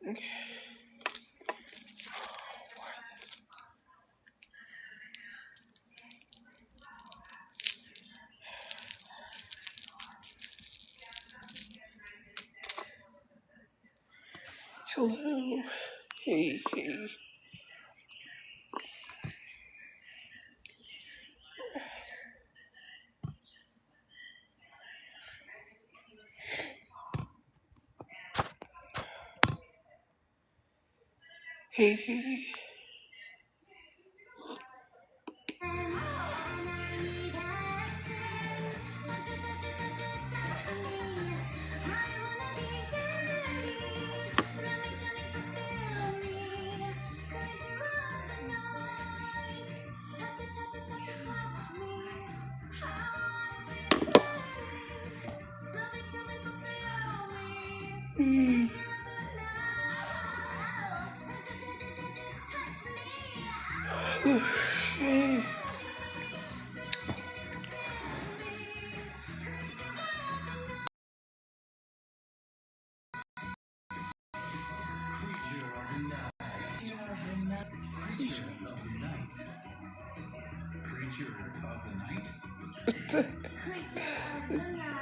Okay. Hello. Hey, hey. Hey, hey. Mm. Hey.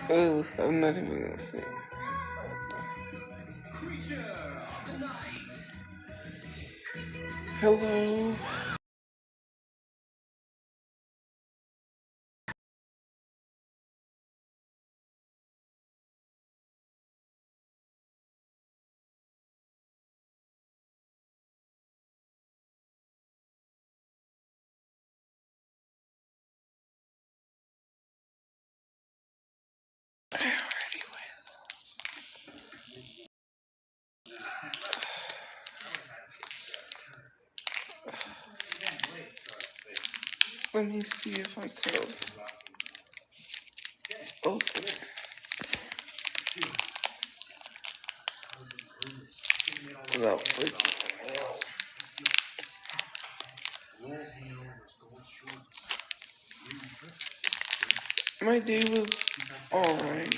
Oh, I'm not even gonna say it. Hello. Let me see if I could. Okay. Without breaking the nail. My day was alright.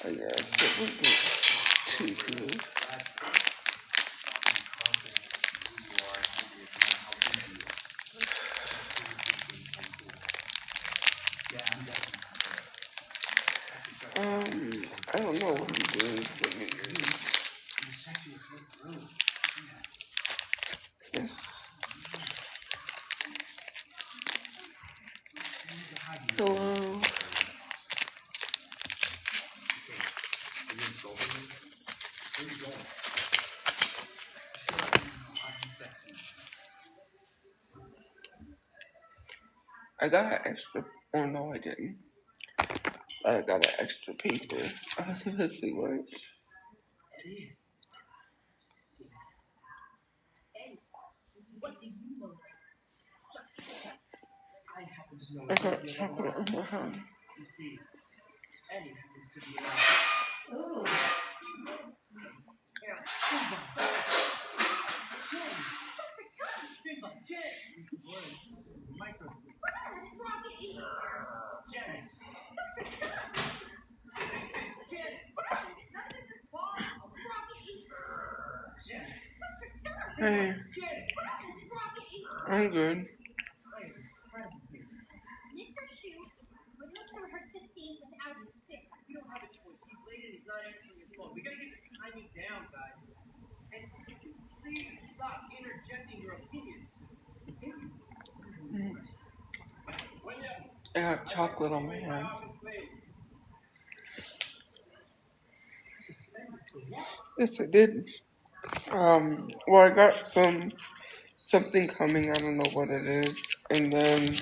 I guess it wasn't too good. I don't know what I'm doing for New Year's. Yes. Hello. I got an extra. Oh no, I didn't. I got an extra paper. I was gonna say what? I got chocolate in my hand. Hey, I'm good. I got chocolate on my hands. Yes, I did. Well, I got something coming. I don't know what it is, and then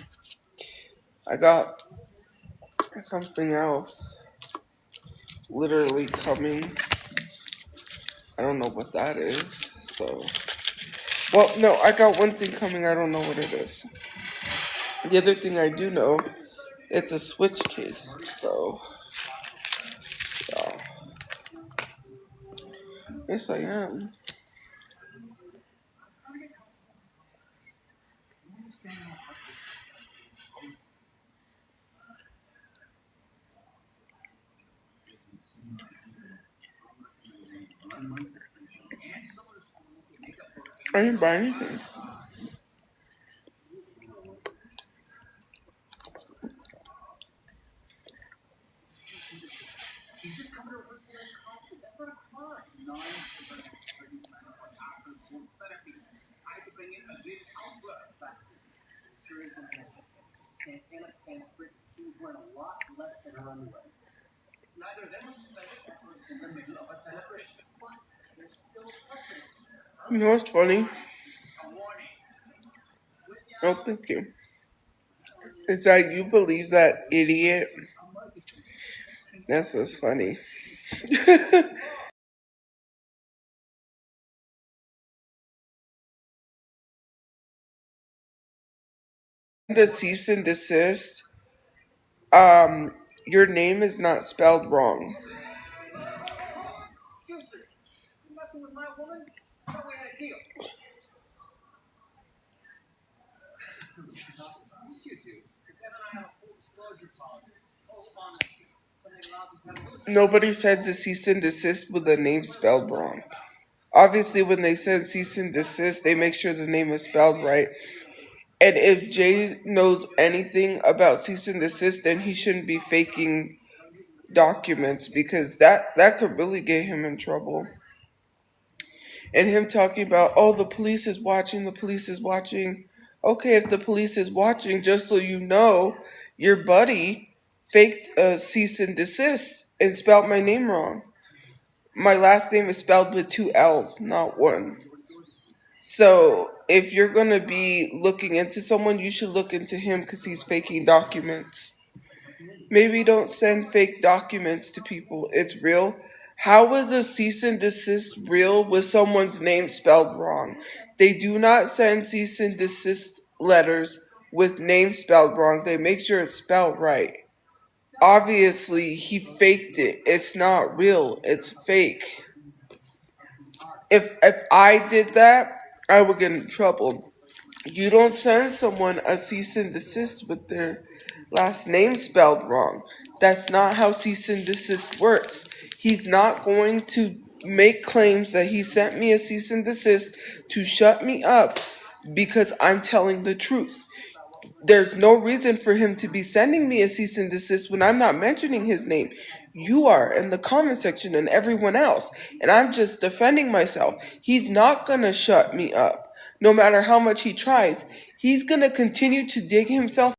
I got something else literally coming. I don't know what that is. So, well, no, I got one thing coming. I don't know what it is. The other thing I do know, it's a Switch case. So, yeah. Yes, I am. I didn't buy anything. You know what's funny? Oh, thank you. It's that you believe that idiot. That's what's funny. The cease and desist. Your name is not spelled wrong. Nobody sends a cease and desist with the name spelled wrong. Obviously, when they send cease and desist, they make sure the name is spelled right. And if Jay knows anything about cease and desist, then he shouldn't be faking documents because that could really get him in trouble. And him talking about, oh, the police is watching, the police is watching. Okay, if the police is watching, just so you know, your buddy faked a cease and desist and spelled my name wrong. My last name is spelled with two L's, not one. So if you're gonna be looking into someone, you should look into him because he's faking documents. Maybe don't send fake documents to people. It's real. How is a cease and desist real with someone's name spelled wrong? They do not send cease and desist letters with names spelled wrong. They make sure it's spelled right. Obviously, he faked it. It's not real. It's fake. If I did that, I would get in trouble. You don't send someone a cease and desist with their last name spelled wrong. That's not how cease and desist works. He's not going to make claims that he sent me a cease and desist to shut me up because I'm telling the truth. There's no reason for him to be sending me a cease and desist when I'm not mentioning his name. You are in the comment section and everyone else. And I'm just defending myself. He's not going to shut me up. No matter how much he tries, he's going to continue to dig himself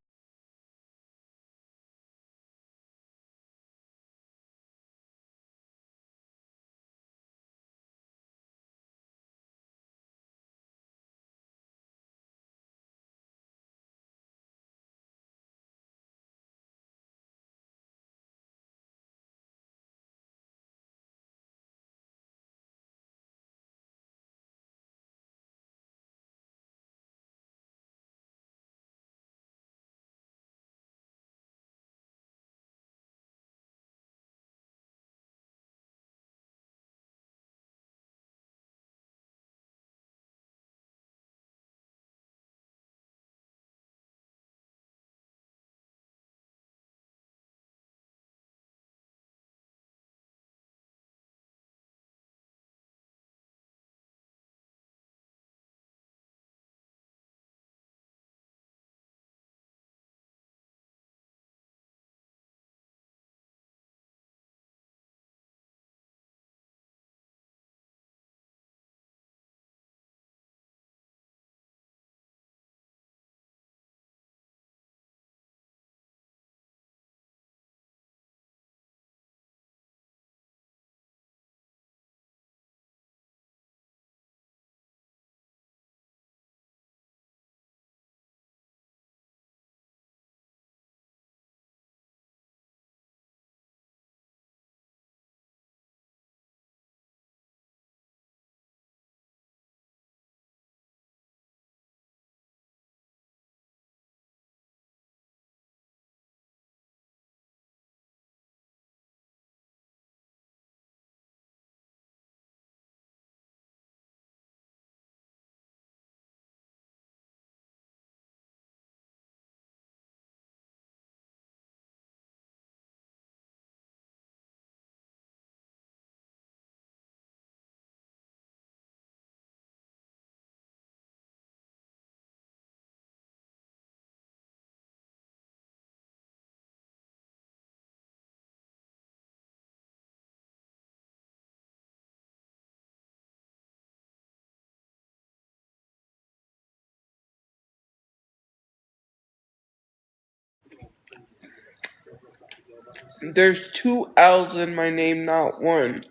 There's 2 L's in my name, not one.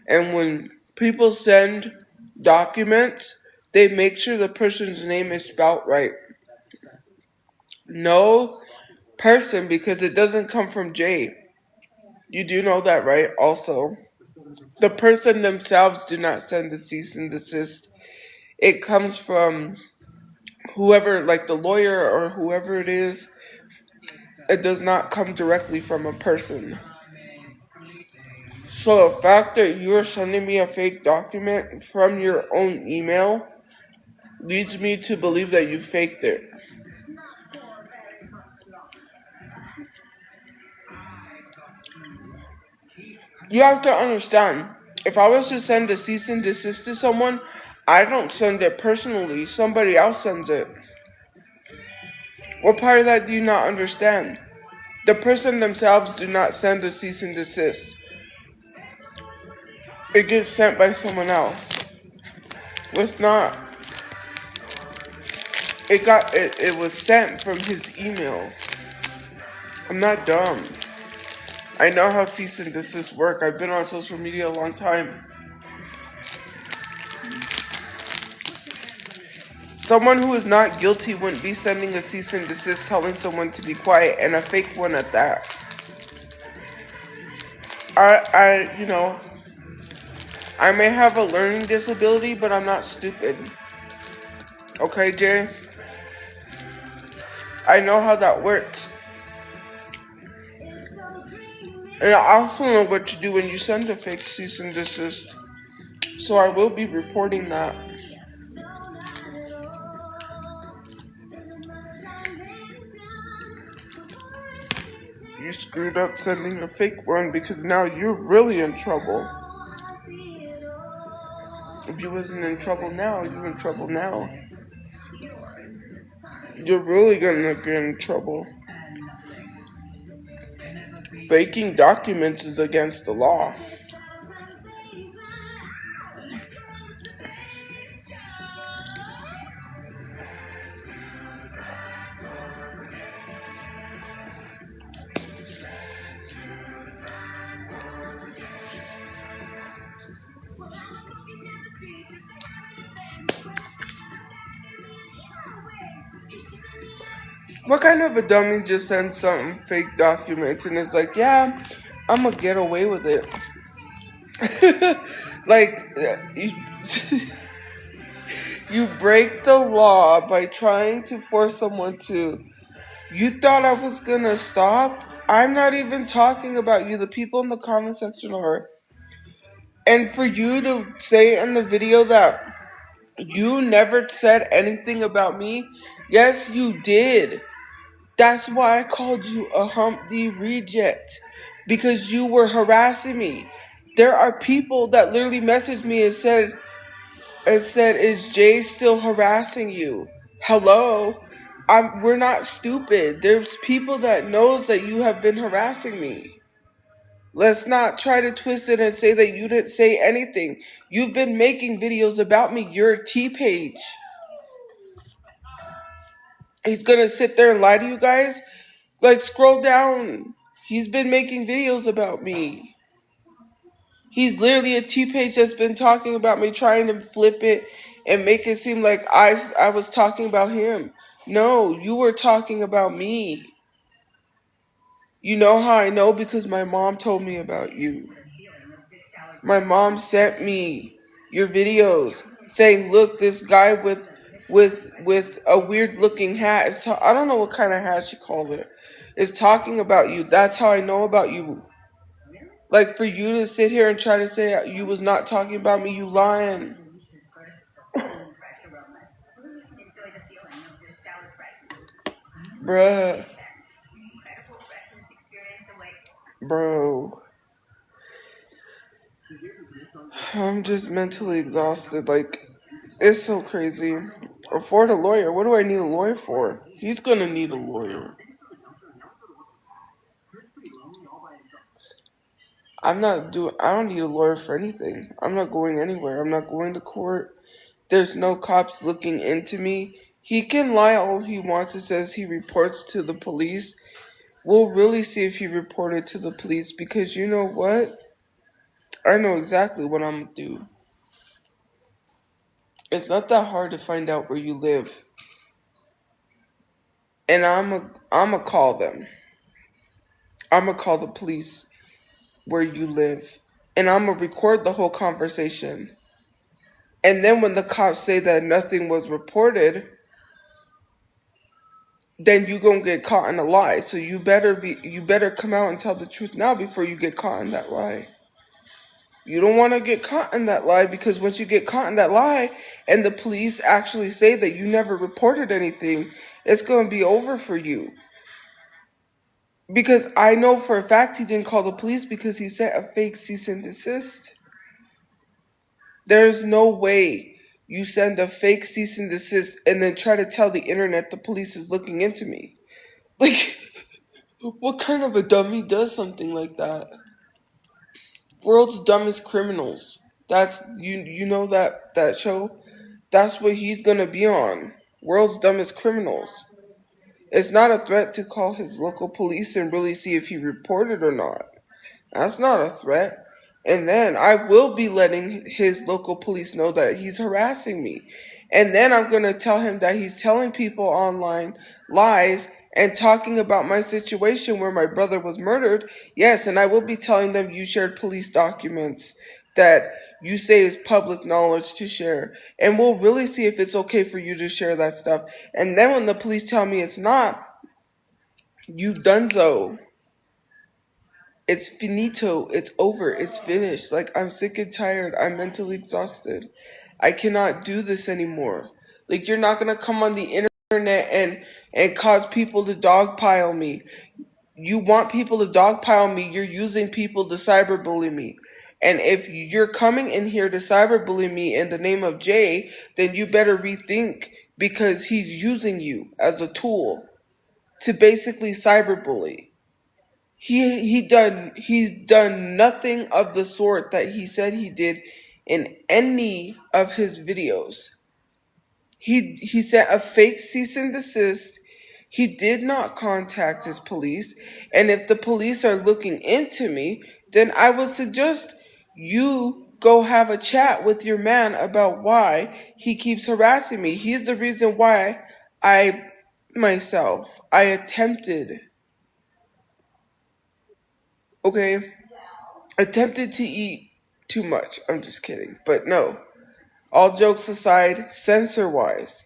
And when people send documents, they make sure the person's name is spelt right. No person, because it doesn't come from J. You do know that, right? Also, the person themselves do not send the cease and desist. It comes from whoever, like the lawyer or whoever it is. It does not come directly from a person. So the fact that you're sending me a fake document from your own email leads me to believe that you faked it. You have to understand, if I was to send a cease and desist to someone, I don't send it personally. Somebody else sends it. What part of that do you not understand? The person themselves do not send a cease and desist. It gets sent by someone else. Let's not. It was sent from his email. I'm not dumb. I know how cease and desist work. I've been on social media a long time. Someone who is not guilty wouldn't be sending a cease and desist telling someone to be quiet, and a fake one at that. I may have a learning disability, but I'm not stupid. Okay, Jay? I know how that works. And I also know what to do when you send a fake cease and desist. So I will be reporting that. You screwed up sending a fake one because now you're really in trouble. If you wasn't in trouble now, you're in trouble now. You're really gonna get in trouble. Faking documents is against the law. What kind of a dummy just sends some fake documents and is like, yeah, I'm gonna get away with it? Like, you break the law by trying to force someone to. You thought I was gonna stop? I'm not even talking about you. The people in the comment section are. And for you to say in the video that you never said anything about me, yes, you did. That's why I called you a Humpty reject. Because you were harassing me. There are people that literally messaged me and said, is Jay still harassing you? Hello? We're not stupid. There's people that knows that you have been harassing me. Let's not try to twist it and say that you didn't say anything. You've been making videos about me. Your T page. He's gonna sit there and lie to you guys? Like, scroll down. He's been making videos about me. He's literally a T-page that's been talking about me, trying to flip it and make it seem like I was talking about him. No, you were talking about me. You know how I know? Because my mom told me about you. My mom sent me your videos saying, look, this guy with a weird looking hat is I don't know what kind of hat she called it, is talking about you. That's how I know about you. Like, for you to sit here and try to say you was not talking about me, you lying. Bruh. Bro. I'm just mentally exhausted. Like, it's so crazy. Afford a lawyer. What do I need a lawyer for? He's gonna need a lawyer. I don't need a lawyer for anything. I'm not going anywhere. I'm not going to court. There's no cops looking into me. He can lie all he wants. It says he reports to the police. we'll really see if he reported to the police, because you know what? I know exactly what I'm gonna do. It's not that hard to find out where you live. And I'm a call them. I'm gonna call the police where you live. And I'm gonna record the whole conversation. And then when the cops say that nothing was reported, then you gonna get caught in a lie. So you better come out and tell the truth now before you get caught in that lie. You don't want to get caught in that lie, because once you get caught in that lie and the police actually say that you never reported anything, it's going to be over for you. Because I know for a fact he didn't call the police because he sent a fake cease and desist. There's no way you send a fake cease and desist and then try to tell the internet the police is looking into me. Like, what kind of a dummy does something like that? World's Dumbest Criminals. That's you know that show? That's what he's gonna be on. World's Dumbest Criminals. It's not a threat to call his local police and really see if he reported or not. That's not a threat. And then I will be letting his local police know that he's harassing me. And then I'm going to tell him that he's telling people online lies and talking about my situation where my brother was murdered. Yes, and I will be telling them you shared police documents that you say is public knowledge to share. And we'll really see if it's okay for you to share that stuff. And then when the police tell me it's not, you donezo. It's finito. It's over. It's finished. Like, I'm sick and tired. I'm mentally exhausted. I cannot do this anymore. Like, you're not going to come on the internet and cause people to dogpile me. You want people to dogpile me, you're using people to cyberbully me. And if you're coming in here to cyberbully me in the name of Jay, then you better rethink, because he's using you as a tool to basically cyberbully. He's done nothing of the sort that he said he did in any of his videos. He sent a fake cease and desist. He did not contact his police. And if the police are looking into me, then I would suggest you go have a chat with your man about why he keeps harassing me. He's the reason why I attempted, attempted to eat too much. I'm just kidding. But no, all jokes aside, censor-wise,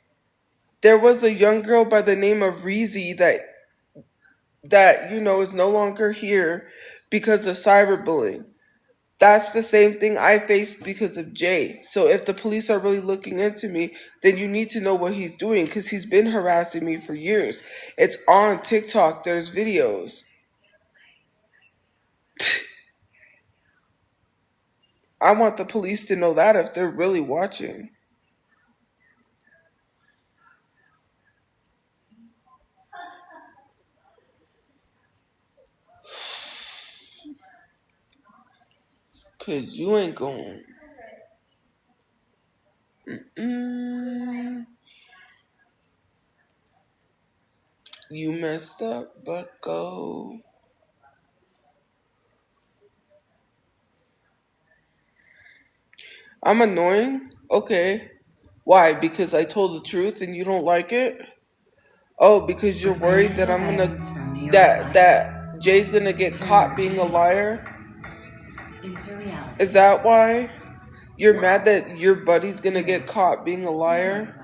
there was a young girl by the name of Reezy that is no longer here because of cyberbullying. That's the same thing I faced because of Jay. So if the police are really looking into me, then you need to know what he's doing, because he's been harassing me for years. It's on TikTok. There's videos. I want the police to know that if they're really watching. Cause you ain't going. You messed up, but go. I'm annoying? Okay. Why? Because I told the truth and you don't like it? Oh, because you're worried that I'm gonna that Jay's gonna get caught being a liar? Is that why? You're mad that your buddy's gonna get caught being a liar?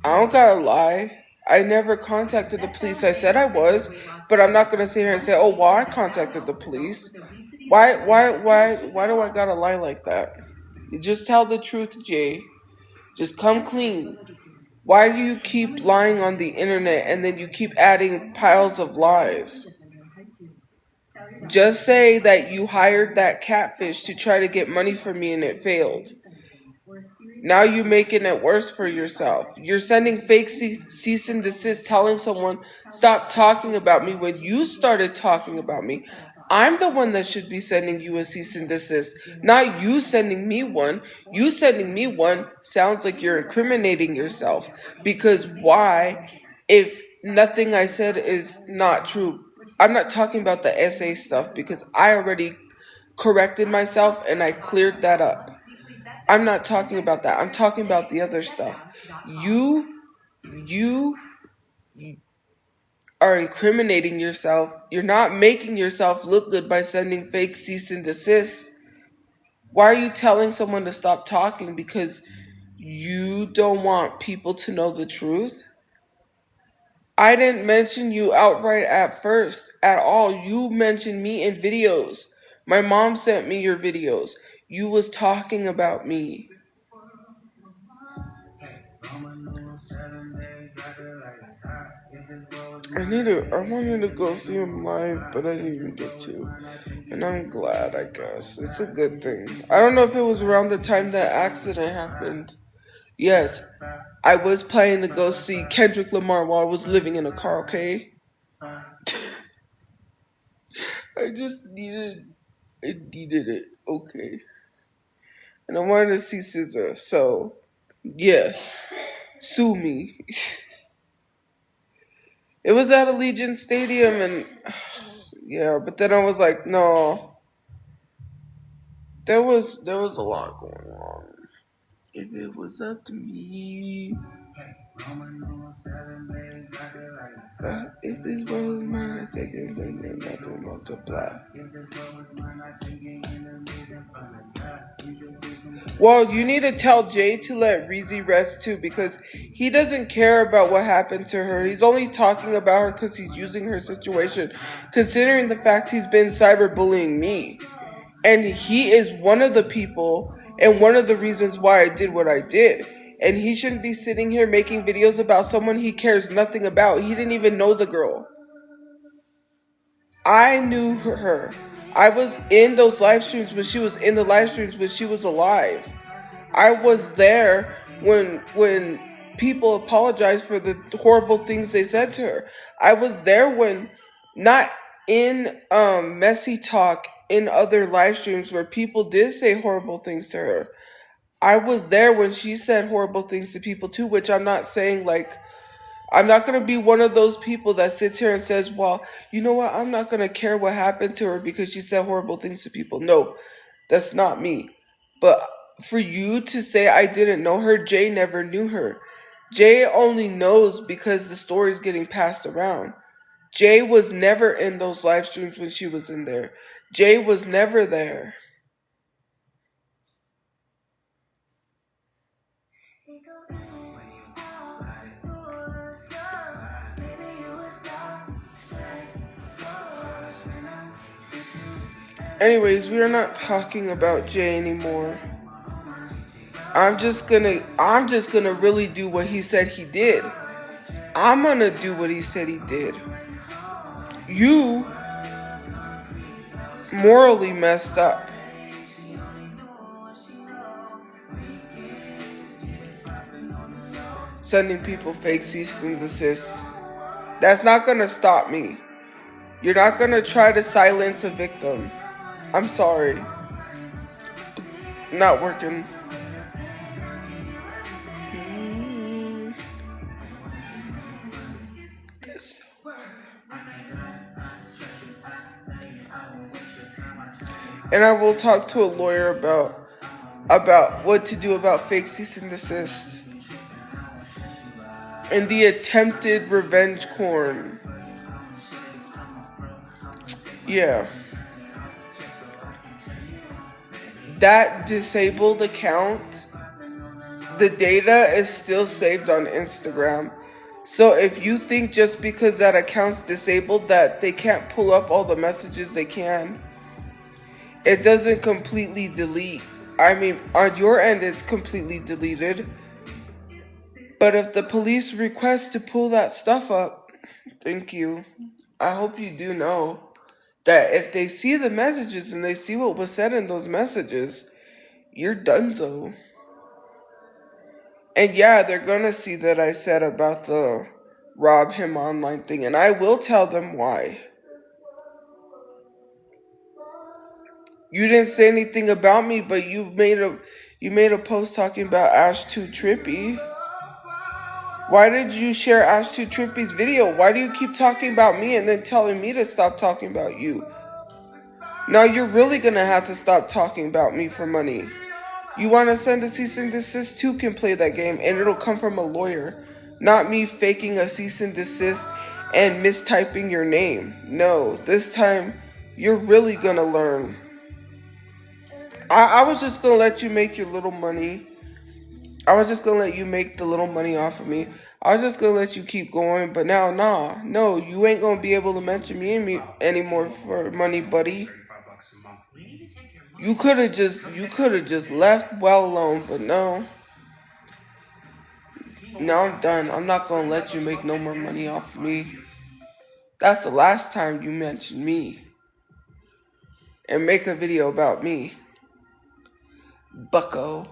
I don't gotta lie. I never contacted the police. I said I was, but I'm not gonna sit here and say, "Oh, well, I contacted the police." Why do I gotta lie like that? Just tell the truth, Jay. Just come clean. Why do you keep lying on the internet and then you keep adding piles of lies? Just say that you hired that catfish to try to get money from me and it failed. Now you're making it worse for yourself. You're sending fake cease and desist, telling someone, stop talking about me, when you started talking about me. I'm the one that should be sending you a cease and desist, not you sending me one. You sending me one sounds like you're incriminating yourself. Because why? If nothing I said is not true. I'm not talking about the essay stuff because I already corrected myself and I cleared that up. I'm not talking about that. I'm talking about the other stuff. You you are incriminating yourself. You're not making yourself look good by sending fake cease and desist. Why are you telling someone to stop talking because you don't want people to know the truth? I didn't mention you outright at first at all. You mentioned me in videos. My mom sent me your videos. You was talking about me. I wanted to go see him live, but I didn't even get to. And I'm glad, I guess. It's a good thing. I don't know if it was around the time that accident happened. Yes, I was planning to go see Kendrick Lamar while I was living in a car, okay? I needed it, okay? And I wanted to see SZA, so, yes, sue me. It was at Allegiant Stadium, and yeah, but then I was like, no, there was a lot going on. If it was up to me, if this world was mine, I'd take it and nothing multiply. Well, you need to tell Jay to let Reezy rest too because he doesn't care about what happened to her. He's only talking about her because he's using her situation, considering the fact he's been cyberbullying me. And he is one of the people and one of the reasons why I did what I did. And he shouldn't be sitting here making videos about someone he cares nothing about. He didn't even know the girl. I knew her. I was in those live streams when she was in the live streams when she was alive. I was there when people apologized for the horrible things they said to her. I was there when, not in messy talk in other live streams where people did say horrible things to her. I was there when she said horrible things to people too, which I'm not saying like I'm not going to be one of those people that sits here and says, well, you know what? I'm not going to care what happened to her because she said horrible things to people. No, that's not me. But for you to say I didn't know her, Jay never knew her. Jay only knows because the story's getting passed around. Jay was never in those live streams when she was in there. Jay was never there. Anyways, we are not talking about Jay anymore. I'm just gonna really do what he said he did. I'm gonna do what he said he did. You morally messed up. Sending people fake cease and desist. That's not gonna stop me. You're not gonna try to silence a victim. I'm sorry. Not working. And I will talk to a lawyer about what to do about fake cease and desist. And the attempted revenge corn. Yeah. That disabled account, the data is still saved on Instagram. So if you think just because that account's disabled that they can't pull up all the messages they can, it doesn't completely delete. I mean, on your end, it's completely deleted. But if the police request to pull that stuff up, thank you. I hope you do know that if they see the messages and they see what was said in those messages, you're donezo. And yeah, they're gonna see that I said about the rob him online thing, and I will tell them why. You didn't say anything about me, but you made a post talking about Ash too trippy. Why did you share Ash2 Trippy's video? Why do you keep talking about me and then telling me to stop talking about you? Now you're really gonna have to stop talking about me for money. You wanna send a cease and desist? Two can play that game and it'll come from a lawyer. Not me faking a cease and desist and mistyping your name. No, this time you're really gonna learn. I was just gonna let you make your little money. I was just gonna let you make the little money off of me. I was just gonna let you keep going, but now, nah, no, you ain't gonna be able to mention me anymore for money, buddy. You could have just left well alone, but no. Now I'm done. I'm not gonna let you make no more money off of me. That's the last time you mention me and make a video about me, bucko.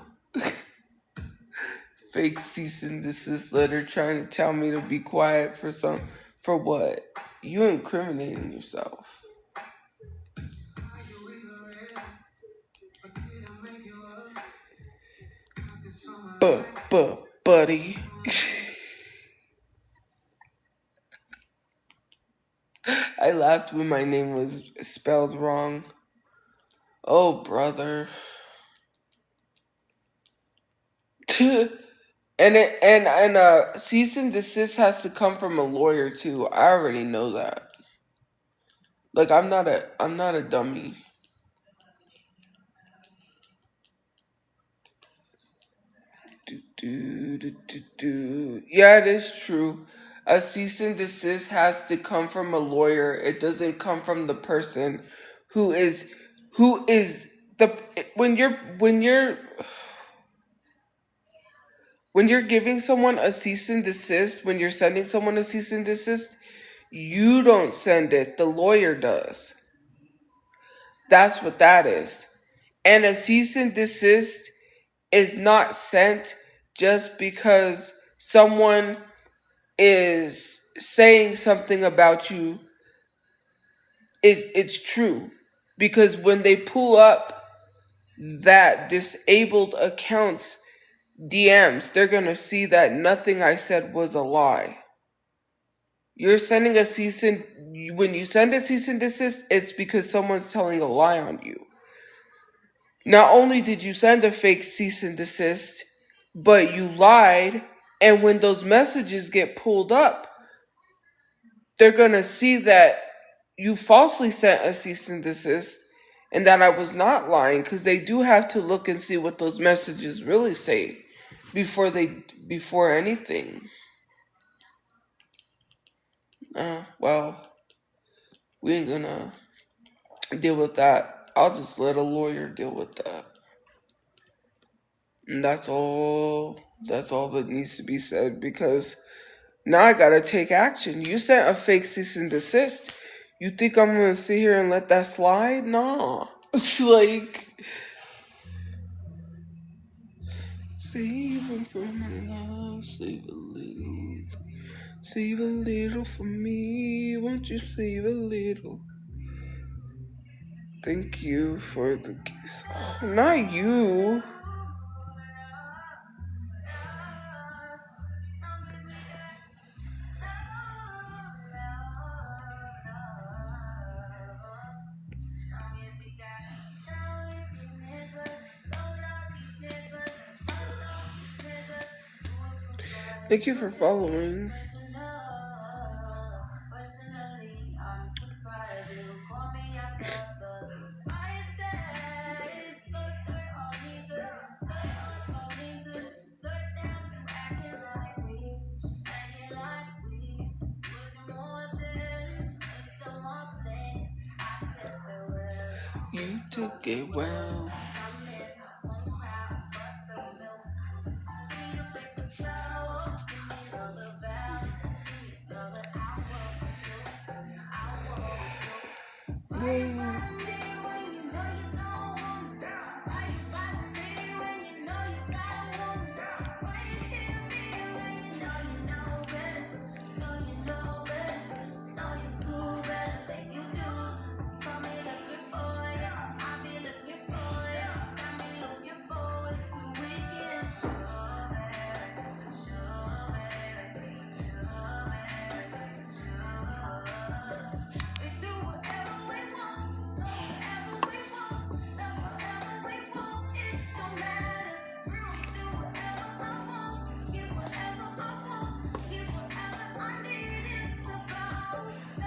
Fake cease and desist letter trying to tell me to be quiet for what? You incriminating yourself. Buddy. I laughed when my name was spelled wrong. Oh, brother. And cease and desist has to come from a lawyer too. I already know that. Like I'm not a dummy. Yeah, it is true. A cease and desist has to come from a lawyer. It doesn't come from the person who is the when you're giving someone a cease and desist, when you're sending someone a cease and desist, you don't send it, the lawyer does. That's what that is. And a cease and desist is not sent just because someone is saying something about you. It's true. Because when they pull up that disabled account's DMs, they're going to see that nothing I said was a lie. You're sending a cease and... When you send a cease and desist, it's because someone's telling a lie on you. Not only did you send a fake cease and desist, but you lied, and when those messages get pulled up, they're going to see that you falsely sent a cease and desist and that I was not lying, because they do have to look and see what those messages really say before anything. Well, we ain't gonna deal with that. I'll just let a lawyer deal with that. And that's all that needs to be said, because now I gotta take action. You sent a fake cease and desist. You think I'm gonna sit here and let that slide? Nah. It's like, save him for my love, save a little. Save a little for me, won't you save a little? Thank you for the kiss. Oh, not you. Thank you for following. You took it well.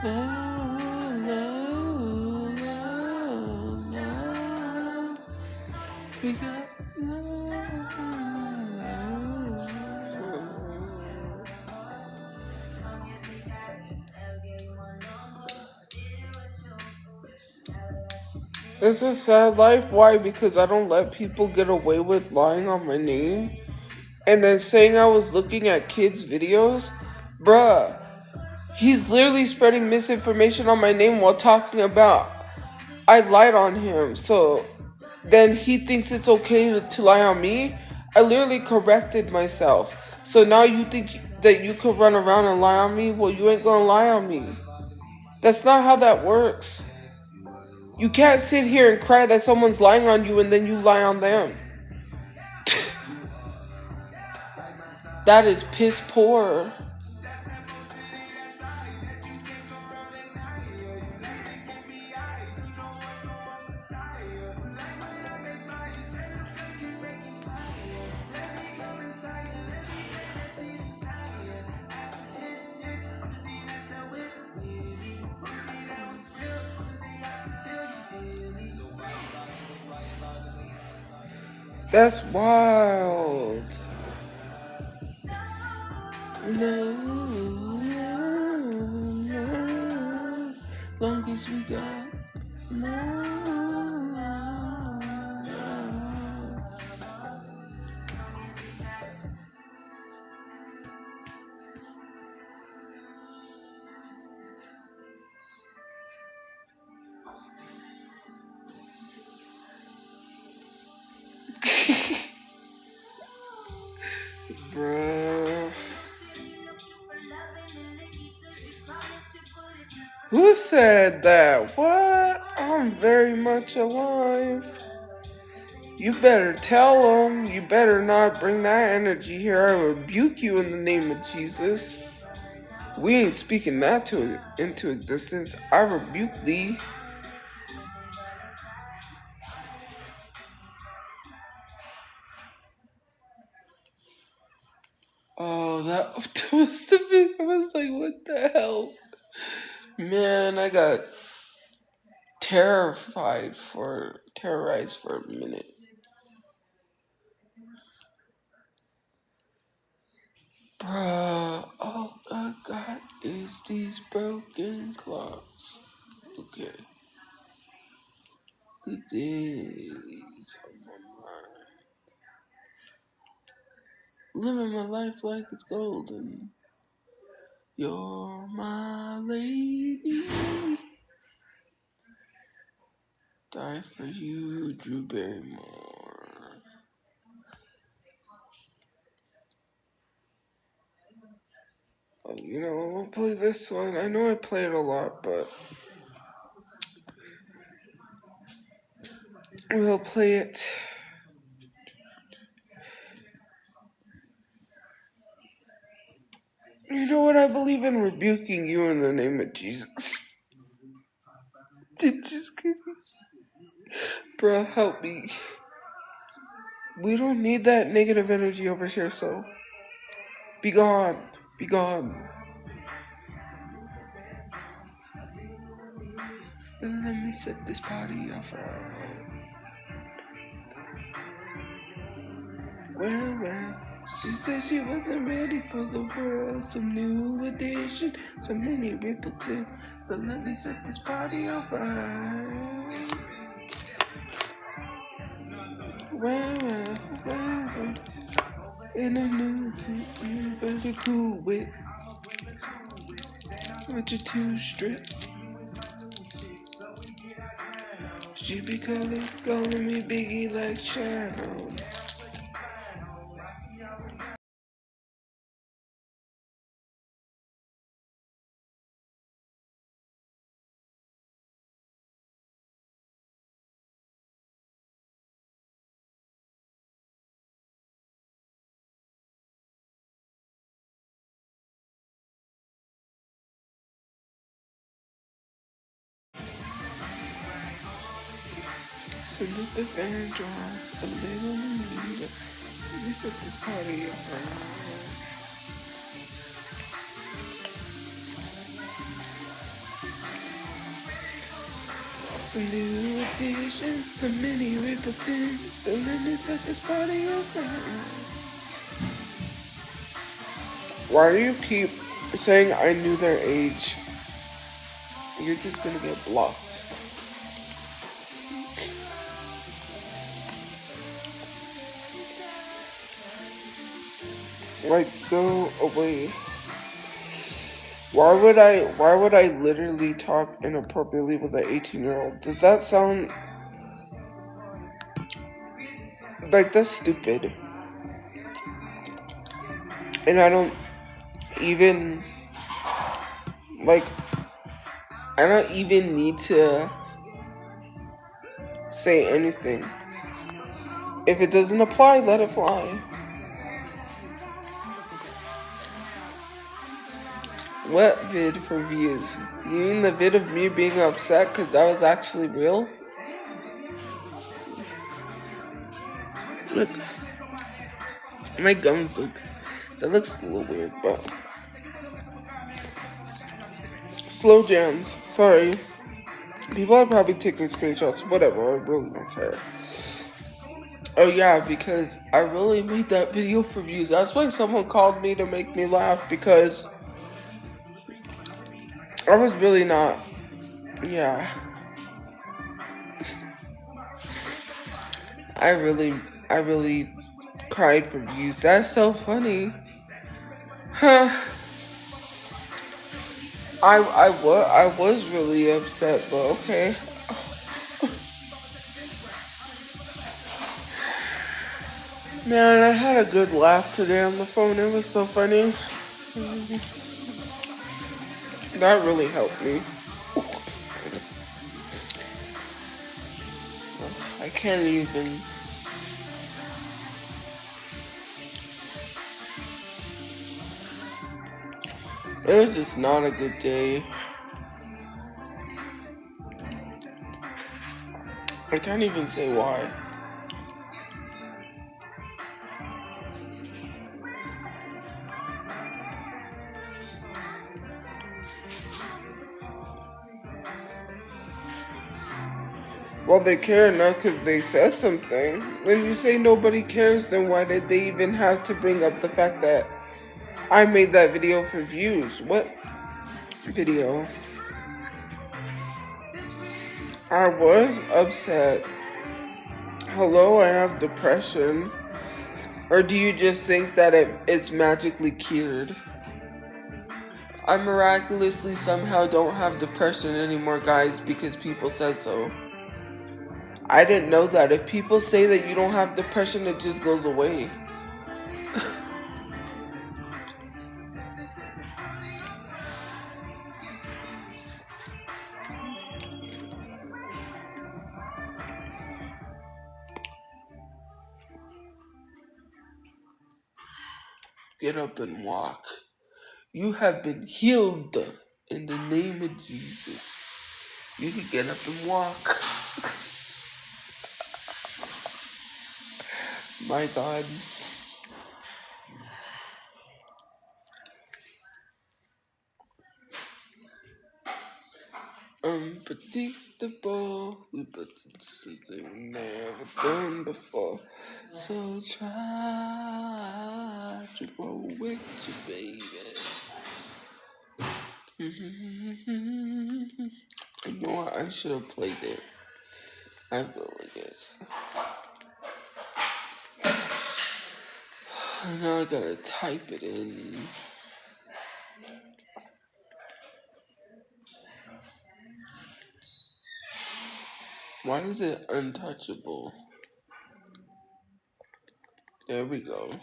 Love, love, love, love. We got love. It's a sad life. Why? Because I don't let people get away with lying on my name and then saying I was looking at kids' videos. Bruh, he's literally spreading misinformation on my name while talking about I lied on him. So then he thinks it's okay to lie on me. I literally corrected myself. So now you think that you could run around and lie on me? Well, you ain't gonna lie on me. That's not how that works. You can't sit here and cry that someone's lying on you and then you lie on them. That is piss poor. That's wild. No, no, no. Longest we got. No, no. Bruh. Who said that? What? I'm very much alive. You better tell them. You better not bring that energy here. I rebuke you in the name of Jesus. We ain't speaking that into existence. I rebuke thee. Oh, that must have been. I was like, what the hell? Man, I got terrorized for a minute. Bruh, all I got is these broken clocks. Okay. Good days on my mind. Living my life like it's golden. You're my lady. Die for you, Drew Barrymore. Oh, you know, we'll play this one. I know I play it a lot, but we'll play it. You know what? I believe in rebuking you in the name of Jesus. Just kidding. Bruh, help me. We don't need that negative energy over here, so be gone. Be gone. Let me set this party off. Well, she said she wasn't ready for the world. Some new addition, so many ripples in. But let me set this party off. Well, in a new very cool with you too strict. She be calling me Biggie like Shadow. So let the fan draws a little need. Let me set this party up. Some new additions, some mini Rippleton. The limit circus party over. Why do you keep saying I knew their age? You're just gonna get blocked. Like, go away. Why would I literally talk inappropriately with an 18-year-old? Does that sound like that's stupid? And I don't even need to say anything. If it doesn't apply, let it fly. What vid for views? You mean the vid of me being upset because that was actually real? Look. My gums look... That looks a little weird, but... Slow jams. Sorry. People are probably taking screenshots. Whatever, I really don't care. Oh yeah, because I really made that video for views. That's why someone called me to make me laugh, because... I was really not... Yeah. I really cried for views. That's so funny. Huh. I was really upset, but okay. Man, I had a good laugh today on the phone. It was so funny. That really helped me. I can't even. It was just not a good day. I can't even say why. Well, they care now because they said something. When you say nobody cares, then why did they even have to bring up the fact that I made that video for views? What video? I was upset. Hello, I have depression. Or do you just think that it's magically cured? I miraculously somehow don't have depression anymore, guys, because people said so. I didn't know that. If people say that you don't have depression, it just goes away. Get up and walk. You have been healed in the name of Jesus. You can get up and walk. My God. Unpredictable. We put into something we never done before. So try to roll with you, baby. You know what? I should have played it. I will, I guess. Now I gotta type it in. Why is it untouchable? There we go.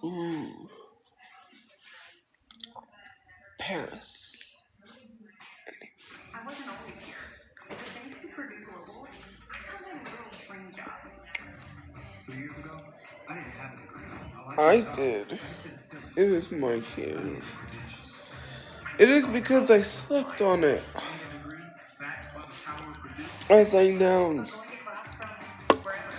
Ooh. Paris. I wasn't always here, but thanks to Purdue Global, I got my literal dream job. 3 years ago, I didn't have a degree. I did. It was my kid. It is because I slept on it. I was laying down. Going to class from wherever.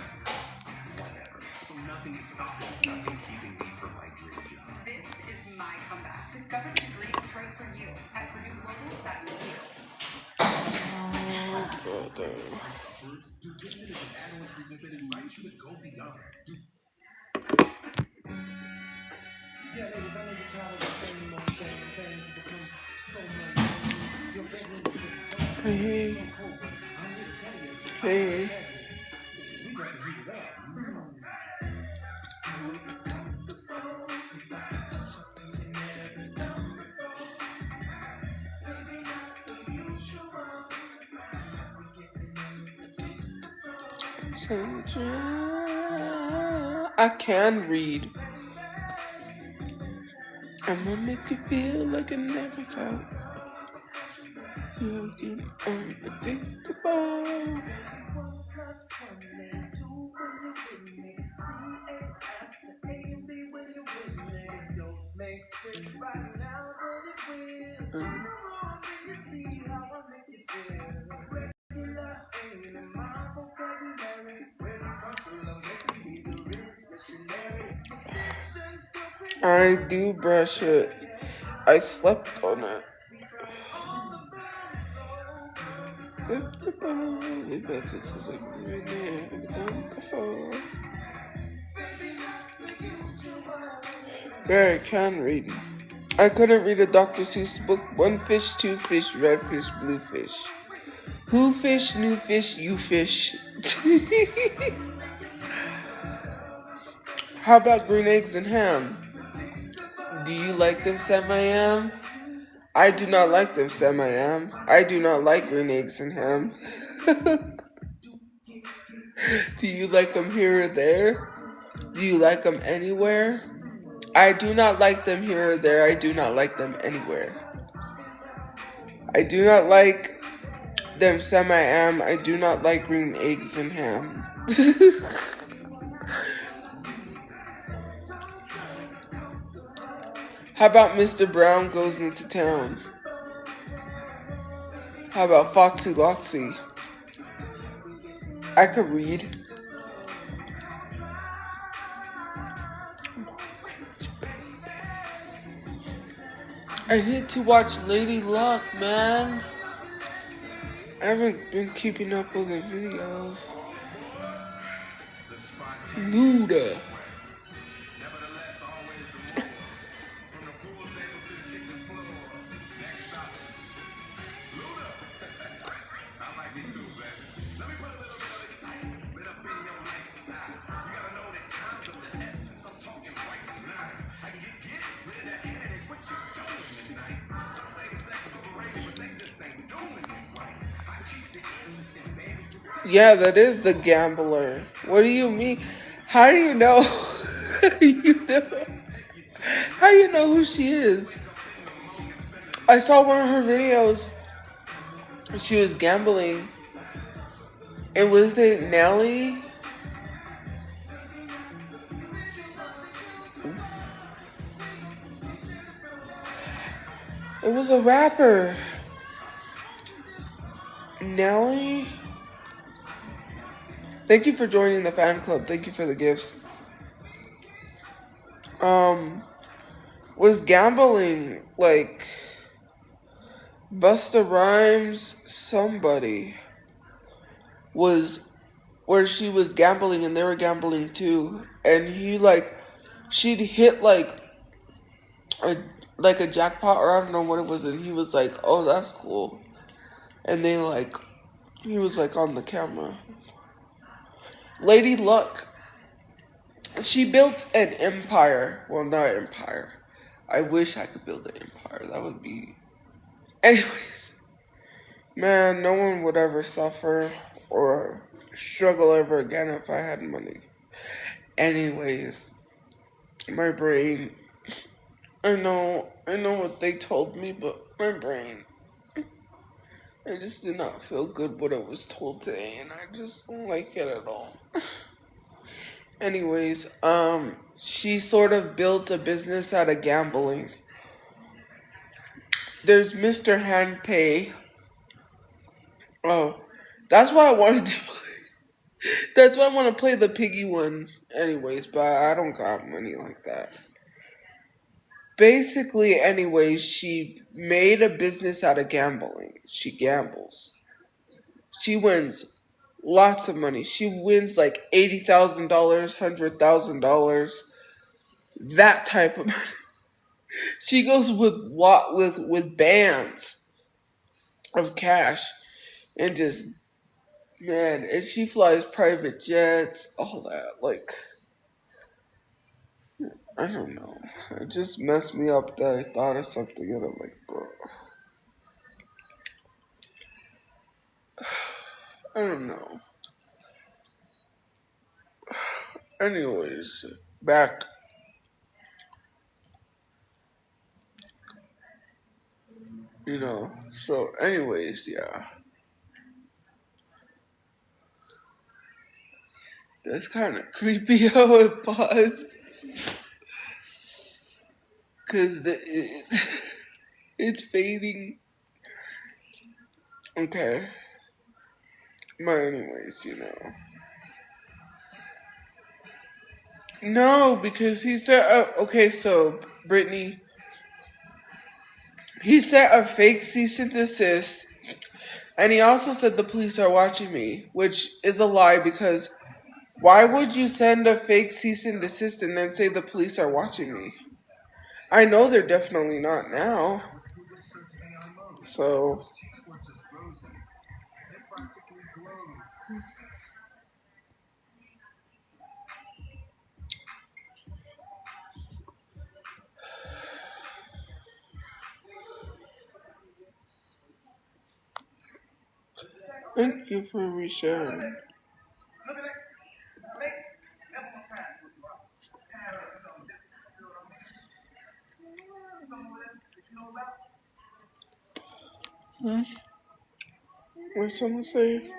though. Hey, hey. I can read. I'm gonna make you feel like I never felt. You're unpredictable. I do brush it. I slept on it. Very can read. I couldn't read a Dr. Seuss book. One fish, two fish, red fish, blue fish. Who fish, new fish, you fish. How about green eggs and ham? Do you like them, Sam I am? I do not like them, Sam I am. I do not like green eggs and ham. Do you like them here or there? Do you like them anywhere? I do not like them here or there. I do not like them anywhere. I do not like them, Sam I am. I do not like green eggs and ham. How about Mr. Brown goes into town? How about Foxy Loxy? I could read. I need to watch Lady Luck, man. I haven't been keeping up with her videos. Luda. Yeah, that is the gambler. What do you mean? How do you know? How do you know? How do you know who she is? I saw one of her videos. She was gambling. And was it Nelly? It was a rapper. Nelly? Thank you for joining the fan club. Thank you for the gifts. Was gambling like Busta Rhymes somebody was where she was gambling and they were gambling too, and she'd hit like a jackpot, or I don't know what it was, and he was like, oh, that's cool, and they he was like on the camera. Lady Luck, she built an empire. Well, not an empire. I wish I could build an empire. That would be... Anyways. Man, no one would ever suffer or struggle ever again if I had money. Anyways. My brain... I know what they told me, but my brain... I just did not feel good what I was told today, and I just don't like it at all. Anyways, she sort of built a business out of gambling. There's Mr. Handpay. Oh, that's why I wanted to play. That's why I want to play the piggy one. Anyways, but I don't got money like that. Basically, anyways, she made a business out of gambling. She gambles. She wins lots of money. She wins like $80,000, $100,000, that type of money. She goes with what with bands of cash and just man, and she flies private jets, all that. Like I don't know. It just messed me up that I thought of something and I'm like, bro. I don't know. Anyways, back. So anyways, yeah. That's kind of creepy how it paused. Because it's fading. Okay. But anyways. No, because he said, okay, so, Brittany, he sent a fake cease and desist, and he also said the police are watching me, which is a lie because why would you send a fake cease and desist and then say the police are watching me? I know they're definitely not now. So, thank you for resharing. Hmm? What someone say?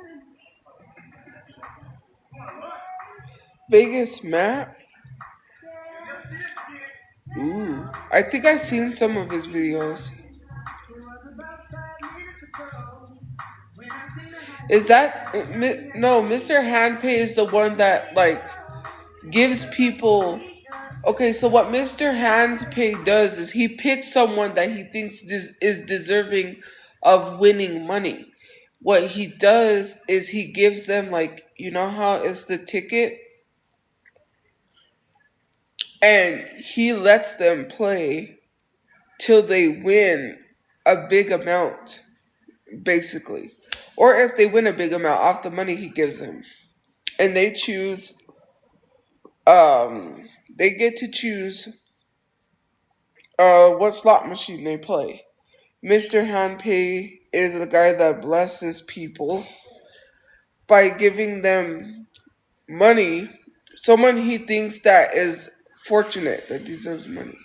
Vegas Matt? Ooh. I think I've seen some of his videos. Is that no? Mr. Handpay is the one that like gives people. Okay, so what Mr. Handpay does is he picks someone that he thinks is deserving of winning money. What he does is he gives them like how it's the ticket, and he lets them play till they win a big amount, basically. Or if they win a big amount off the money he gives them. And they choose they get to choose what slot machine they play. Mr. Handpay is the guy that blesses people by giving them money. Someone he thinks that is fortunate, that deserves money.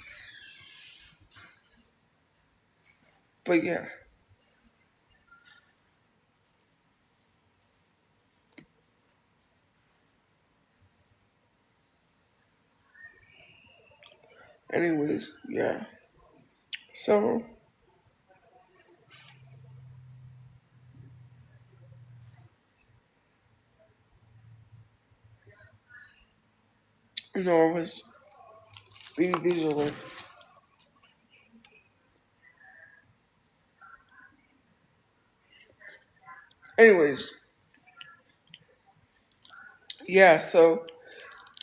But yeah. Anyways, yeah. So I was being visual. Anyways, yeah, so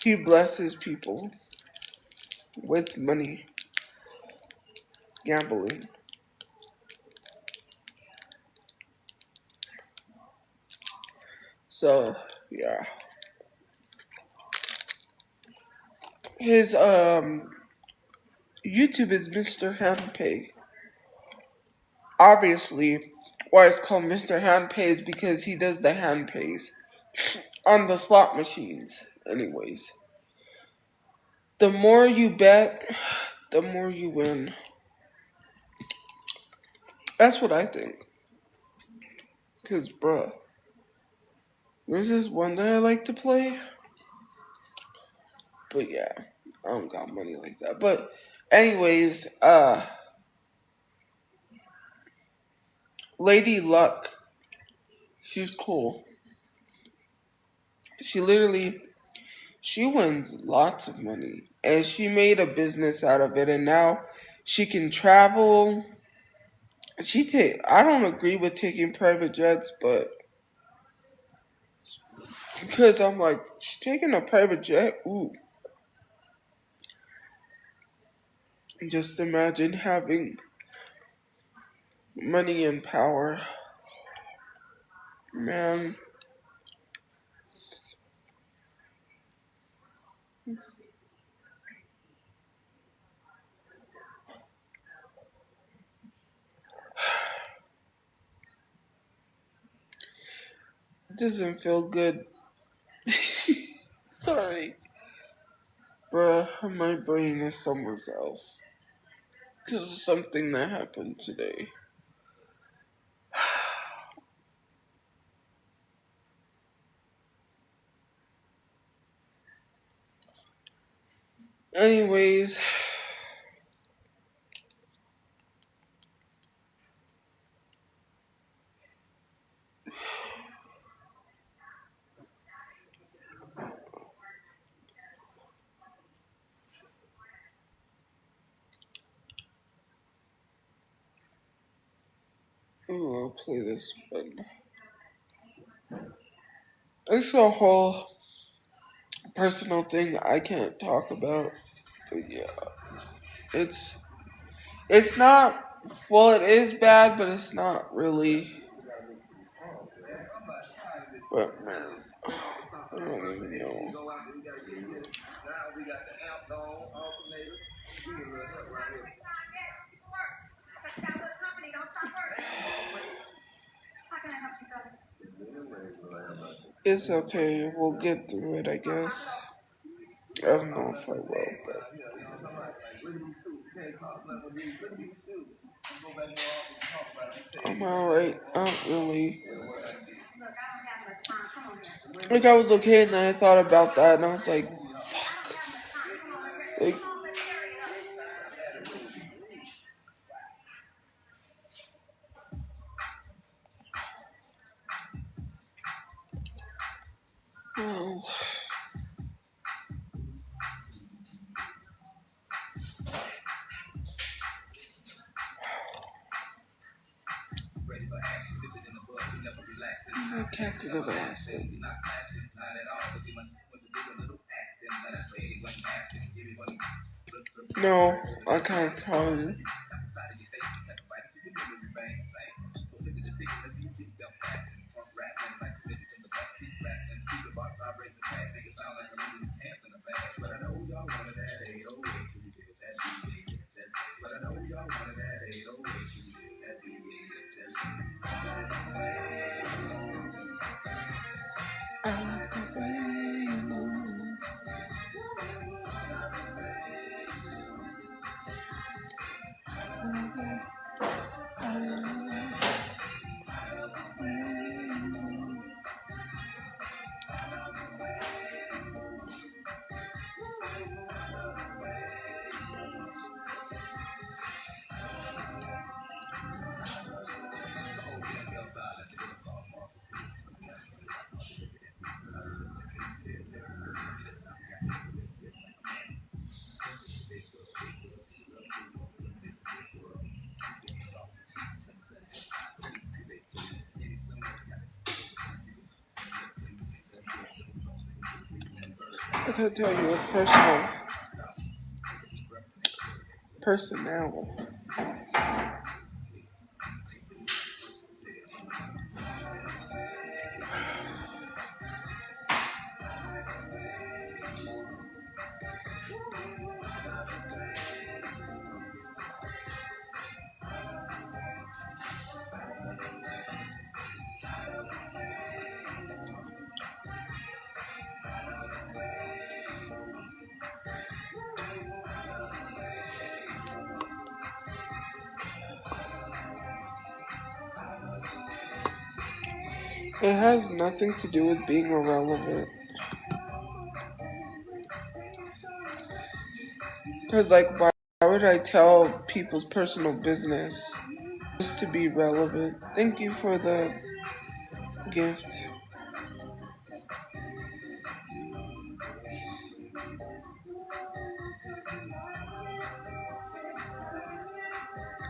he blesses people with money, gambling. So, yeah. His YouTube is Mr. Handpay. Obviously, why it's called Mr. Handpay is because he does the hand pays on the slot machines. Anyways, the more you bet, the more you win. That's what I think. Cause, bruh, there's this one that I like to play. But yeah, I don't got money like that. But anyways, Lady Luck, she's cool. She wins lots of money, and she made a business out of it, and now she can travel. I don't agree with taking private jets, but Because I'm like, she's taking a private jet? Ooh. Just imagine having money and power. Man. It doesn't feel good. Sorry. Bruh, my brain is somewhere else. Because of something that happened today. Anyways. Ooh, I'll play this one. It's a whole personal thing I can't talk about. But yeah. It's not, well, it is bad, but it's not really. But man, I don't even know. It's okay, we'll get through it, I guess. I don't know if I will, but I'm alright. Not really. Like, I was okay, and then I thought about that, and I was like, fuck. Like, oh. I can't see the bastard. No, I can't tell you. I can't tell you it's personal. Personnel. It has nothing to do with being irrelevant. Because, like, why would I tell people's personal business just to be relevant? Thank you for the gift.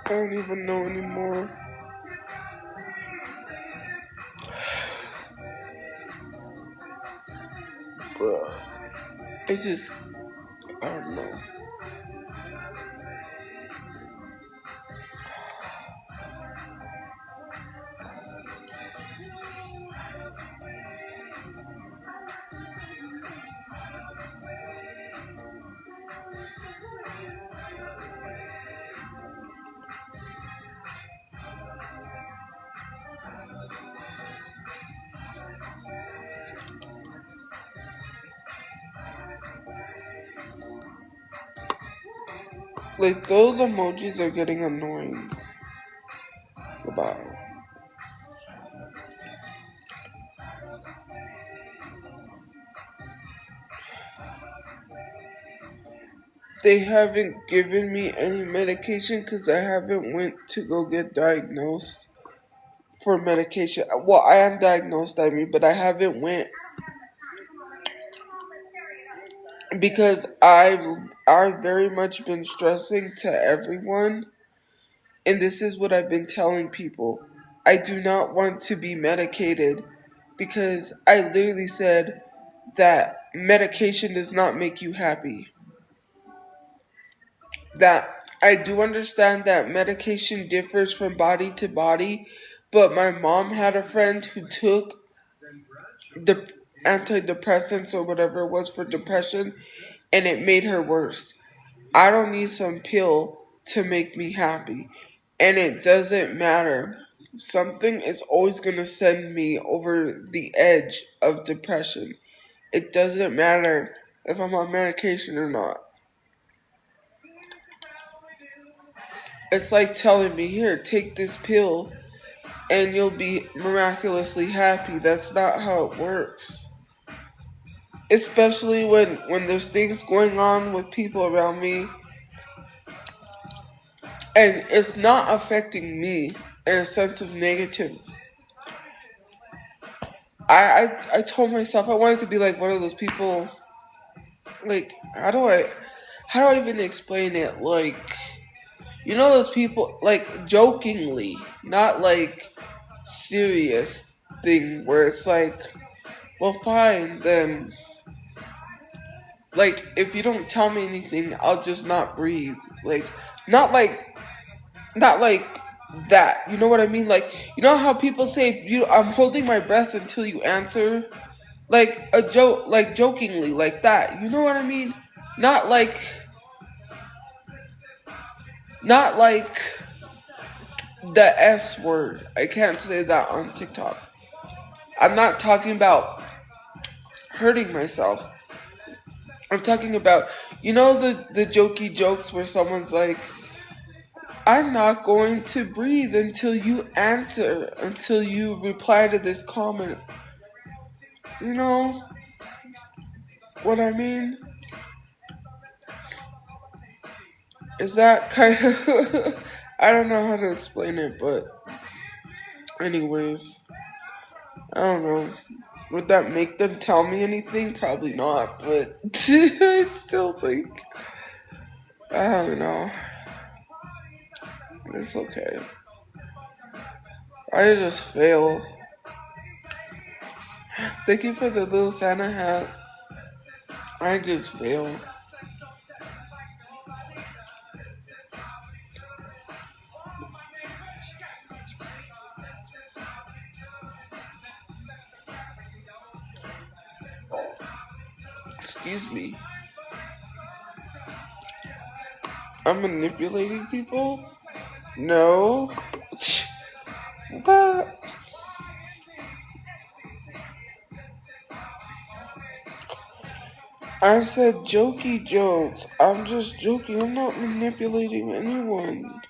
I don't even know anymore. But it's just, I don't know. Like, those emojis are getting annoying. About. They haven't given me any medication because I haven't went to go get diagnosed for medication. Well, I am diagnosed, I mean, but I haven't went because I've very much been stressing to everyone, and this is what I've been telling people. I do not want to be medicated because I literally said that medication does not make you happy. That I do understand that medication differs from body to body, but my mom had a friend who took the antidepressants or whatever it was for depression, and it made her worse. I don't need some pill to make me happy. And it doesn't matter. Something is always going to send me over the edge of depression. It doesn't matter if I'm on medication or not. It's like telling me, here, take this pill and you'll be miraculously happy. That's not how it works. Especially when there's things going on with people around me and it's not affecting me in a sense of negative. I told myself I wanted to be like one of those people. Like, how do I even explain it? Like, you know those people, like, jokingly, not like serious thing where it's like, well, fine, then, like, if you don't tell me anything, I'll just not breathe. Like, not like, not like that. You know what I mean? Like, you know how people say, I'm holding my breath until you answer? Like a joke, like jokingly, like that. You know what I mean? Not like, not like the S word. I can't say that on TikTok. I'm not talking about hurting myself. I'm talking about, the jokey jokes where someone's like, I'm not going to breathe until you answer, until you reply to this comment. You know what I mean? Is that kind of, I don't know how to explain it, but anyways, I don't know. Would that make them tell me anything? Probably not, but I still think, I don't know. It's okay. I just fail. Thank you for the little Santa hat. I just fail. Excuse me. I'm manipulating people? No. What? I said jokey jokes. I'm just joking. I'm not manipulating anyone.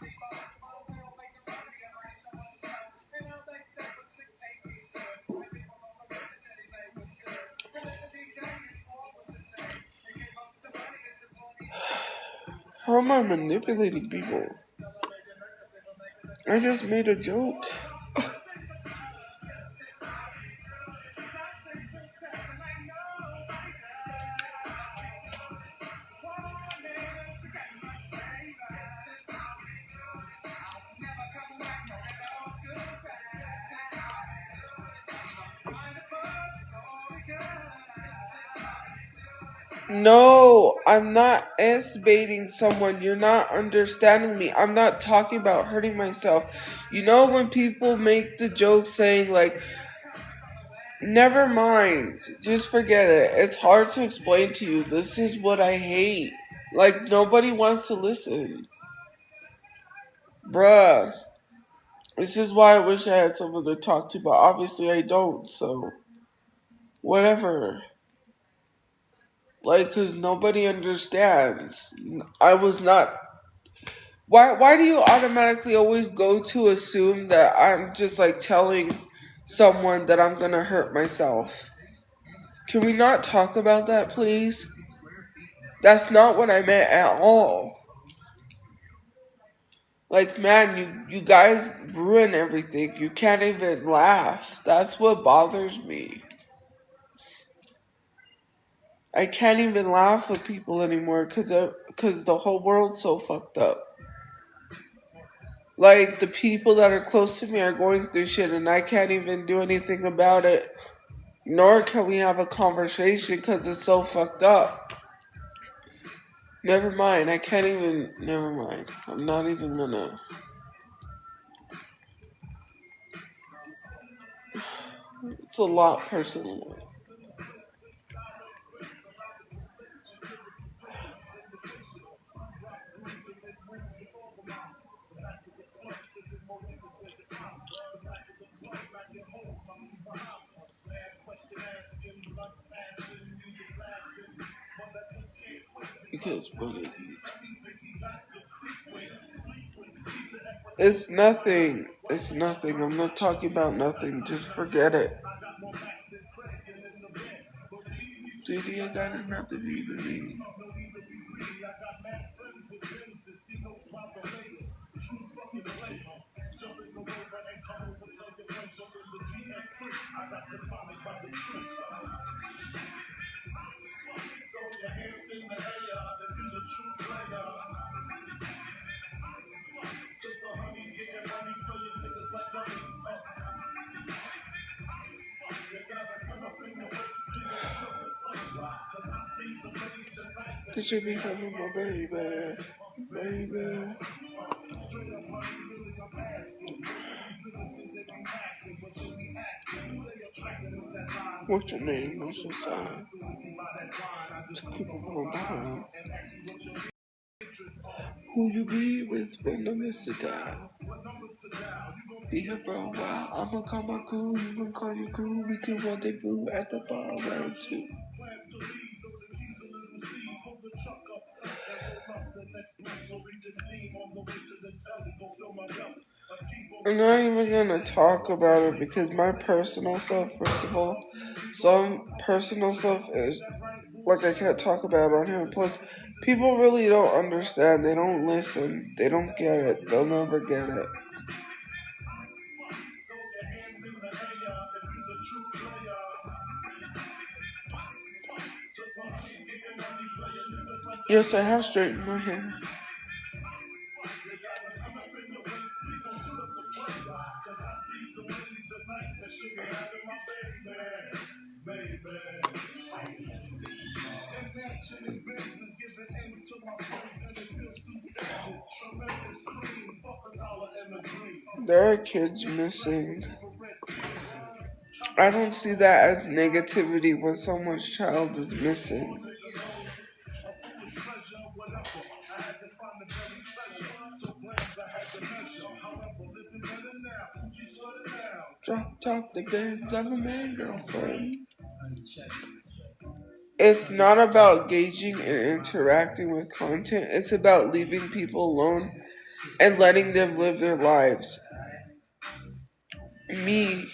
How am I manipulating people? I just made a joke. No, I'm not S-baiting someone. You're not understanding me. I'm not talking about hurting myself. You know when people make the joke saying like, never mind, just forget it. It's hard to explain to you. This is what I hate. Like, nobody wants to listen. Bruh. This is why I wish I had someone to talk to, but obviously I don't, so whatever. Like, because nobody understands. I was not. Why do you automatically always go to assume that I'm just like telling someone that I'm gonna hurt myself? Can we not talk about that, please? That's not what I meant at all. Like, man, you guys ruin everything. You can't even laugh. That's what bothers me. I can't even laugh with people anymore because the whole world's so fucked up. Like, the people that are close to me are going through shit and I can't even do anything about it. Nor can we have a conversation because it's so fucked up. Never mind. I can't even. Never mind. I'm not even gonna. It's a lot personal. Because what is it? It's nothing. It's nothing. I'm not talking about nothing. Just forget it. Dude, I got enough to be with me. Cause you be having my baby, baby. What's your name? What's your sign? Just keep it going behind. Who you be with when the Mr. die? Be here for a while. I'ma call my crew. You gonna call your crew. We can rendezvous at the bar round 2. I'm not even gonna talk about it because my personal stuff, first of all, some personal stuff is like I can't talk about on here. Plus, people really don't understand. They don't listen. They don't get it. They'll never get it. Yes, I have straightened my hair. There are kids missing. I don't see that as negativity when someone's child is missing. Drop top the bands of a man, girlfriend. It's not about gauging and interacting with content. It's about leaving people alone and letting them live their lives. Me,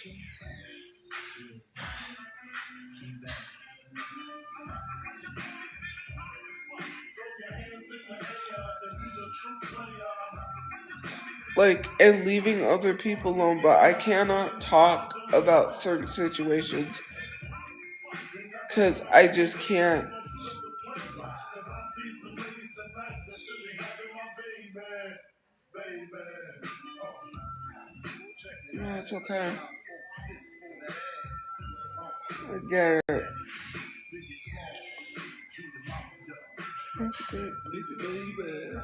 like, and leaving other people alone, but I cannot talk about certain situations because I just can't. No, it's okay. I get it. That's it, baby.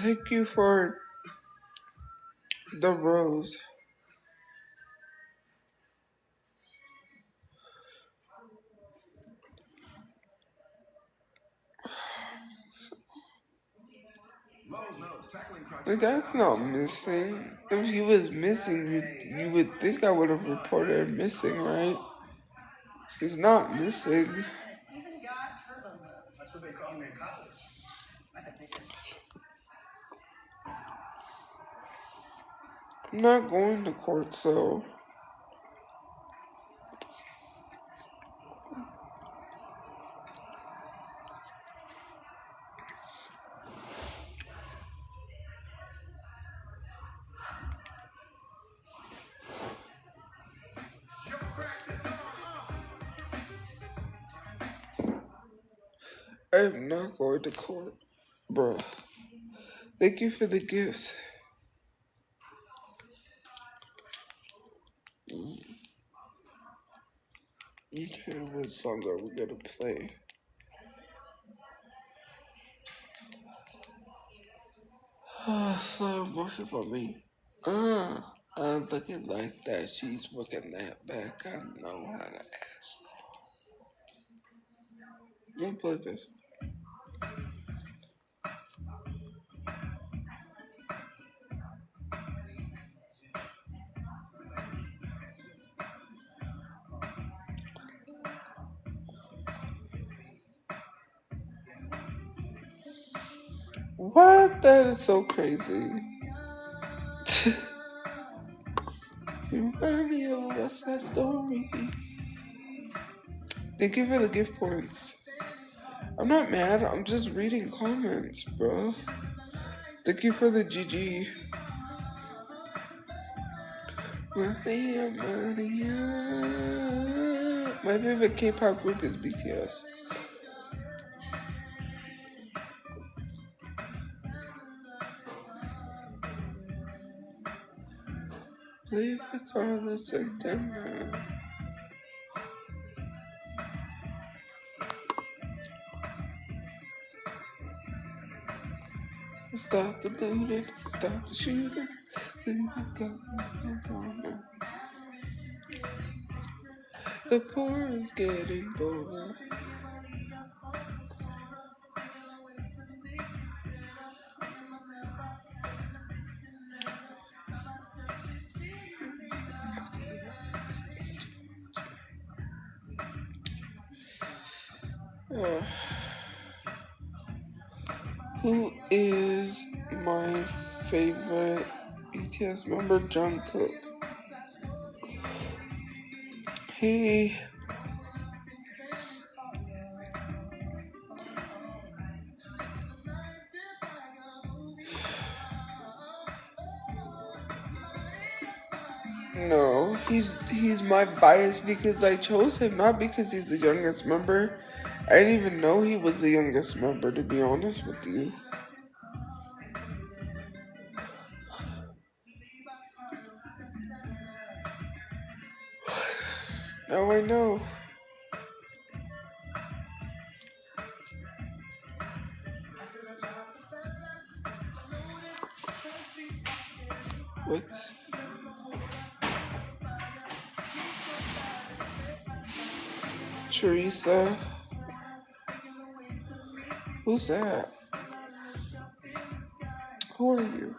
Thank you for the rose. Like, that's not missing. If he was missing, you would think I would have reported him missing, right? He's not missing. That's what they call me in college. I'm not going to court, so. I am not going to court, bruh. Thank you for the gifts. Okay, what song are we gonna play? Slow motion for me. I'm looking like that. She's working that back. I know how to ask. Let me play this. What? That is so crazy. You remind me of a West Side Story. Thank you for the gift points. I'm not mad. I'm just reading comments, bro. Thank you for the GG. Maria, Maria. My favorite K-pop group is BTS. Play the call September. Stop the looting, stop the shooting. The poor is getting bored. Who is my favorite BTS member? Jungkook. Hey. No, he's my bias because I chose him, not because he's the youngest member. I didn't even know he was the youngest member, to be honest with you. Now I know. What? Teresa? Who's that? Who are you?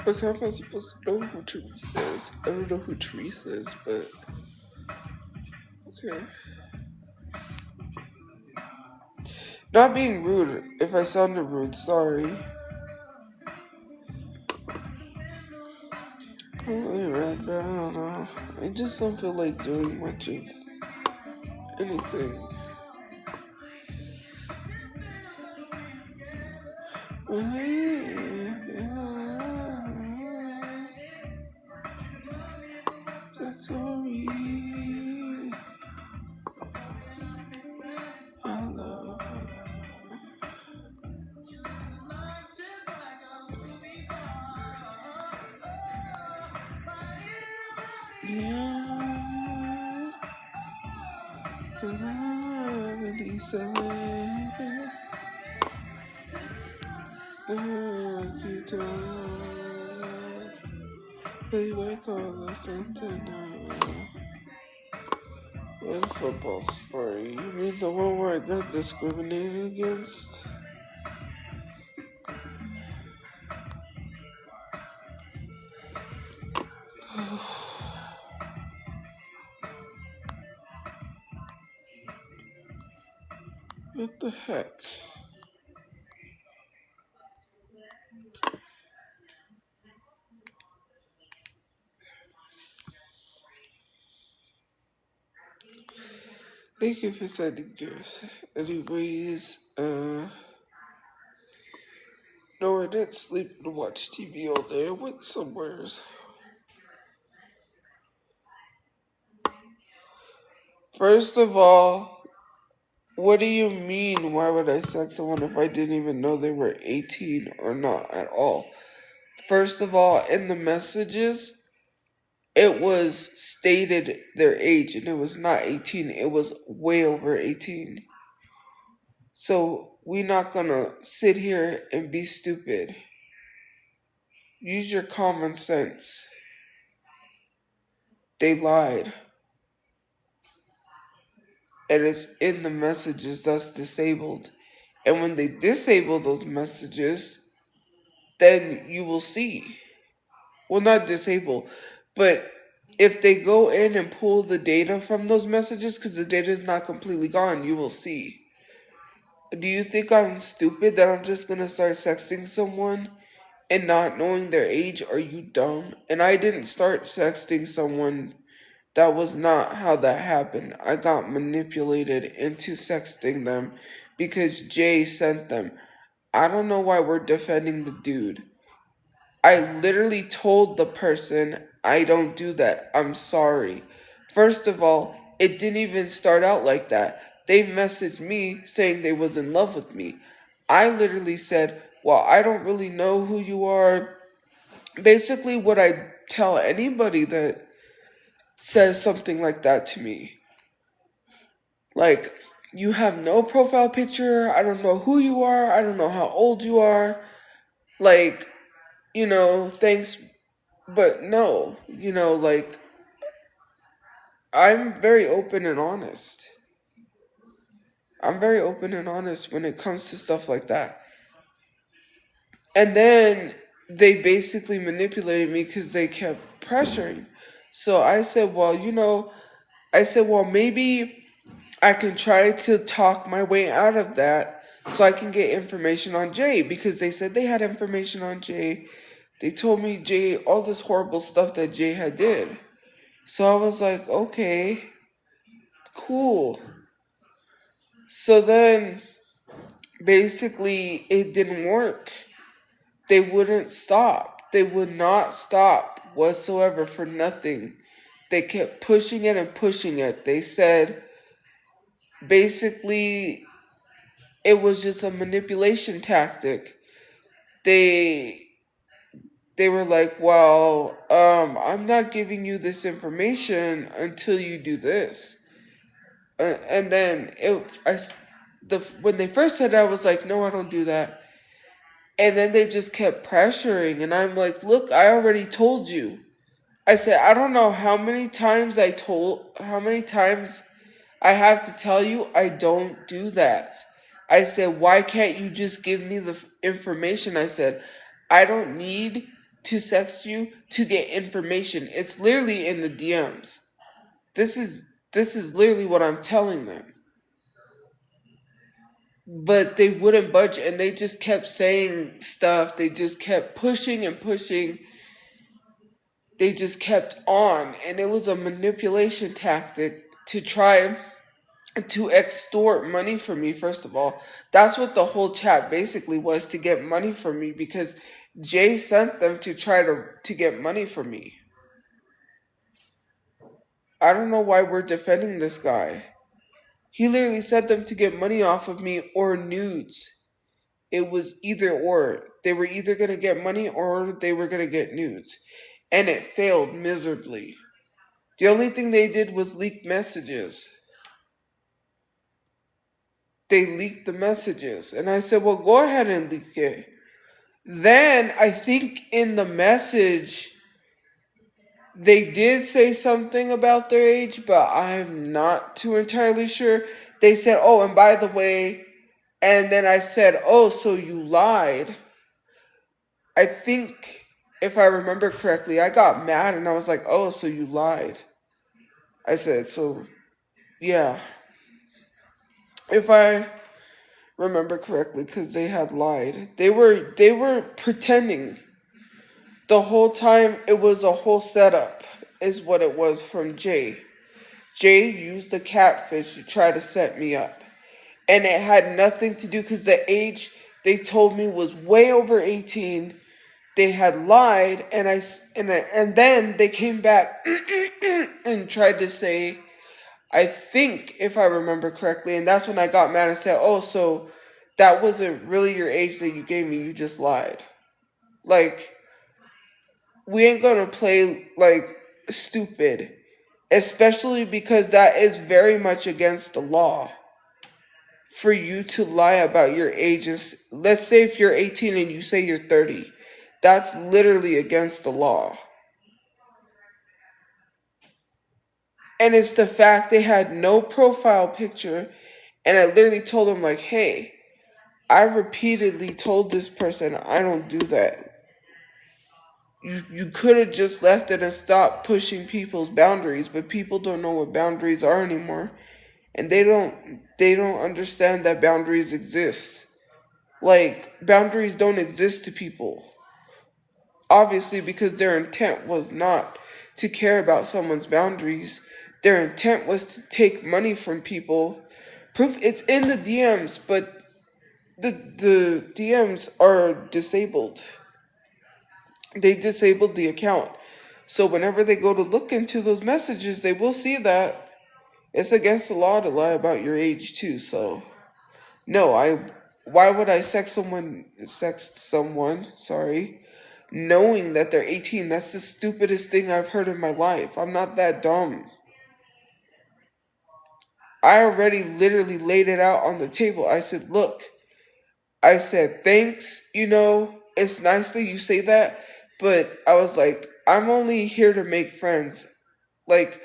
Look, how am I supposed to know who Teresa is? I don't know who Teresa is, but okay. Not being rude. If I sounded rude, sorry. Right now, I don't know. I just don't feel like doing much of anything. Sorry. I love Yeah. 77. Guitar. They might call us something now. What football story? You mean the one where I got discriminated against? What the heck? Thank you for sending yours. Anyways, no, I didn't sleep and watch TV all day. I went somewheres. First of all, what do you mean? Why would I sex someone if I didn't even know they were 18 or not at all? First of all, in the messages, it was stated their age, and it was not 18. It was way over 18. So we're not gonna sit here and be stupid. Use your common sense. They lied. And it's in the messages that's disabled. And when they disable those messages, then you will see. Well, not disable, but if they go in and pull the data from those messages, because the data is not completely gone, you will see. Do you think I'm stupid that I'm just gonna start sexting someone and not knowing their age? Are you dumb? And I didn't start sexting someone. That was not how that happened. I got manipulated into sexting them because Jay sent them. I don't know why we're defending the dude. I literally told the person, I don't do that. I'm sorry. First of all, it didn't even start out like that. They messaged me saying they was in love with me. I literally said, well, I don't really know who you are. Basically, what I tell anybody that says something like that to me. Like, you have no profile picture. I don't know who you are. I don't know how old you are. Like, thanks, but no. Like, I'm very open and honest. I'm very open and honest when it comes to stuff like that. And then they basically manipulated me because they kept pressuring. So I said, well, maybe I can try to talk my way out of that so I can get information on Jay, because they said they had information on Jay. They told me Jay, all this horrible stuff that Jay had did. So I was like, okay, cool. So then basically it didn't work. They wouldn't stop. They would not stop whatsoever for nothing. They kept pushing it and pushing it. They said basically it was just a manipulation tactic. They were like, well, I'm not giving you this information until you do this. And then when they first said it, I was like, no, I don't do that. And then they just kept pressuring, and I'm like, look, I already told you. I said, I don't know how many times I have to tell you I don't do that. I said, why can't you just give me the information? I said, I don't need to sext you to get information. It's literally in the DMs. This is literally what I'm telling them. But they wouldn't budge, and they just kept saying stuff. They just kept pushing and pushing. They just kept on, and it was a manipulation tactic to try to extort money from me. First of all, that's what the whole chat basically was, to get money from me, because Jay sent them to try to get money from me. I don't know why we're defending this guy. He literally sent them to get money off of me or nudes. It was either or. They were either going to get money or they were going to get nudes. And it failed miserably. The only thing they did was leak messages. They leaked the messages. And I said, well, go ahead and leak it. Then I think in the message, they did say something about their age, but I'm not too entirely sure. They said, oh, and by the way, and then I said, oh, so you lied. I think, if I remember correctly, I got mad and I was like, oh, so you lied. I said, so, yeah. If I remember correctly, because they had lied. They were pretending. The whole time it was a whole setup, is what it was from Jay. Jay used the catfish to try to set me up. And it had nothing to do, because the age they told me was way over 18. They had lied, and then they came back and tried to say, I think, if I remember correctly, and that's when I got mad and said, oh, so that wasn't really your age that you gave me, you just lied. Like, we ain't gonna play, like, stupid. Especially because that is very much against the law. For you to lie about your age. Let's say if you're 18 and you say you're 30. That's literally against the law. And it's the fact they had no profile picture. And I literally told them, like, hey, I repeatedly told this person I don't do that. You could have just left it and stopped pushing people's boundaries, but people don't know what boundaries are anymore. And they don't understand that boundaries exist. Like, boundaries don't exist to people. Obviously, because their intent was not to care about someone's boundaries. Their intent was to take money from people. Proof, it's in the DMs, but the DMs are disabled. They disabled the account. So whenever they go to look into those messages, they will see that it's against the law to lie about your age too. So no, why would I sext someone, knowing that they're 18? That's the stupidest thing I've heard in my life. I'm not that dumb. I already literally laid it out on the table. I said, look, I said, thanks, it's nice that you say that, but I was like, I'm only here to make friends. Like,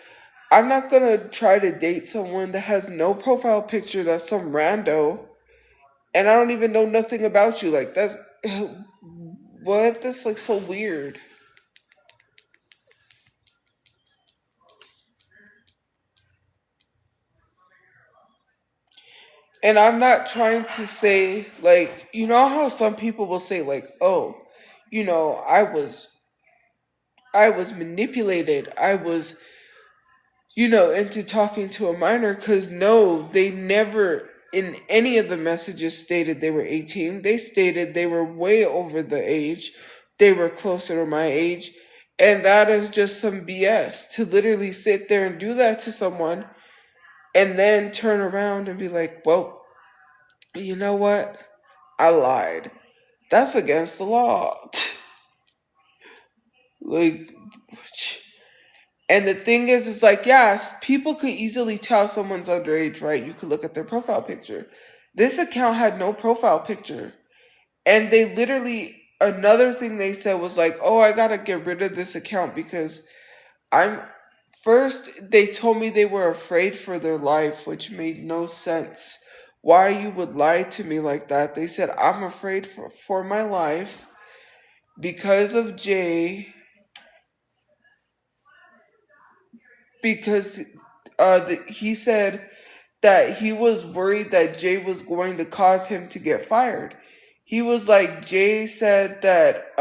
I'm not gonna try to date someone that has no profile picture, that's some rando, and I don't even know nothing about you. Like, that's, what? That's, like, so weird. And I'm not trying to say, like, you know how some people will say, like, oh, I was manipulated. I was, into talking to a minor. Because no, they never in any of the messages stated they were 18. They stated they were way over the age. They were closer to my age. And that is just some BS to literally sit there and do that to someone and then turn around and be like, well, you know what? I lied. That's against the law. Like, and the thing is, it's like, yes, people could easily tell someone's underage, right? You could look at their profile picture. This account had no profile picture. And they literally, another thing they said was like, oh, I gotta get rid of this account because first, they told me they were afraid for their life, which made no sense. Why you would lie to me like that? They said, I'm afraid for my life because of Jay, because he said that he was worried that Jay was going to cause him to get fired. He was like, Jay said that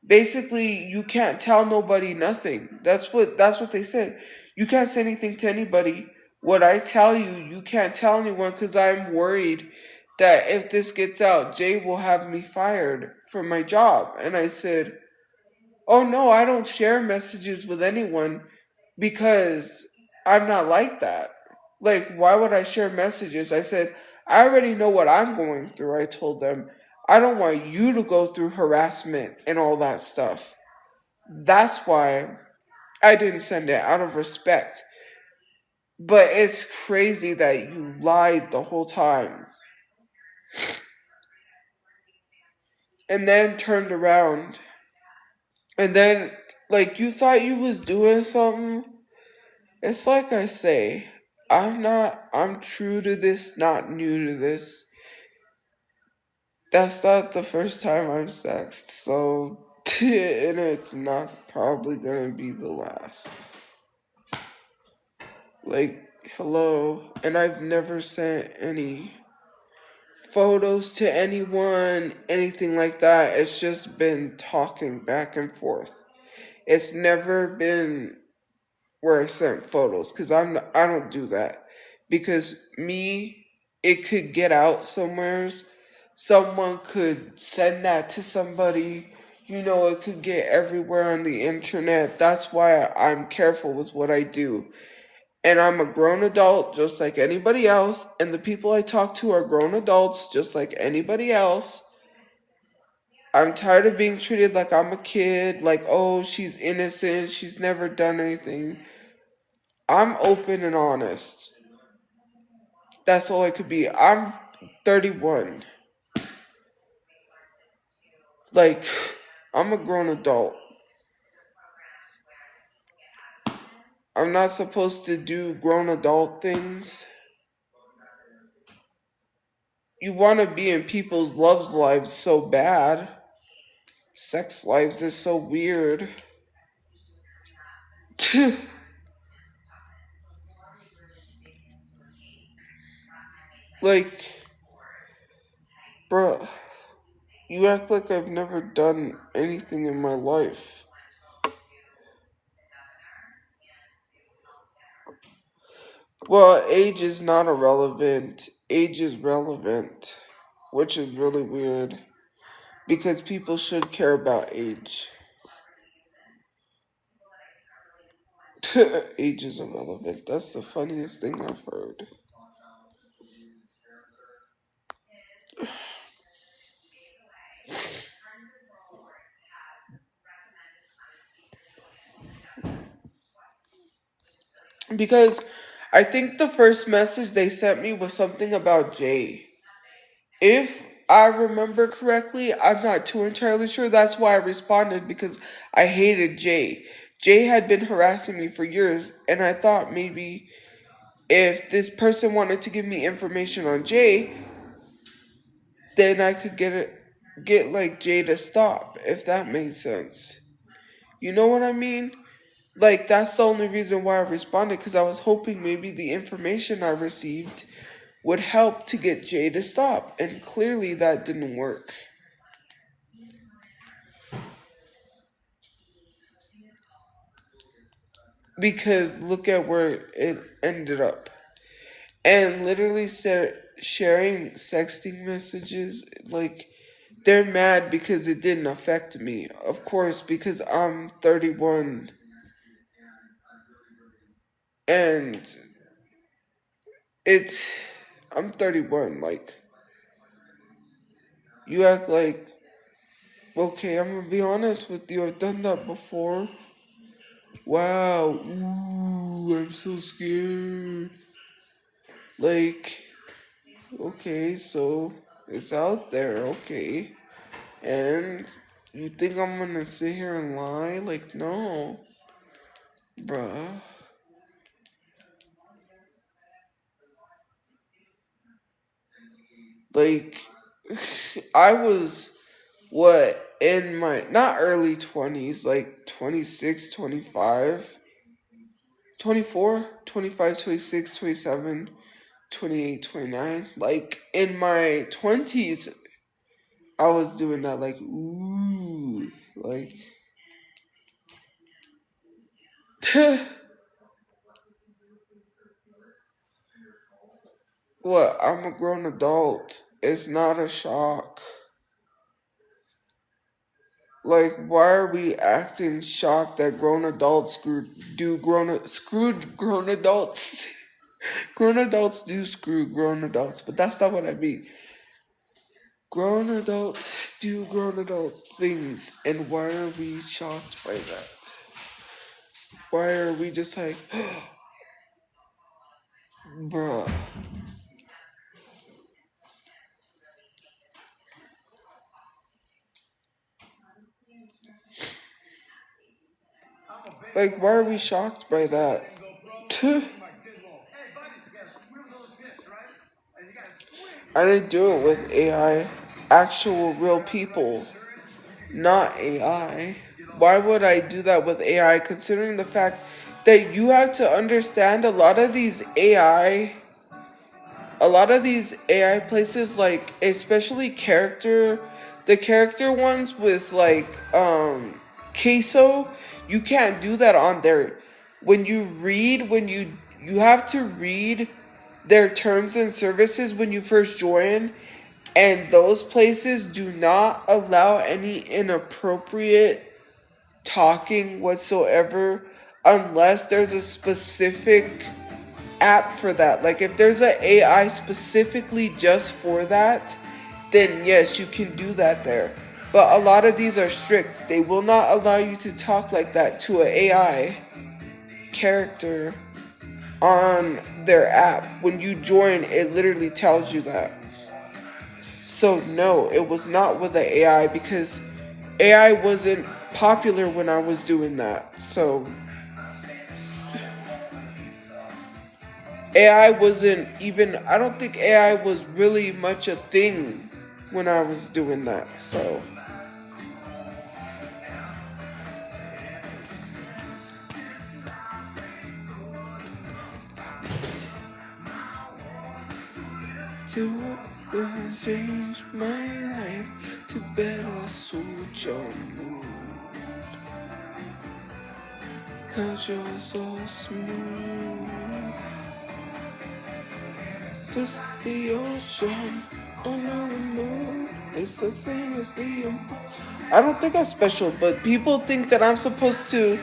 basically you can't tell nobody nothing. That's what they said. You can't say anything to anybody. What I tell you, you can't tell anyone because I'm worried that if this gets out, Jay will have me fired from my job. And I said, oh no, I don't share messages with anyone because I'm not like that. Like, why would I share messages? I said, I already know what I'm going through. I told them, I don't want you to go through harassment and all that stuff. That's why I didn't send it out of respect. But it's crazy that you lied the whole time. And then turned around. And then, like, you thought you was doing something. It's like I say, I'm true to this, not new to this. That's not the first time I've sexed, so, and it's not probably gonna be the last. Like, hello, and I've never sent any photos to anyone, anything like that. It's just been talking back and forth. It's never been where I sent photos because I don't do that because it could get out somewheres. Someone could send that to somebody. It could get everywhere on the internet. That's why I'm careful with what I do. And I'm a grown adult just like anybody else, and the people I talk to are grown adults just like anybody else. I'm tired of being treated like I'm a kid, like, oh, she's innocent, she's never done anything. I'm open and honest. That's all I could be. I'm 31. Like, I'm a grown adult. I'm not supposed to do grown adult things. You want to be in people's loves lives so bad. Sex lives is so weird. Like, bruh, you act like I've never done anything in my life. Well, age is not irrelevant. Age is relevant, which is really weird because people should care about age. Age is irrelevant. That's the funniest thing I've heard. Because I think the first message they sent me was something about Jay. If I remember correctly, I'm not too entirely sure. That's why I responded because I hated Jay. Jay had been harassing me for years, and I thought maybe if this person wanted to give me information on Jay, then I could get like Jay to stop, if that made sense. You know what I mean? Like, that's the only reason why I responded, because I was hoping maybe the information I received would help to get Jay to stop, and clearly that didn't work. Because look at where it ended up. And literally sharing sexting messages, like, they're mad because it didn't affect me. Of course, because I'm 31 and it's I'm 31. Like, you act like, okay, I'm gonna be honest with you, I've done that before. Wow, ooh, I'm so scared. Like, okay, so it's out there, okay. And you think I'm gonna sit here and lie? Like, no, bruh. Like, I was, in my, not early 20s, like 26, 25, 24, 25, 26, 27, 28, 29. Like, in my 20s, I was doing that, like, ooh, like, what? I'm a grown adult. It's not a shock. Like, why are we acting shocked that grown adults screwed grown adults? Grown adults do screw grown adults, but that's not what I mean. Grown adults do grown adults things, and why are we shocked by that? Why are we just like, bruh? Like, why are we shocked by that? I didn't do it with AI. Actual real people, not AI. Why would I do that with AI, considering the fact that you have to understand a lot of these AI places, like especially the character ones with like queso, you can't do that on there. When you have to read their terms and services when you first join, and those places do not allow any inappropriate talking whatsoever unless there's a specific app for that. Like if there's an AI specifically just for that, then yes, you can do that there. But a lot of these are strict. They will not allow you to talk like that to an AI character on their app. When you join, it literally tells you that. So no, it was not with the AI because AI wasn't popular when I was doing that. So AI wasn't even, I don't think AI was really much a thing when I was doing that. So to change my life to better suit your mood. 'Cause you're so smooth. Just the ocean under the moon. It's the same as the I don't think I'm special, but people think that I'm supposed to,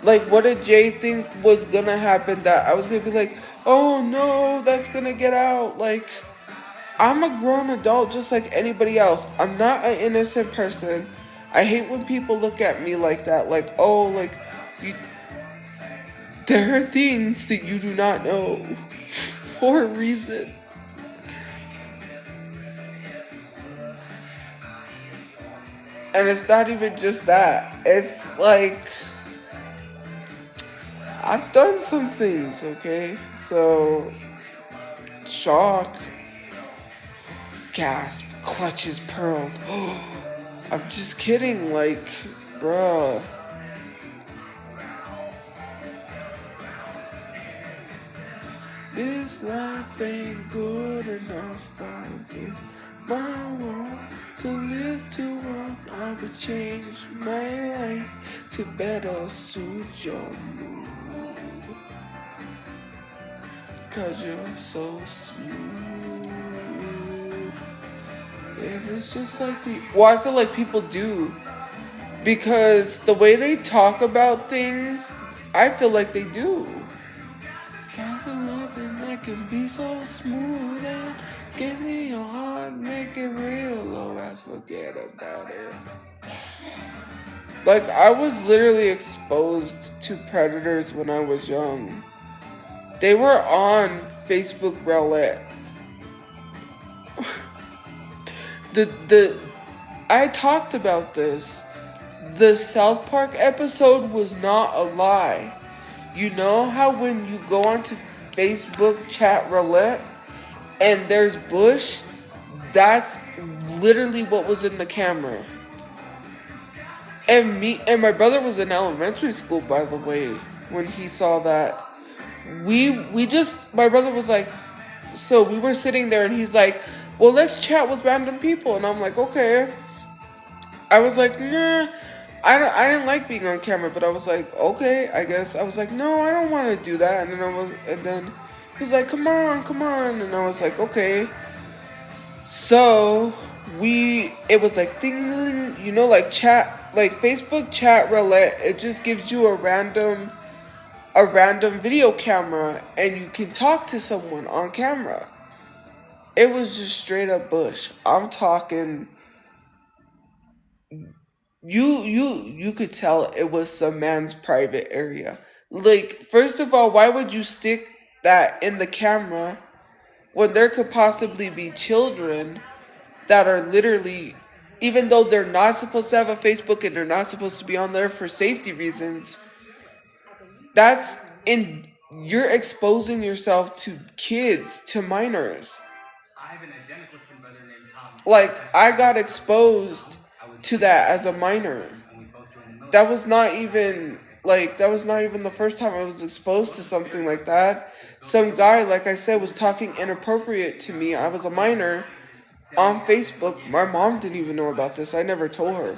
like, what did Jay think was gonna happen? That I was gonna be like, oh no, that's gonna get out. Like, I'm a grown adult just like anybody else. I'm not an innocent person. I hate when people look at me like that. Like, oh, like, you. There are things that you do not know for a reason. And it's not even just that. It's like, I've done some things, okay? So, shock, gasp, clutches, pearls. I'm just kidding, like, bruh. This life ain't good enough for me. My world to live to work, I would change my life to better suit your mood. 'Cause you're so smooth. And it's just like I feel like people do. Because the way they talk about things, I feel like they do. Got a loving that can be so smooth and give me your heart, make it real, or else forget about it. Like, I was literally exposed to predators when I was young. They were on Facebook Roulette. I talked about this. The South Park episode was not a lie. You know how when you go onto Facebook chat roulette and there's Bush, that's literally what was in the camera. And my brother was in elementary school, by the way, when he saw that. My brother was like, so we were sitting there and he's like, well, let's chat with random people. And I'm like, okay. I was like, nah. I didn't like being on camera, but I was like, okay, I guess. I was like, no, I don't want to do that. And then he was like, come on. And I was like, okay. So it was like ding, you know, like chat, like Facebook chat roulette. It just gives you a random video camera and you can talk to someone on camera. It was just straight up Bush. I'm talking. You could tell it was some man's private area. Like, first of all, why would you stick that in the camera when there could possibly be children that are literally, even though they're not supposed to have a Facebook and they're not supposed to be on there for safety reasons, that's in, you're exposing yourself to kids, to minors. I have an identical twin brother named Tom. Like, I got exposed to that as a minor. And we both joined the military. That was not even the first time I was exposed to something like that. Some guy, like I said, was talking inappropriate to me. I was a minor on Facebook. My mom didn't even know about this. I never told her.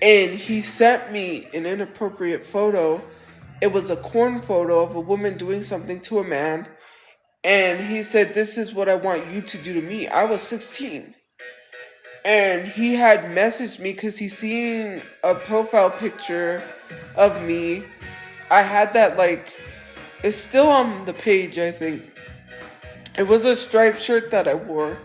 And he sent me an inappropriate photo. It was a corn photo of a woman doing something to a man. And he said, "This is what I want you to do to me." I was 16. And he had messaged me because he seen a profile picture of me. I had that, like, it's still on the page, I think. It was a striped shirt that I wore.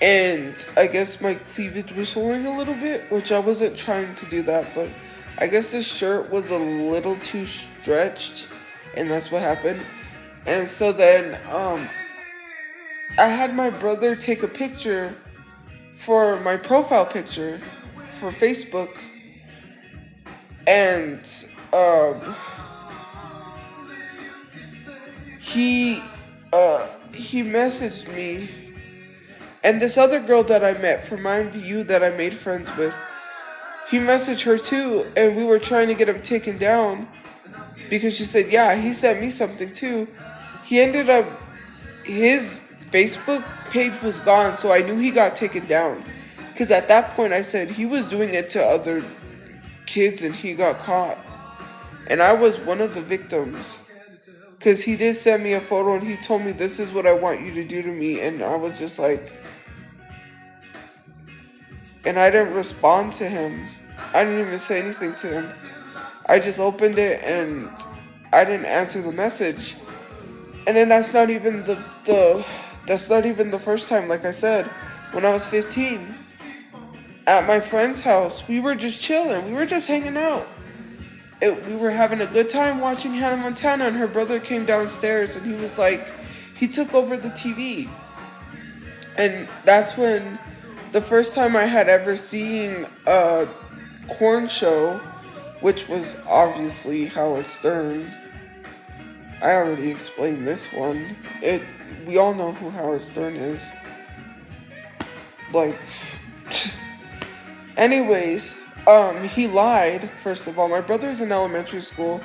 And I guess my cleavage was showing a little bit, which I wasn't trying to do that. But I guess the shirt was a little too stretched. And that's what happened. And so then I had my brother take a picture for my profile picture for Facebook, and he messaged me, and this other girl that I met from Mind View that I made friends with, he messaged her too, and we were trying to get him taken down because she said, yeah, he sent me something too. He ended up, his Facebook page was gone, so I knew he got taken down. Because at that point I said he was doing it to other kids and he got caught. And I was one of the victims. Because he did send me a photo and he told me, "This is what I want you to do to me." And I was just like, and I didn't respond to him. I didn't even say anything to him. I just opened it and I didn't answer the message. And then that's not even the first time. Like I said, when I was 15, at my friend's house, we were just chilling. We were just hanging out. We were having a good time watching Hannah Montana, and her brother came downstairs, and he was like, he took over the TV. And that's when the first time I had ever seen a corn show, which was obviously Howard Stern. I already explained this one. We all know who Howard Stern is. Like, anyways, he lied, first of all. My brother's in elementary school.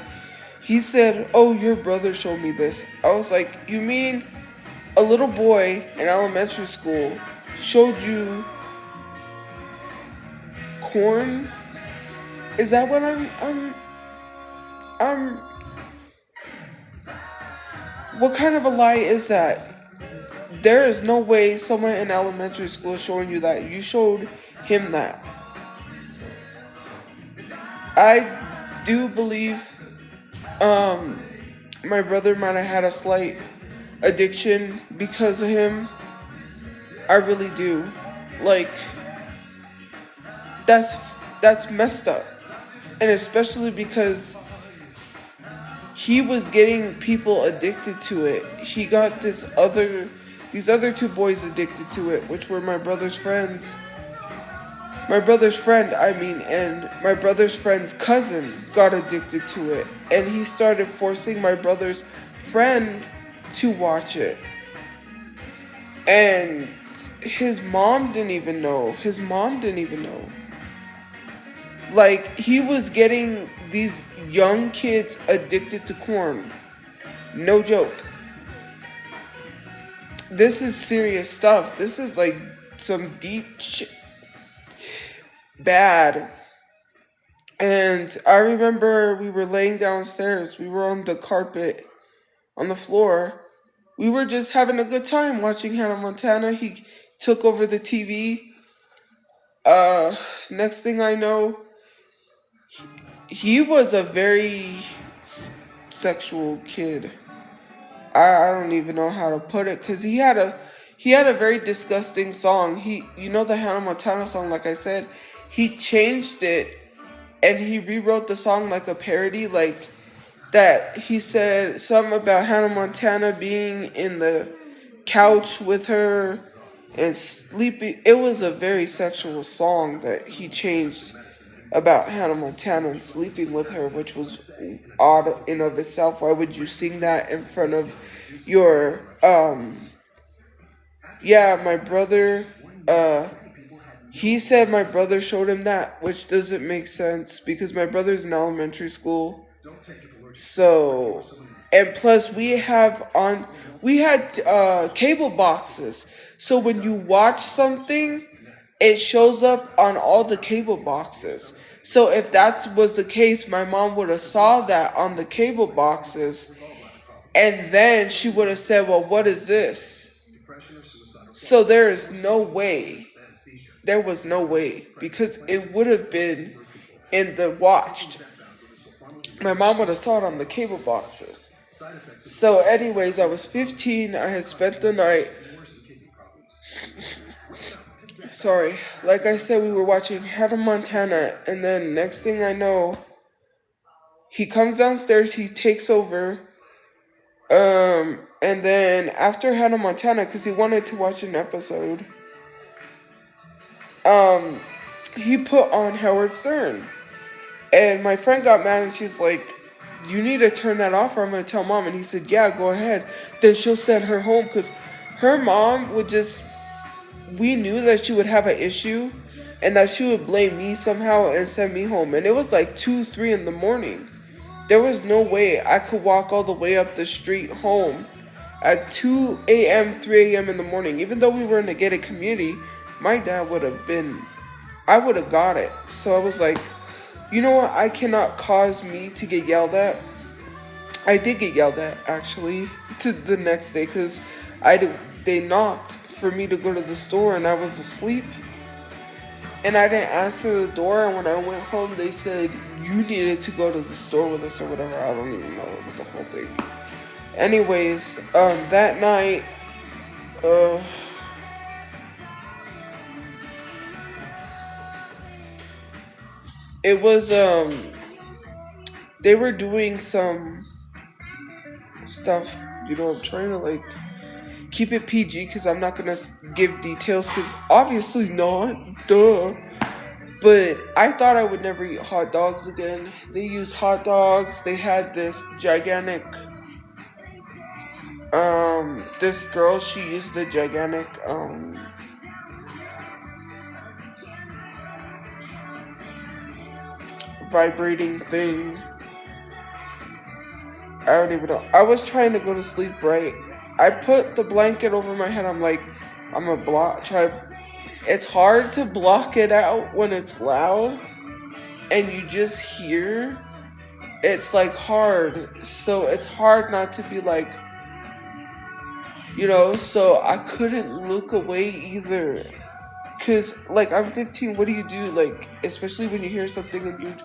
He said, "Oh, your brother showed me this." I was like, "You mean a little boy in elementary school showed you corn? Is that what what kind of a lie is that? There is no way someone in elementary school is showing you that. You showed him that." I do believe my brother might have had a slight addiction because of him. I really do. Like, that's messed up. And especially because he was getting people addicted to it. He got these other two boys addicted to it, which were my brother's friends. My brother's friend, and my brother's friend's cousin got addicted to it. And he started forcing my brother's friend to watch it. And his mom didn't even know. Like, he was getting these young kids addicted to corn. No joke. This is serious stuff. This is like some deep shit. Bad. And I remember we were laying downstairs. We were on the carpet, on the floor. We were just having a good time watching Hannah Montana. He took over the TV. Next thing I know, he was a very sexual kid. I don't even know how to put it, because he had a very disgusting song. You know the Hannah Montana song, like I said, he changed it and he rewrote the song like a parody. Like, that he said something about Hannah Montana being in the couch with her and sleeping. It was a very sexual song that he changed about Hannah Montana and sleeping with her, which was odd in of itself. Why would you sing that in front of your yeah, my brother he said my brother showed him that, which doesn't make sense because my brother's in elementary school. So, and plus we had cable boxes. So when you watch something, it shows up on all the cable boxes. So if that was the case, my mom would have saw that on the cable boxes, and then she would have said, "Well, what is this?" So there is no way. There was no way because it would have been in the watched. My mom would have saw it on the cable boxes. So, anyways, I was 15. I had spent the night. Sorry. Like I said, we were watching Hannah Montana. And then, next thing I know, he comes downstairs. He takes over. And then, after Hannah Montana, because he wanted to watch an episode, he put on Howard Stern. And my friend got mad and she's like, "You need to turn that off or I'm going to tell mom." And he said, "Yeah, go ahead." Then she'll send her home because her mom would just, we knew that she would have an issue and that she would blame me somehow and send me home. And it was like 2, 3 in the morning. There was no way I could walk all the way up the street home at 2 a.m., 3 a.m. in the morning. Even though we were in a gated community, my dad would have been, I would have got it. So I was like, you know what? I cannot cause me to get yelled at. I did get yelled at, actually, to the next day because they knocked for me to go to the store and I was asleep. And I didn't answer the door. And when I went home, they said, "You needed to go to the store with us," or whatever. I don't even know. It was a whole thing. Anyways, that night, it was, they were doing some stuff, you know, I'm trying to, like, keep it PG, because I'm not gonna give details, because obviously not, duh, but I thought I would never eat hot dogs again. They used hot dogs, they had this gigantic, this girl, she used the gigantic, vibrating thing. I don't even know. I was trying to go to sleep, right? I put the blanket over my head. I'm like, I'm gonna it's hard to block it out when it's loud and you just hear. It's like hard. So it's hard not to be like, you know, so I couldn't look away either. Cause like I'm 15, what do you do? Like, especially when you hear something and you,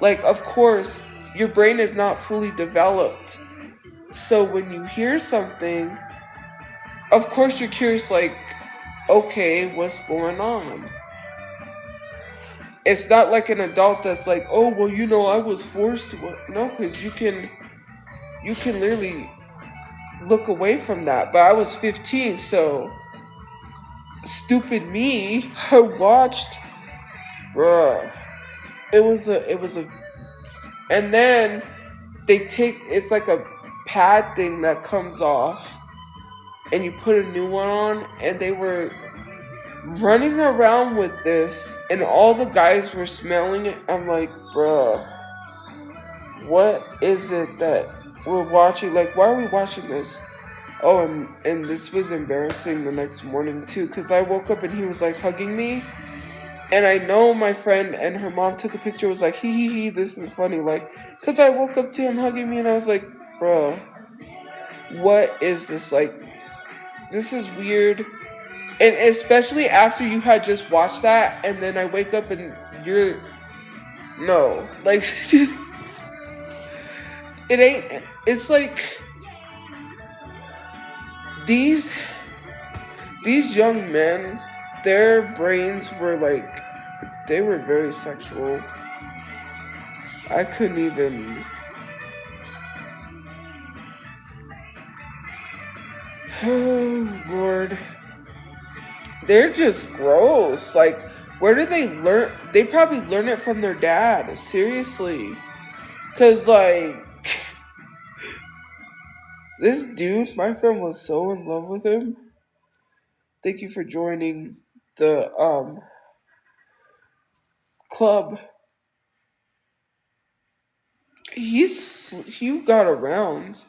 like, of course, your brain is not fully developed. So when you hear something, of course you're curious, like, okay, what's going on? It's not like an adult that's like, "Oh, well, you know, I was forced to." No, because you can literally look away from that. But I was 15, so stupid me, I watched, bruh. It was a, and then it's like a pad thing that comes off, and you put a new one on, and they were running around with this, and all the guys were smelling it. I'm like, bruh, what is it that we're watching? Like, why are we watching this? Oh, and this was embarrassing the next morning too, because I woke up and he was like hugging me, and I know my friend and her mom took a picture, was like, hee, this is funny, like, because I woke up to him hugging me, and I was like, bruh, what is this? Like, this is weird. And especially after you had just watched that, and then I wake up and you're, no, like, it ain't, it's like, these young men, their brains were like, they were very sexual. I couldn't even, Oh, Lord. They're just gross. Like, where do they learn? They probably learn it from their dad. Seriously. Because, like, this dude, my friend was so in love with him. Thank you for joining the club. He got around.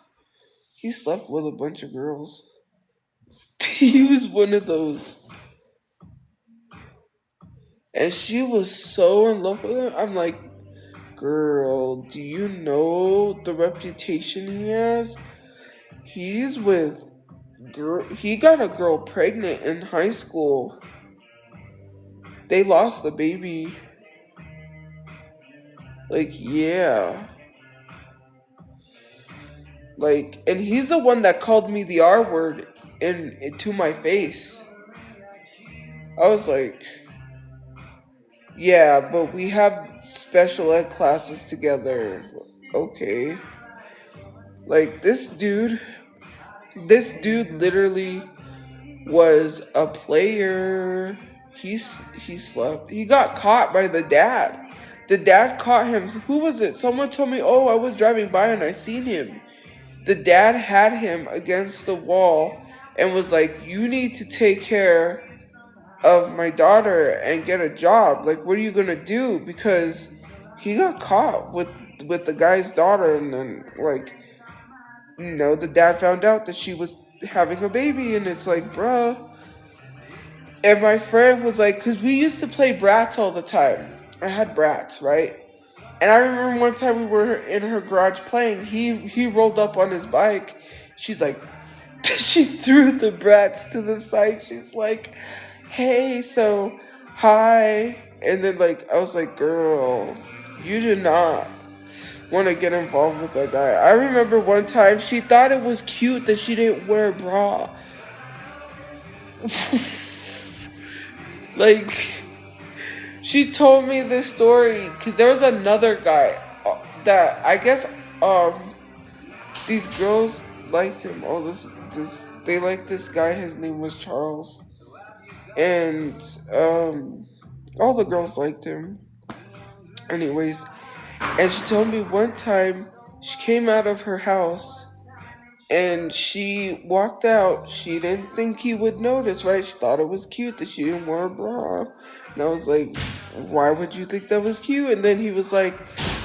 He slept with a bunch of girls. He was one of those. And she was so in love with him. I'm like, girl, do you know the reputation he has? He's with girl. He got a girl pregnant in high school. They lost the baby. Like, yeah. Like, and he's the one that called me the R word to my face. I was like, yeah, but we have special ed classes together. Okay. Like, this dude literally was a player. He slept. He got caught by the dad. The dad caught him. Who was it? Someone told me, oh, I was driving by and I seen him. The dad had him against the wall and was like, you need to take care of my daughter and get a job. Like, what are you gonna do? Because he got caught with the guy's daughter, and then, like, the dad found out that she was having a baby, and it's like, bruh. And my friend was like, because we used to play brats all the time. I had brats, right? And I remember one time we were in her garage playing. He rolled up on his bike. She's like, she threw the brats to the side. She's like, hey, so, hi. And then, like, I was like, girl, you do not want to get involved with that guy. I remember one time she thought it was cute that she didn't wear a bra. Like, she told me this story because there was another guy that I guess these girls liked him. Oh, they liked this guy. His name was Charles, and all the girls liked him. Anyways, and she told me one time she came out of her house and she walked out. She didn't think he would notice, right? She thought it was cute that she didn't wear a bra. And I was like, why would you think that was cute? And then he was like,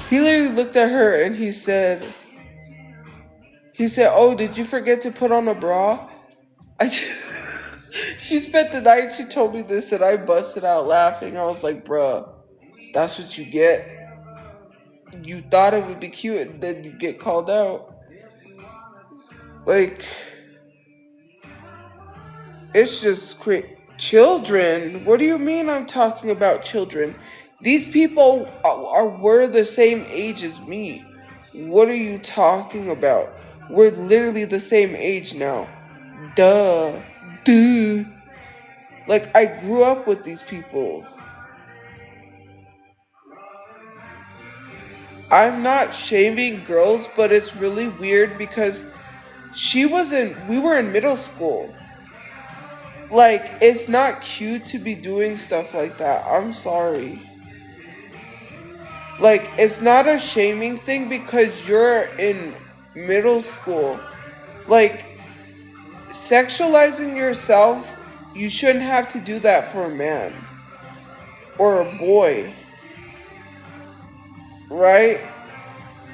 he literally looked at her and he said, oh, did you forget to put on a bra? She spent the night, she told me this, and I busted out laughing. I was like, bruh, that's what you get. You thought it would be cute, and then you get called out. Like, it's just quick. Children? What do you mean I'm talking about children? These people were the same age as me. What are you talking about? We're literally the same age now. Duh. Like, I grew up with these people. I'm not shaming girls, but it's really weird because we were in middle school. Like, it's not cute to be doing stuff like that. I'm sorry. Like, it's not a shaming thing because you're in middle school. Like, sexualizing yourself, you shouldn't have to do that for a man or a boy. Right?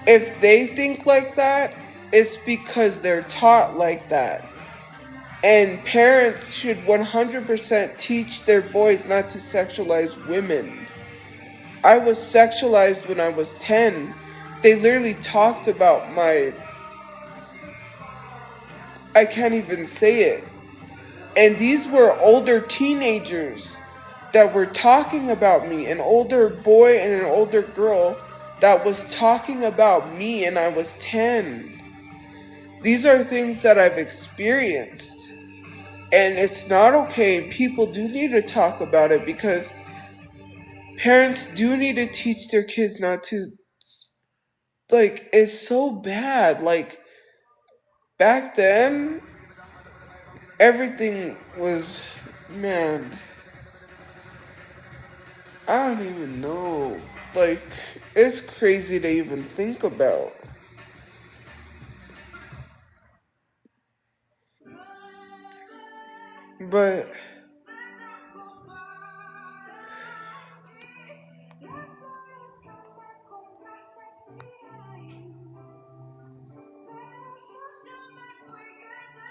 If they think like that, it's because they're taught like that. And parents should 100% teach their boys not to sexualize women. I was sexualized when I was 10. They literally talked about I can't even say it. And these were older teenagers that were talking about me. An older boy and an older girl that was talking about me, and I was 10. These are things that I've experienced. And it's not okay. People do need to talk about it because parents do need to teach their kids not to. Like, it's so bad. Like, back then, everything was, man, I don't even know. Like, it's crazy to even think about. But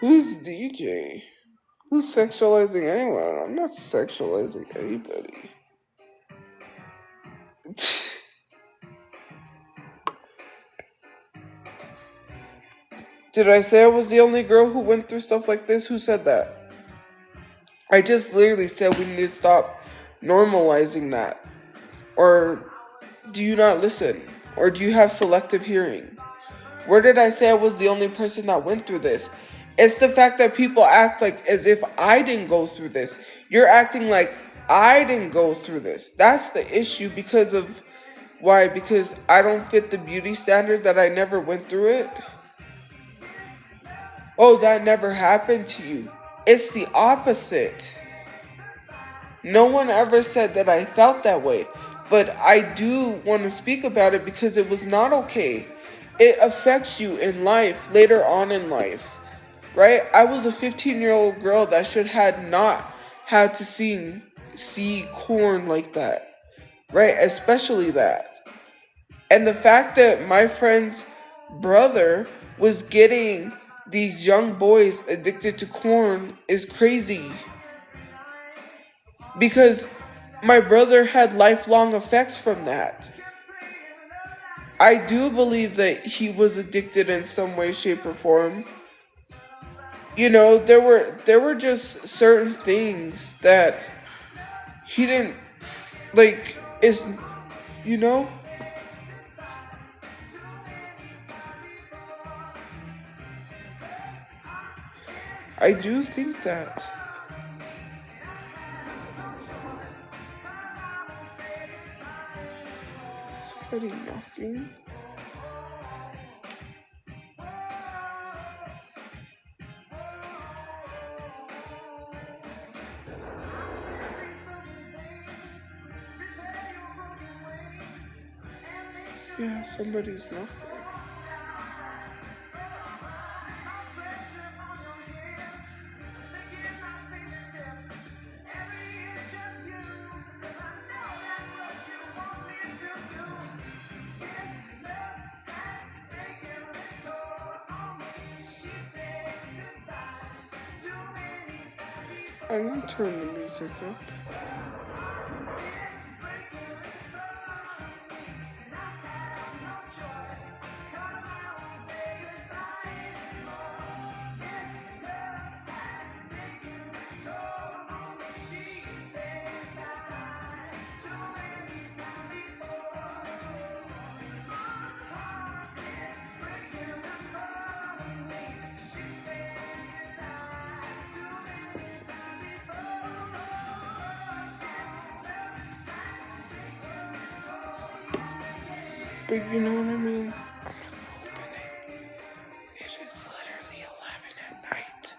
who's DJ? Who's sexualizing anyone? I'm not sexualizing anybody. Did I say I was the only girl who went through stuff like this? Who said that? I just literally said we need to stop normalizing that. Or do you not listen? Or do you have selective hearing? Where did I say I was the only person that went through this? It's the fact that people act like as if I didn't go through this. You're acting like I didn't go through this. That's the issue because of why? Because I don't fit the beauty standard that I never went through it. Oh, that never happened to you. It's the opposite. No one ever said that I felt that way. But I do want to speak about it because it was not okay. It affects you in life, later on in life. Right? I was a 15-year-old girl that should had not had to see corn like that. Right? Especially that. And the fact that my friend's brother was getting these young boys addicted to corn is crazy. Because my brother had lifelong effects from that. I do believe that he was addicted in some way, shape, or form. You know, there were just certain things that he didn't like is you know? I do think that. Somebody knocking. Yeah, somebody's knocking. I'm gonna turn the music up. But you know what I mean? I'm not gonna open it. It is literally 11 at night.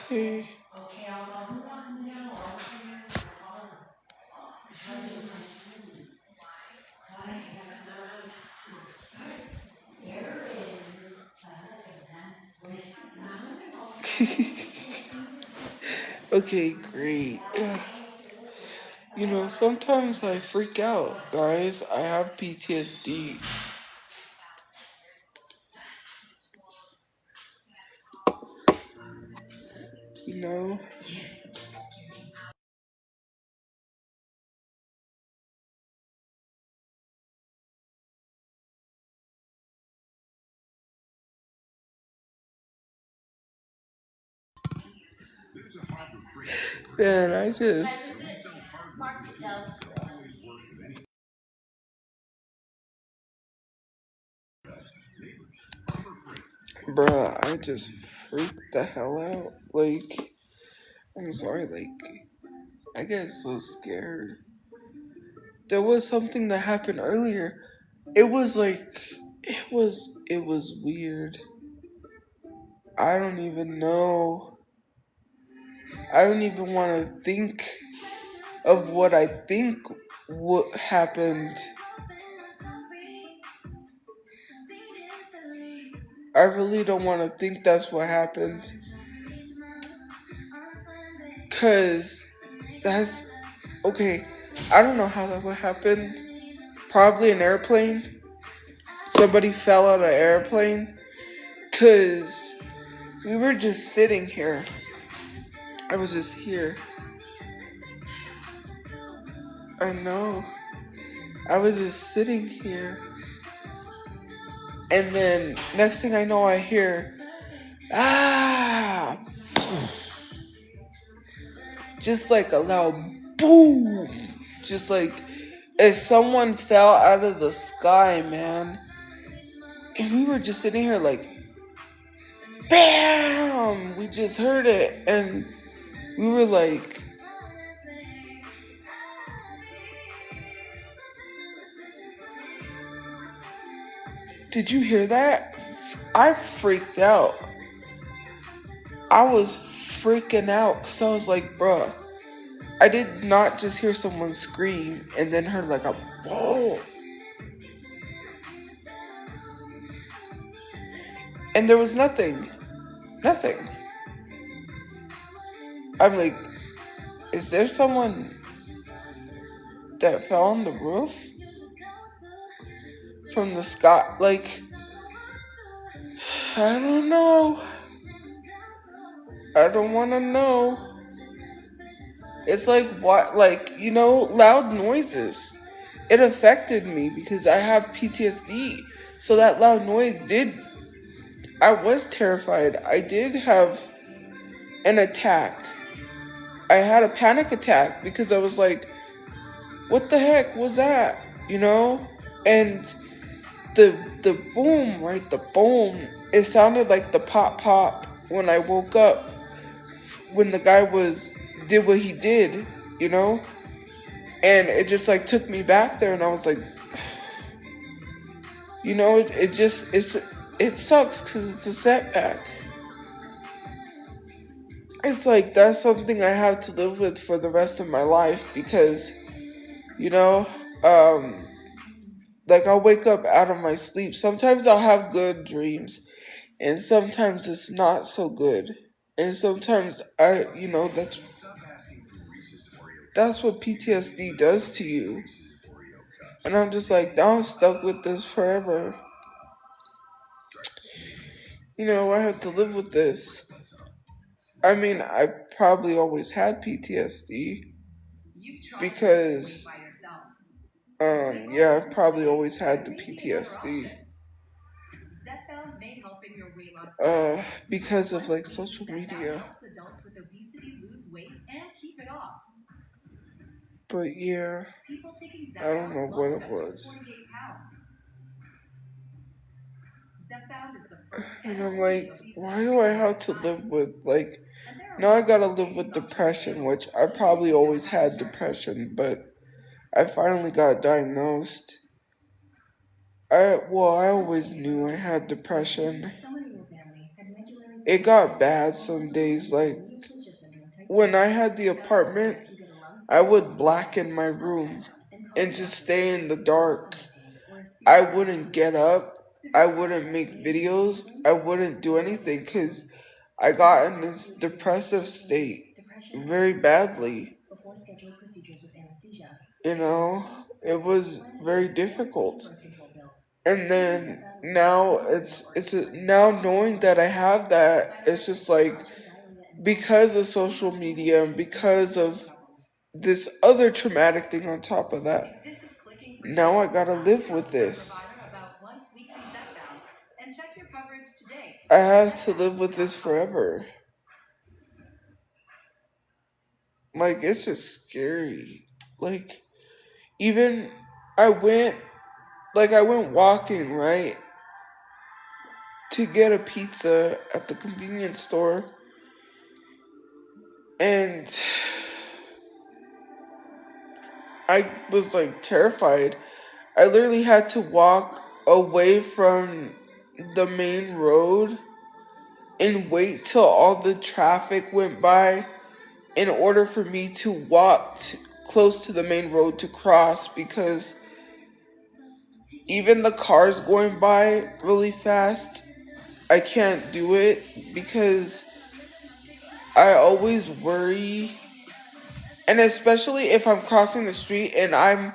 Hey. Okay, great. You know, sometimes I freak out, guys. I have PTSD. You know? Man, I just. Bruh, I just freaked the hell out. Like, I'm sorry, like, I get so scared. There was something that happened earlier. It was like, it was weird. I don't even know. I don't even want to think of what I think what happened. I really don't want to think that's what happened. Cause that's okay. I don't know how that would happen. Probably an airplane. Somebody fell out of an airplane. Cause we were just sitting here. I was just here. I know. I was just sitting here. And then next thing I know I hear ah, just like a loud boom. Just like if someone fell out of the sky, man. And we were just sitting here like BAM! We just heard it and we were like, did you hear that? I freaked out. I was freaking out because I was like, bruh, I did not just hear someone scream and then heard like a whoa. And there was nothing. Nothing. I'm like, is there someone that fell on the roof? From the sky? Like, I don't know. I don't want to know. It's like, what? Like, you know, loud noises. It affected me because I have PTSD. So that loud noise did. I was terrified. I did have an attack. I had a panic attack because I was like, what the heck was that? You know? And the boom, right? The boom. It sounded like the pop pop when I woke up. When the guy did what he did, you know? And it just like took me back there and I was like, you know, it sucks because it's a setback. It's like that's something I have to live with for the rest of my life because, you know, like I'll wake up out of my sleep. Sometimes I'll have good dreams and sometimes it's not so good. And sometimes that's what PTSD does to you. And I'm just like, now I'm stuck with this forever. You know, I have to live with this. I mean, I probably always had PTSD because, yeah, I've probably always had the PTSD. Because of like social media. But yeah, I don't know what it was. And I'm like, why do I have to live with like now I gotta live with depression, which I probably always had depression, but I finally got diagnosed. I always knew I had depression. It got bad some days, like when I had the apartment, I would blacken my room and just stay in the dark. I wouldn't get up. I wouldn't make videos. I wouldn't do anything because I got in this depressive state very badly. You know, it was very difficult. And then now now knowing that I have that, it's just like because of social media and because of this other traumatic thing on top of that, now I gotta live with this. I have to live with this forever. Like, it's just scary. Like, even I went, I went walking, right, to get a pizza at the convenience store. And I was like terrified. I literally had to walk away from the main road and wait till all the traffic went by in order for me to walk close to the main road to cross, because even the cars going by really fast, I can't do it because I always worry. And especially if I'm crossing the street and I'm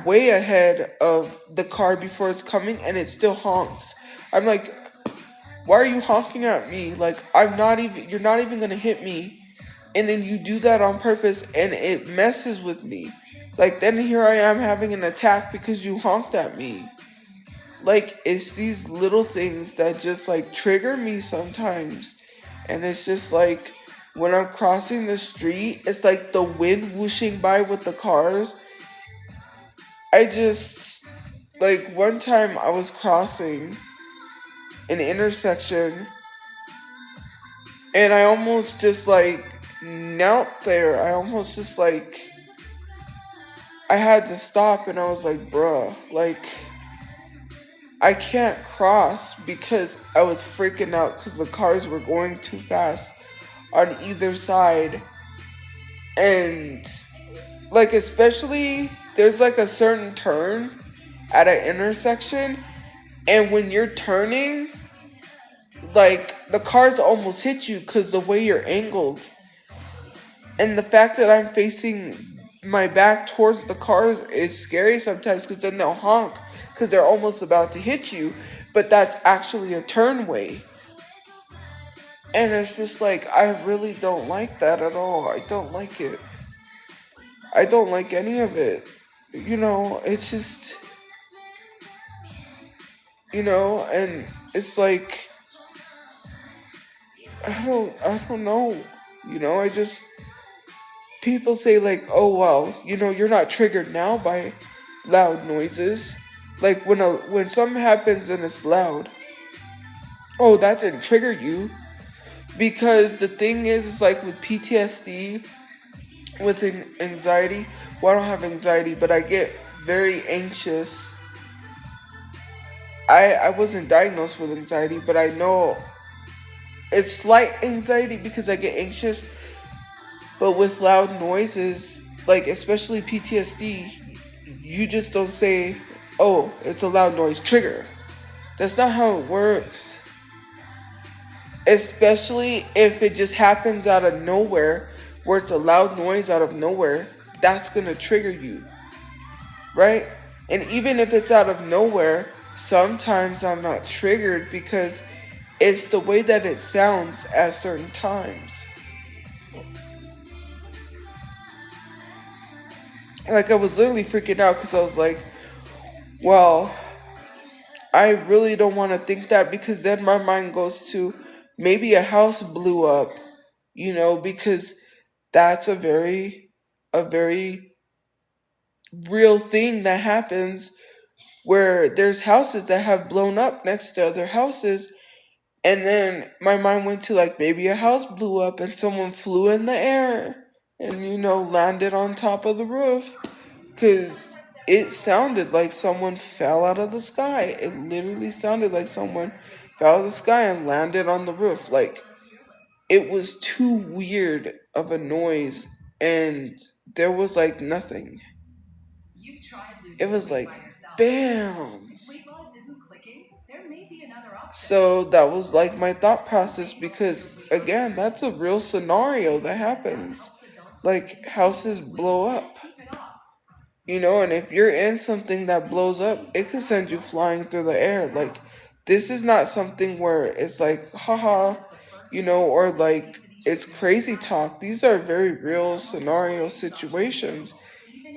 way ahead of the car before it's coming and it still honks. I'm like, why are you honking at me? Like, you're not even gonna hit me. And then you do that on purpose and it messes with me. Like, then here I am having an attack because you honked at me. Like, it's these little things that just like trigger me sometimes. And it's just like, when I'm crossing the street, it's like the wind whooshing by with the cars. I just, like, one time I was crossing an intersection and I almost just like knelt there. I almost just like, I had to stop and I was like, bruh, like, I can't cross because I was freaking out because the cars were going too fast on either side. And like, especially there's like a certain turn at an intersection, and when you're turning, like, the cars almost hit you because the way you're angled. And the fact that I'm facing my back towards the cars is scary sometimes because then they'll honk because they're almost about to hit you, but that's actually a turnway. And it's just like, I really don't like that at all. I don't like it. I don't like any of it. You know, it's just, and it's like, I don't know. I just, people say like, oh well, you're not triggered now by loud noises. Like, when something happens and it's loud, oh, that didn't trigger you. Because the thing is like with PTSD, with anxiety, well, I don't have anxiety, but I get very anxious. I wasn't diagnosed with anxiety, but I know it's slight anxiety because I get anxious. But with loud noises, like especially PTSD, you just don't say, oh, it's a loud noise, trigger. That's not how it works. Especially if it just happens out of nowhere, where it's a loud noise out of nowhere, that's gonna trigger you, right? And even if it's out of nowhere, sometimes I'm not triggered because it's the way that it sounds at certain times. Like, I was literally freaking out because I was like, well, I really don't want to think that, because then my mind goes to maybe a house blew up, because that's a very real thing that happens, where there's houses that have blown up next to other houses. And then my mind went to like, maybe a house blew up and someone flew in the air and, landed on top of the roof. Because it sounded like someone fell out of the sky. It literally sounded like someone fell out of the sky and landed on the roof. Like, it was too weird of a noise, and there was like nothing. It was like bam. So that was like my thought process, because again, that's a real scenario that happens. Like houses blow up, and if you're in something that blows up, it could send you flying through the air. Like, this is not something where it's like, haha, or like it's crazy talk. These are very real scenario situations.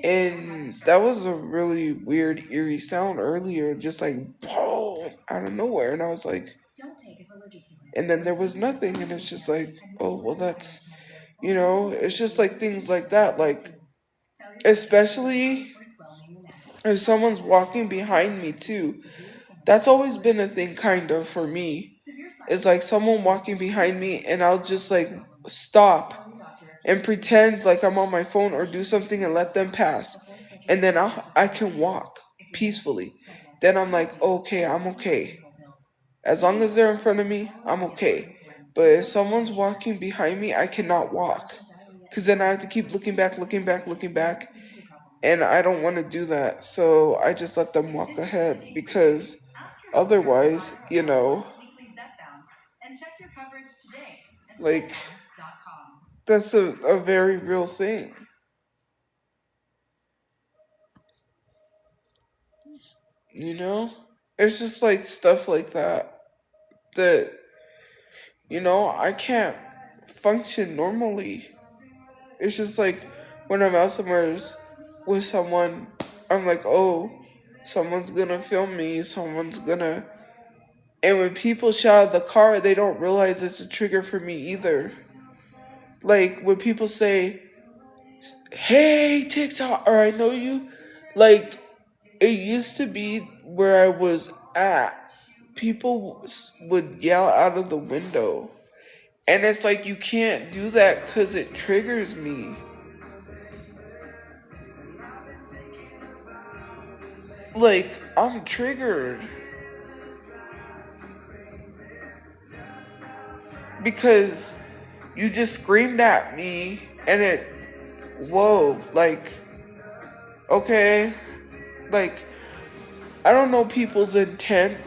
And that was a really weird, eerie sound earlier, just like boom out of nowhere. And I was like, and then there was nothing. And it's just like, oh, well, it's just like things like that. Like, especially if someone's walking behind me too. That's always been a thing, kind of, for me. It's like someone walking behind me, and I'll just like stop and pretend like I'm on my phone or do something and let them pass. And then I can walk peacefully. Then I'm like, okay, I'm okay. As long as they're in front of me, I'm okay. But if someone's walking behind me, I cannot walk. Because then I have to keep looking back, looking back, looking back. And I don't want to do that. So I just let them walk ahead, because otherwise, like, that's a very real thing. You know? It's just like stuff like that, I can't function normally. It's just like when I'm out somewhere with someone, I'm like, oh, someone's gonna film me, someone's gonna. And when people shout at the car, they don't realize it's a trigger for me either. Like when people say, hey, TikTok, or I know you, like, it used to be where I was at, people would yell out of the window. And it's like, you can't do that because it triggers me. Like, I'm triggered. Because you just screamed at me and whoa, like, okay. Like, I don't know people's intent.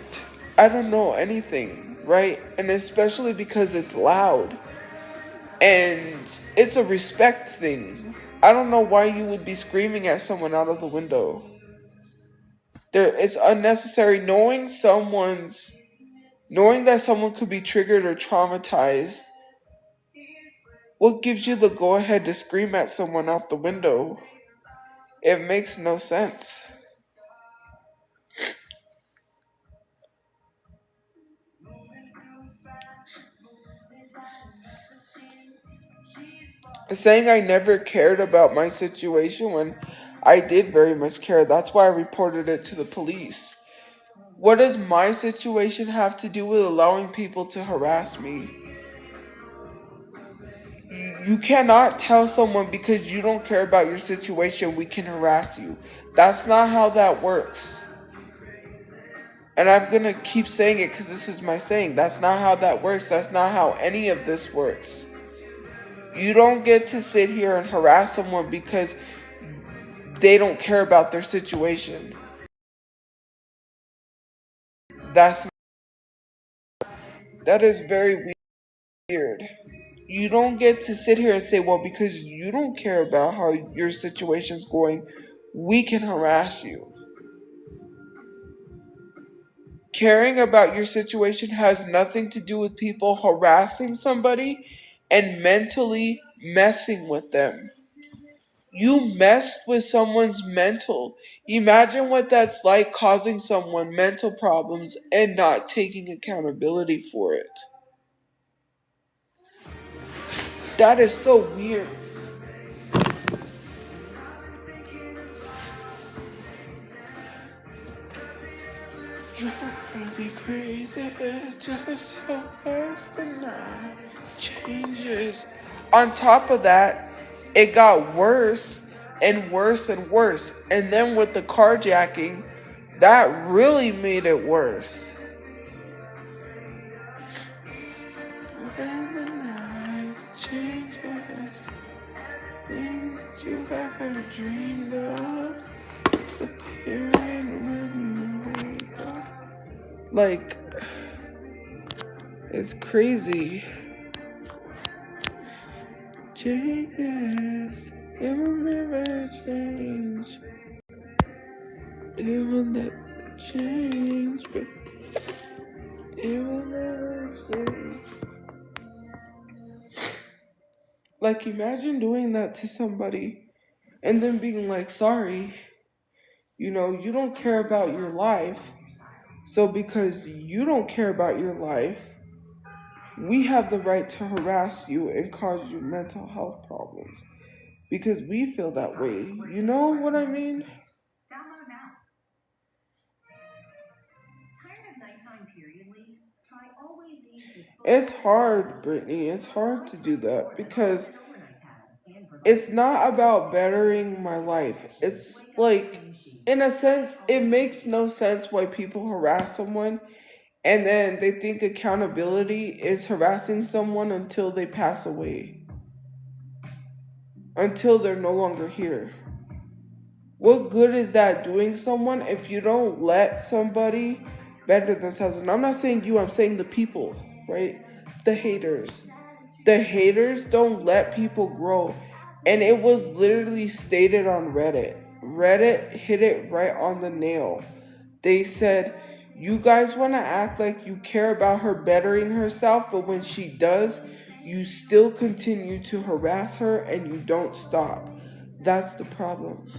I don't know anything, right? And especially because it's loud. And it's a respect thing. I don't know why you would be screaming at someone out of the window. It's unnecessary. Knowing that someone could be triggered or traumatized, what gives you the go ahead to scream at someone out the window? It makes no sense. Saying I never cared about my situation when I did very much care. That's why I reported it to the police. What does my situation have to do with allowing people to harass me? You cannot tell someone because you don't care about your situation, we can harass you. That's not how that works. And I'm going to keep saying it because this is my saying. That's not how that works. That's not how any of this works. You don't get to sit here and harass someone because they don't care about their situation. That is very weird. You don't get to sit here and say, well, because you don't care about how your situation's going, we can harass you. Caring about your situation has nothing to do with people harassing somebody and mentally messing with them. You messed with someone's mental. Imagine what that's like, causing someone mental problems and not taking accountability for it. That is so weird. Drive me crazy, just how fast the night changes. On top of that, it got worse and worse and worse. And then with the carjacking, that really made it worse. changes. Things you ever dreamed of disappearing when you wake up. Like, it's crazy. Changes, it will never change. It will never change, but it will never change. Like, imagine doing that to somebody and then being like, sorry, you know, you don't care about your life. So, because you don't care about your life, we have the right to harass you and cause you mental health problems. Because we feel that way. You know what I mean? Download now. Tired of nighttime period leaks? Try Always Ease. It's hard, Brittany. It's hard to do that because it's not about bettering my life. It's like, in a sense, it makes no sense why people harass someone and then they think accountability is harassing someone until they pass away, until they're no longer here. What good is that doing someone if you don't let somebody better themselves? And I'm not saying you, I'm saying the people, right? The haters. The haters don't let people grow. And it was literally stated on Reddit. Reddit hit it right on the nail. They said, you guys want to act like you care about her bettering herself, but when she does, you still continue to harass her and you don't stop. That's the problem.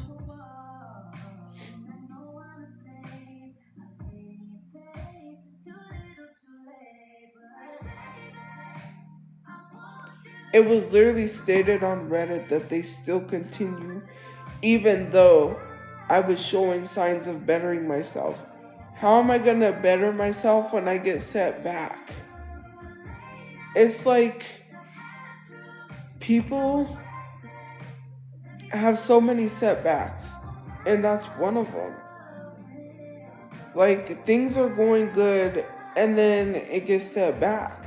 It was literally stated on Reddit that they still continue, even though I was showing signs of bettering myself. How am I gonna better myself when I get set back? It's like people have so many setbacks, and that's one of them. Like, things are going good, and then it gets set back.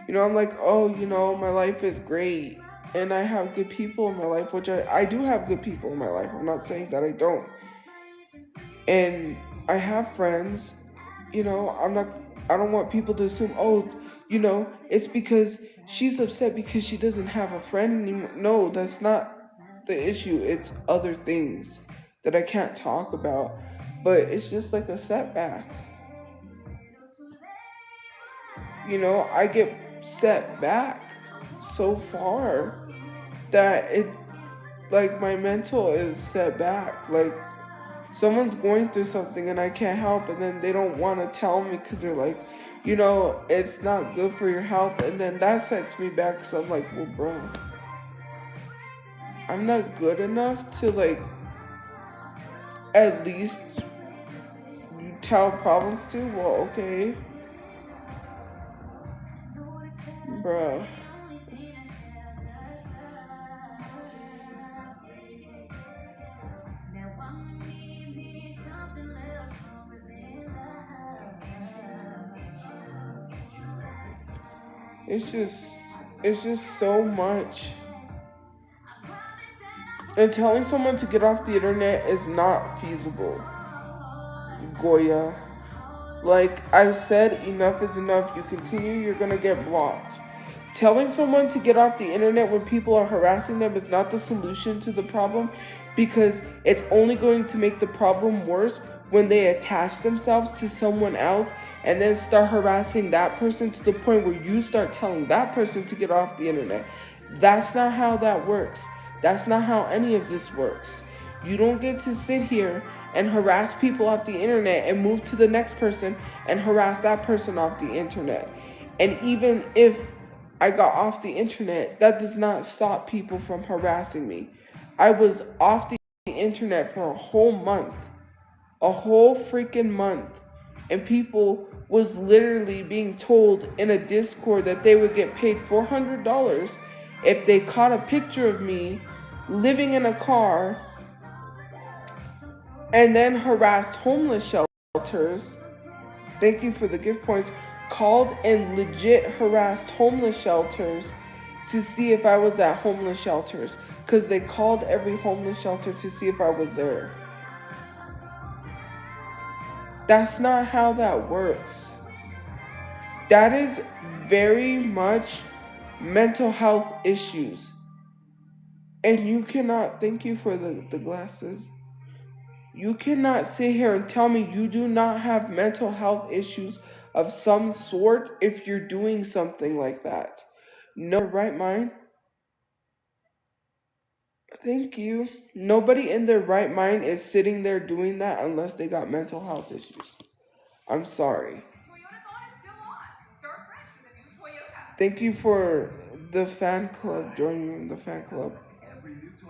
You know, I'm like, oh, you know, my life is great. And I have good people in my life, which I do have good people in my life. I'm not saying that I don't. And I have friends, you know, I don't want people to assume, oh, you know, it's because she's upset because she doesn't have a friend anymore. No, that's not the issue. It's other things that I can't talk about. But it's just like a setback. You know, I get set back so far that it, like, my mental is set back. Like, someone's going through something and I can't help, and then they don't want to tell me because they're like, you know, it's not good for your health. And then that sets me back because I'm like, well, bro, I'm not good enough to, like, at least you tell problems to. Well, okay, bruh. It's just so much. And telling someone to get off the internet is not feasible, Goya. Like I said, enough is enough. You continue, you're gonna get blocked. Telling someone to get off the internet when people are harassing them is not the solution to the problem, because it's only going to make the problem worse when they attach themselves to someone else and then start harassing that person to the point where you start telling that person to get off the internet. That's not how that works. That's not how any of this works. You don't get to sit here and harass people off the internet and move to the next person and harass that person off the internet. And even if I got off the internet, that does not stop people from harassing me. I was off the internet for a whole month. A whole freaking month. And people was literally being told in a Discord that they would get paid $400 if they caught a picture of me living in a car and then harassed homeless shelters. Thank you for the gift points. called and legit harassed homeless shelters to see if I was at homeless shelters, because they called every homeless shelter to see if I was there. That's not how that works. That is very much mental health issues. And you cannot, thank you for the glasses. You cannot sit here and tell me you do not have mental health issues of some sort if you're doing something like that. No, right mind? Thank you. Nobody in their right mind is sitting there doing that unless they got mental health issues. I'm sorry. Toyotathon is still on. Start fresh with a new Toyota. Thank you for the fan club, joining the fan club.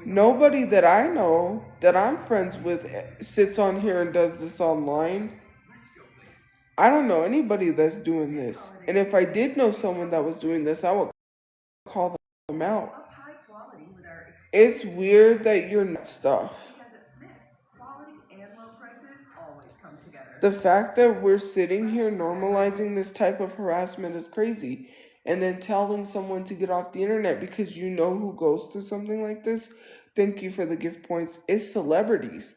Nobody that I know, that I'm friends with, sits on here and does this online. I don't know anybody that's doing this. And if I did know someone that was doing this, I would call them out. It's weird that you're not stuff. The fact that we're sitting here normalizing this type of harassment is crazy. And then telling someone to get off the internet because you know who goes through something like this. Thank you for the gift points. It's celebrities.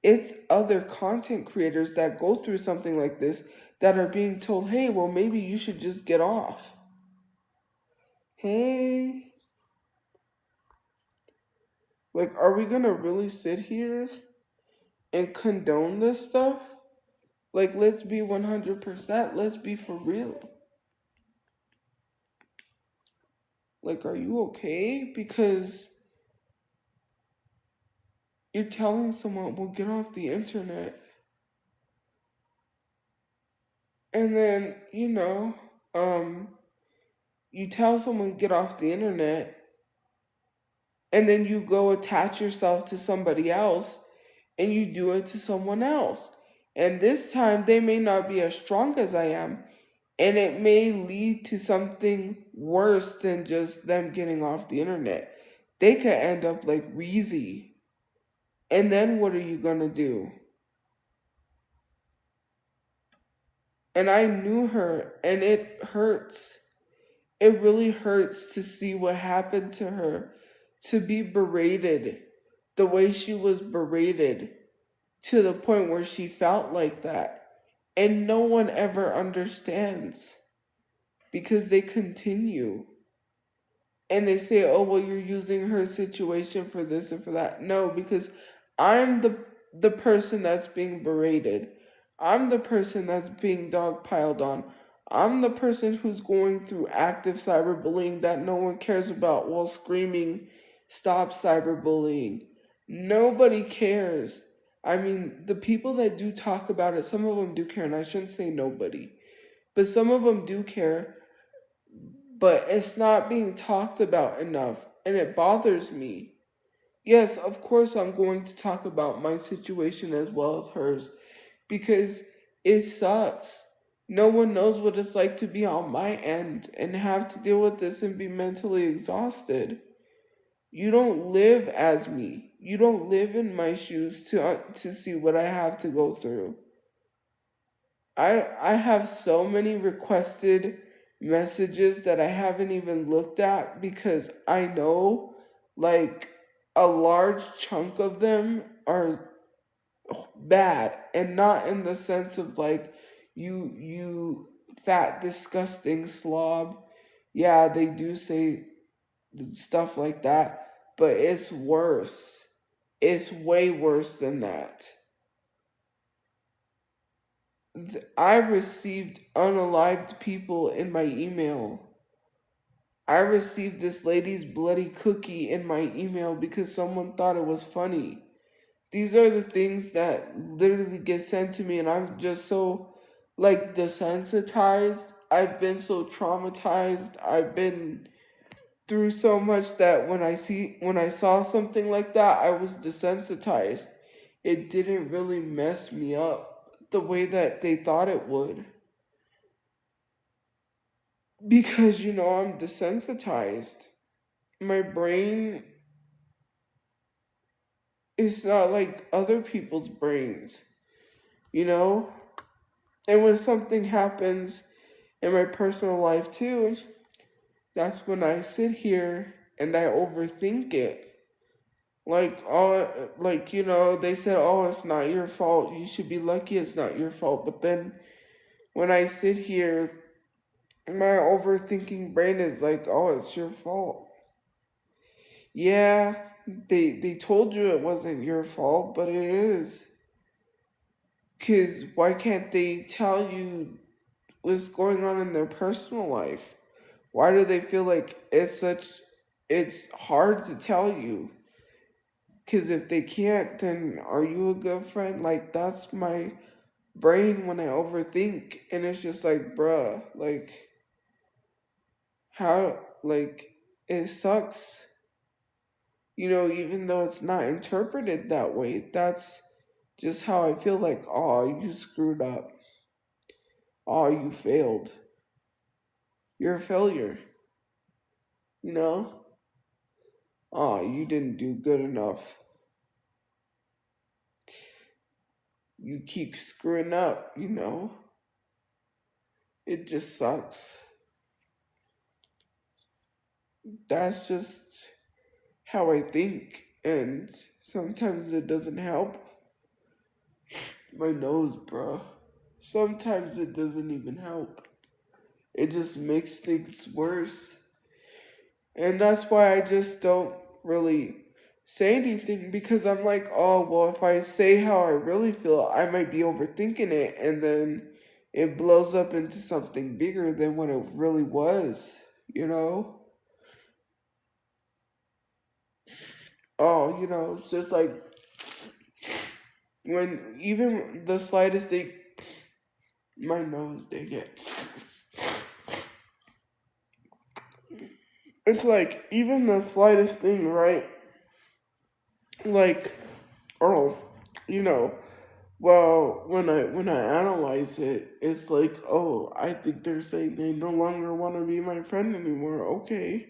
It's other content creators that go through something like this that are being told, hey, well, maybe you should just get off. Hey. Like, are we gonna really sit here and condone this stuff? Like, let's be 100%. Let's be for real. Like, are you okay? Because you're telling someone, well, get off the internet. And then, you tell someone, get off the internet. And then you go attach yourself to somebody else and you do it to someone else. And this time they may not be as strong as I am. And it may lead to something worse than just them getting off the internet. They could end up like Reezy. And then what are you going to do? And I knew her, and it hurts. It really hurts to see what happened to her, to be berated the way she was berated to the point where she felt like that. And no one ever understands because they continue. And they say, oh, well, you're using her situation for this and for that. No, because I'm the person that's being berated. I'm the person that's being dogpiled on. I'm the person who's going through active cyberbullying that no one cares about while screaming, stop cyberbullying. Nobody cares. I mean, the people that do talk about it, some of them do care, and I shouldn't say nobody, but some of them do care, but it's not being talked about enough, and it bothers me. Yes, of course I'm going to talk about my situation as well as hers, because it sucks. No one knows what it's like to be on my end and have to deal with this and be mentally exhausted. You don't live as me. You don't live in my shoes to see what I have to go through. I have so many requested messages that I haven't even looked at because I know like a large chunk of them are bad, and not in the sense of like you fat disgusting slob. Yeah, they do say stuff like that, but it's worse. It's way worse than that. I received unalived people in my email. I received this lady's bloody cookie in my email because someone thought it was funny. These are the things that literally get sent to me, and I'm just so like desensitized. I've been so traumatized. I've been through so much that when I saw something like that, I was desensitized. It didn't really mess me up the way that they thought it would. Because I'm desensitized. My brain is not like other people's brains, you know? And when something happens in my personal life too, that's when I sit here and I overthink it. Like all like they said, "Oh, it's not your fault. You should be lucky it's not your fault." But then when I sit here, my overthinking brain is like, "Oh, it's your fault." Yeah, they told you it wasn't your fault, but it is. Cause why can't they tell you what's going on in their personal life? Why do they feel like it's hard to tell you? Cause if they can't, then are you a good friend? Like that's my brain when I overthink, and it's just like, bruh, like how like it sucks. Even though it's not interpreted that way, that's just how I feel like, oh, you screwed up. Oh, you failed. You're a failure, you know? Oh, you didn't do good enough. You keep screwing up. It just sucks. That's just how I think, and sometimes it doesn't help. My nose, bro. Sometimes it doesn't even help. It just makes things worse. And that's why I just don't really say anything because I'm like, oh, well, if I say how I really feel, I might be overthinking it and then it blows up into something bigger than what it really was, you know? Oh, it's just like when even the slightest thing, my nose, dang it. It's like even the slightest thing, right? Like, oh, you know, well, when I analyze it, it's like, oh, I think they're saying they no longer want to be my friend anymore. Okay,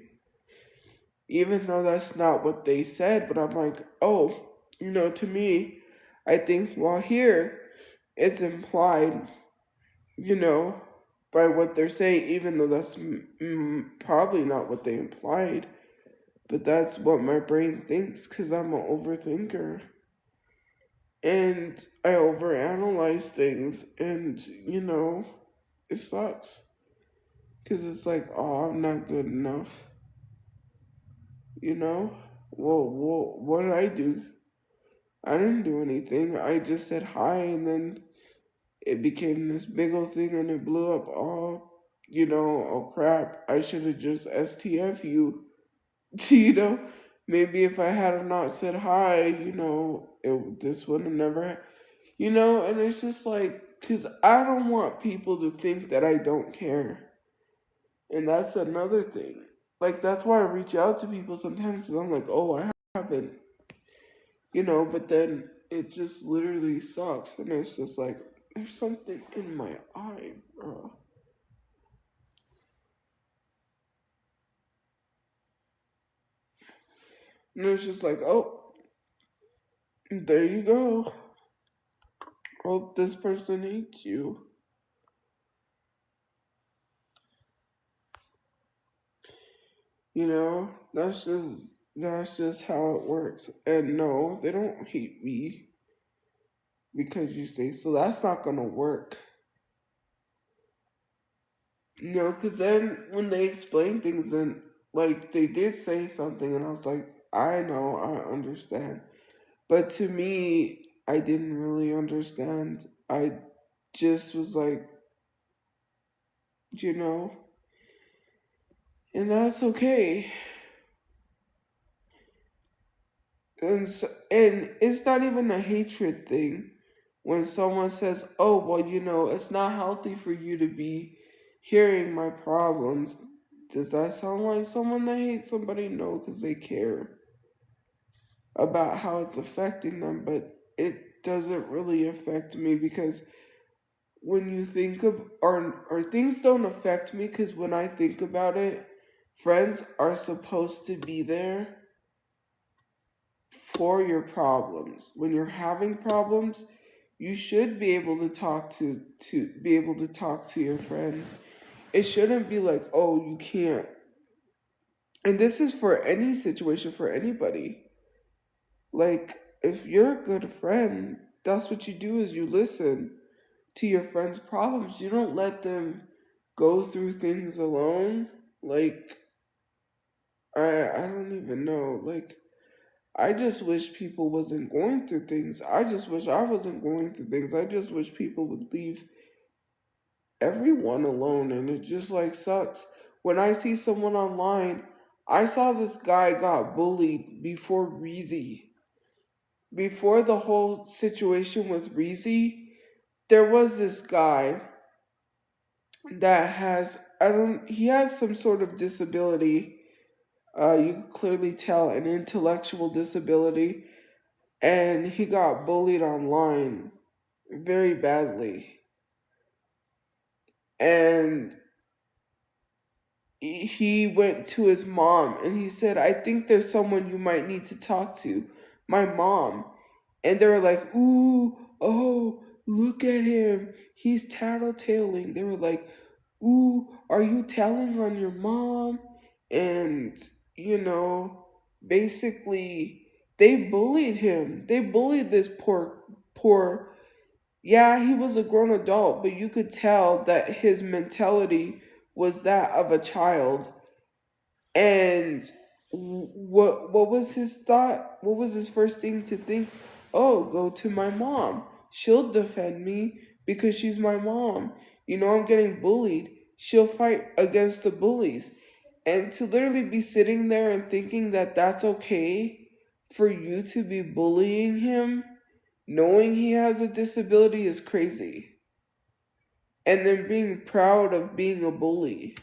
even though that's not what they said, but I'm like, oh, to me, I think well here it's implied, you know, by what they're saying, even though that's probably not what they implied, but that's what my brain thinks because I'm an overthinker. And I overanalyze things, and it sucks because it's like, oh, I'm not good enough. You know, well, what did I do? I didn't do anything. I just said hi, and then it became this big old thing, and it blew up. Oh, oh crap! I should have just STF you. Maybe if I had not said hi, this would have never. And it's just like, because I don't want people to think that I don't care. And that's another thing. Like, that's why I reach out to people sometimes, because I'm like, oh, I haven't, but then it just literally sucks. And it's just like, there's something in my eye, bro. And it's just like, oh, there you go. Hope this person hates you. That's just how it works. And no, they don't hate me because you say so. That's not gonna work. Because then when they explain things, and like they did say something, and I was like, I know, I understand. But to me, I didn't really understand. I just was like, you know, and that's okay. And it's not even a hatred thing when someone says, "Oh, well, it's not healthy for you to be hearing my problems." Does that sound like someone that hates somebody? No, because they care about how it's affecting them, but it doesn't really affect me because when you think of or things don't affect me because when I think about it, friends are supposed to be there for your problems. When you're having problems, you should be able to talk to be able to talk to your friend. It shouldn't be like, oh, you can't. And this is for any situation, for anybody. Like, if you're a good friend, that's what you do is you listen to your friends' problems. You don't let them go through things alone. Like, I don't even know. Like, I just wish people wasn't going through things. I just wish I wasn't going through things. I just wish people would leave everyone alone, and it just like sucks. When I see someone online, I saw this guy got bullied before Reezy. Before the whole situation with Reezy, there was this guy that has I don't he has some sort of disability. You can clearly tell an intellectual disability, and he got bullied online very badly. And he went to his mom and he said, I think there's someone you might need to talk to, my mom. And they were like, ooh, oh, look at him. He's tattletaling. They were like, ooh, are you telling on your mom? And, you know, basically, they bullied him. They bullied this poor, yeah, he was a grown adult, but you could tell that his mentality was that of a child. And what was his thought? What was his first thing to think? Oh, go to my mom. She'll defend me because she's my mom. You know, I'm getting bullied. She'll fight against the bullies. And to literally be sitting there and thinking that that's okay for you to be bullying him, knowing he has a disability, is crazy. And then being proud of being a bully.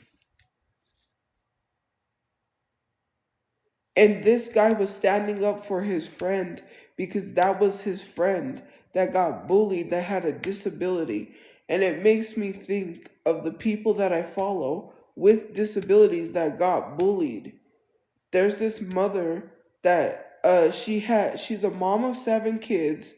And this guy was standing up for his friend because that was his friend that got bullied that had a disability. And it makes me think of the people that I follow with disabilities that got bullied. There's this mother that she's a mom of 7 kids,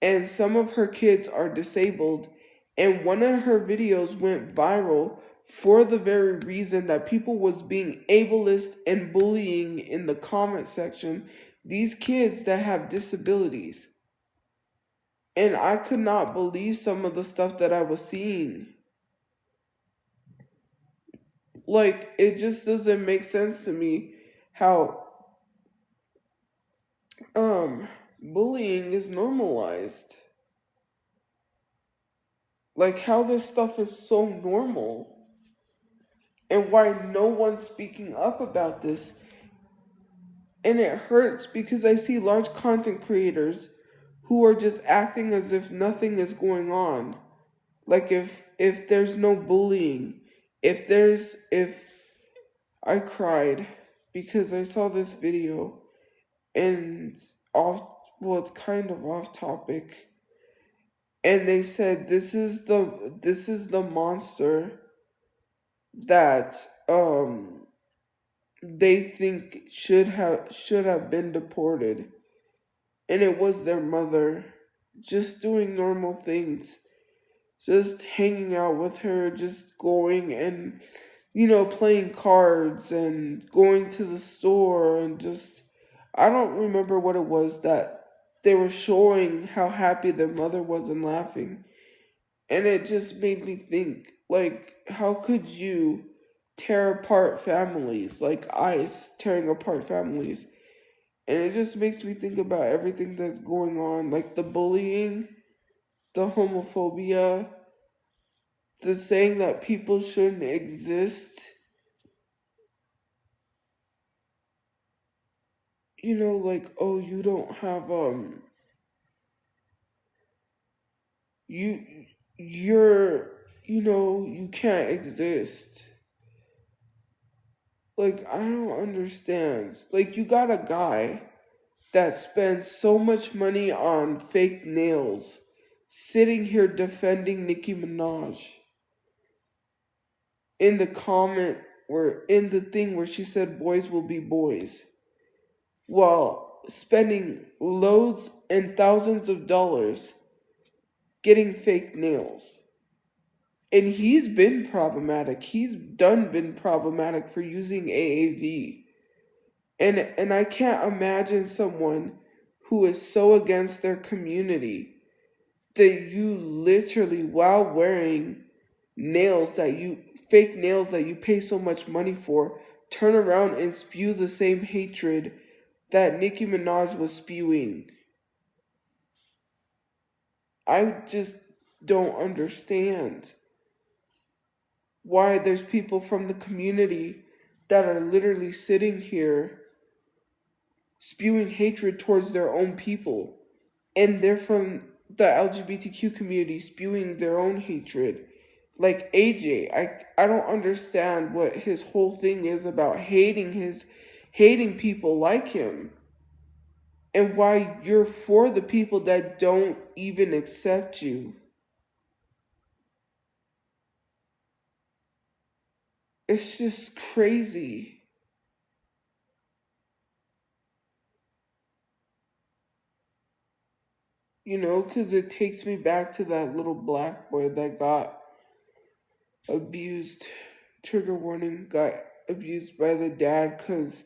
and some of her kids are disabled, and one of her videos went viral for the very reason that people was being ableist and bullying in the comment section these kids that have disabilities. And I could not believe some of the stuff that I was seeing. Like, it just doesn't make sense to me how bullying is normalized. Like, how this stuff is so normal. And why no one's speaking up about this. And it hurts because I see large content creators who are just acting as if nothing is going on. Like, if there's no bullying, if I cried because I saw this video, and off well, it's kind of off topic, and they said this is the monster that they think should have been deported, and it was their mother just doing normal things, just hanging out with her, just going and playing cards and going to the store, and just I don't remember what it was that they were showing how happy their mother was and laughing. And it just made me think, like, how could you tear apart families, like ice tearing apart families? And it just makes me think about everything that's going on, like the bullying, the homophobia, the saying that people shouldn't exist. Like, oh, you don't have you you're you can't exist. Like, I don't understand. Like, you got a guy that spends so much money on fake nails sitting here defending Nicki Minaj in the comment where in the thing where she said boys will be boys, while spending loads and thousands of dollars getting fake nails. And he's been problematic. He's been problematic for using AAV. And I can't imagine someone who is so against their community that you literally, while wearing nails that you fake nails that you pay so much money for, turn around and spew the same hatred that Nicki Minaj was spewing. I just don't understand why there's people from the community that are literally sitting here spewing hatred towards their own people, and they're from the LGBTQ community spewing their own hatred. Like AJ, I don't understand what his whole thing is about hating people like him, and why you're for the people that don't even accept you. It's just crazy. You know, because it takes me back to that little black boy that got abused, trigger warning, got abused by the dad because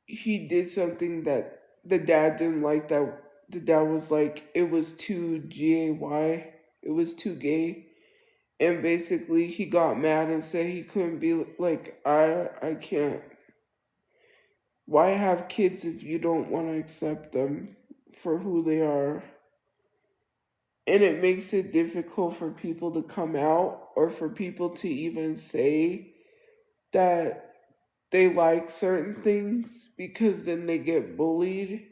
he did something that the dad didn't like, that the dad was like, it was too gay, it was too gay. And basically he got mad and said he couldn't be like, I can't. Why have kids if you don't want to accept them for who they are? And it makes it difficult for people to come out, or for people to even say that they like certain things, because then they get bullied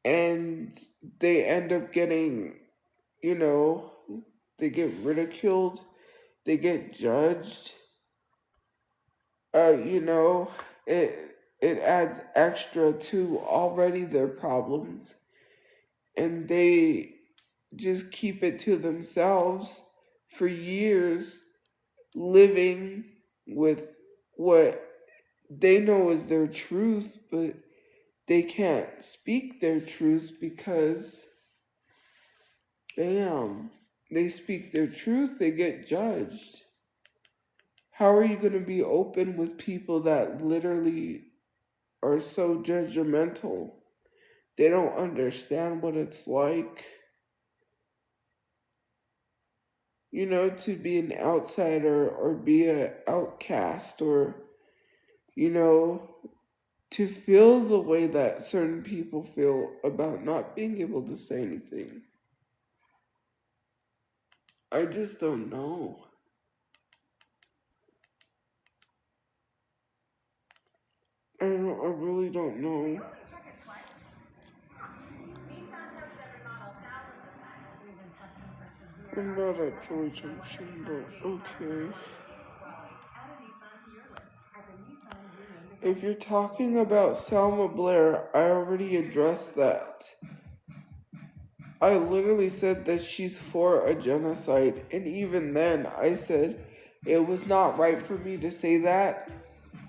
and they end up getting, you know, they get ridiculed, they get judged. You know, it adds extra to already their problems, and they just keep it to themselves for years, living with what they know is their truth, but they can't speak their truth because, damn, they speak their truth, they get judged. How are you going to be open with people that literally are so judgmental? They don't understand what it's like, you know, to be an outsider or be an outcast, or, you know, to feel the way that certain people feel about not being able to say anything. I just don't know. I really don't know. I'm not at Joy Junction, but okay. If you're talking about Selma Blair, I already addressed that. I literally said that she's for a genocide, and even then I said it was not right for me to say that,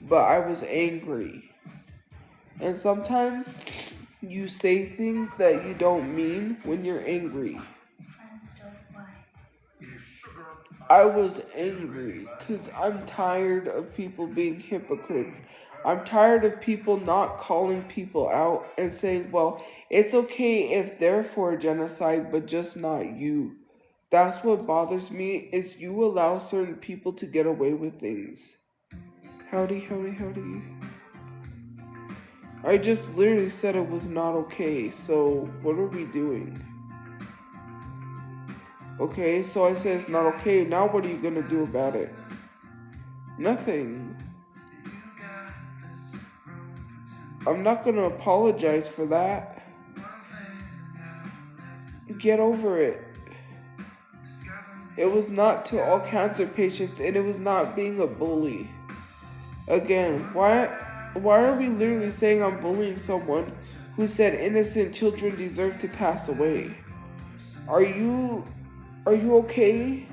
but I was angry. And sometimes you say things that you don't mean when you're angry. I was angry because I'm tired of people being hypocrites. I'm tired of people not calling people out and saying, well, it's okay if they're for genocide, but just not you. That's what bothers me, is you allow certain people to get away with things. Howdy, howdy, howdy. I just literally said it was not okay, so what are we doing? Okay, so I said it's not okay, now what are you gonna do about it? Nothing. I'm not gonna apologize for that. Get over it. It was not to all cancer patients, and it was not being a bully. Again, why are we literally saying I'm bullying someone who said innocent children deserve to pass away? Are you okay?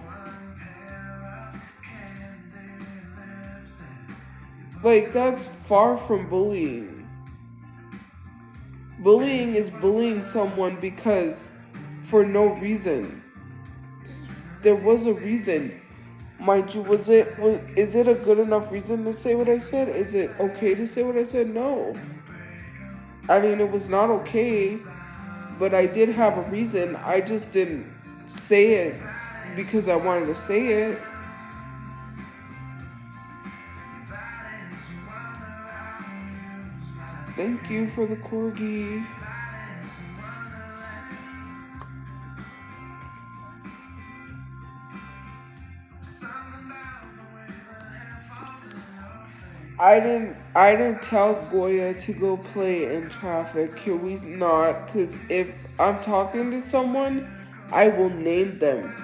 Like, that's far from bullying. Bullying is bullying someone because for no reason. there was a reason. Mind you, is it a good enough reason to say what I said? Is it okay to say what I said? No. I mean, it was not okay, but I did have a reason. I just didn't say it because I wanted to say it. Thank you for the corgi. I didn't tell Goya to go play in traffic. Can we not? Because if I'm talking to someone, I will name them.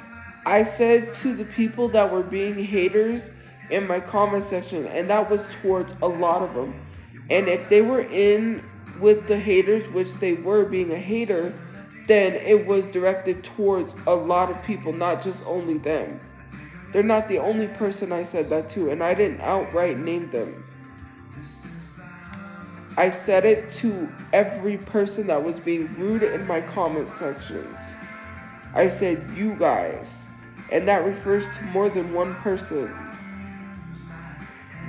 I said to the people that were being haters in my comment section, and that was towards a lot of them. And if they were in with the haters, which they were being a hater, then it was directed towards a lot of people, not just only them. They're not the only person I said that to, and I didn't outright name them. I said it to every person that was being rude in my comment sections. I said you guys, and that refers to more than one person.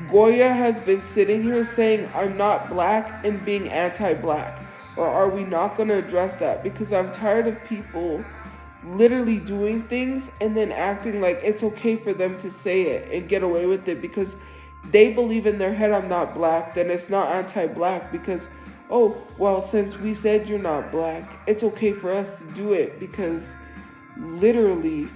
Goya has been sitting here saying I'm not black and being anti-black. Or are we not going to address that? Because I'm tired of people literally doing things and then acting like it's okay for them to say it and get away with it because they believe in their head I'm not black. Then it's not anti-black because, oh, well, since we said you're not black, it's okay for us to do it because literally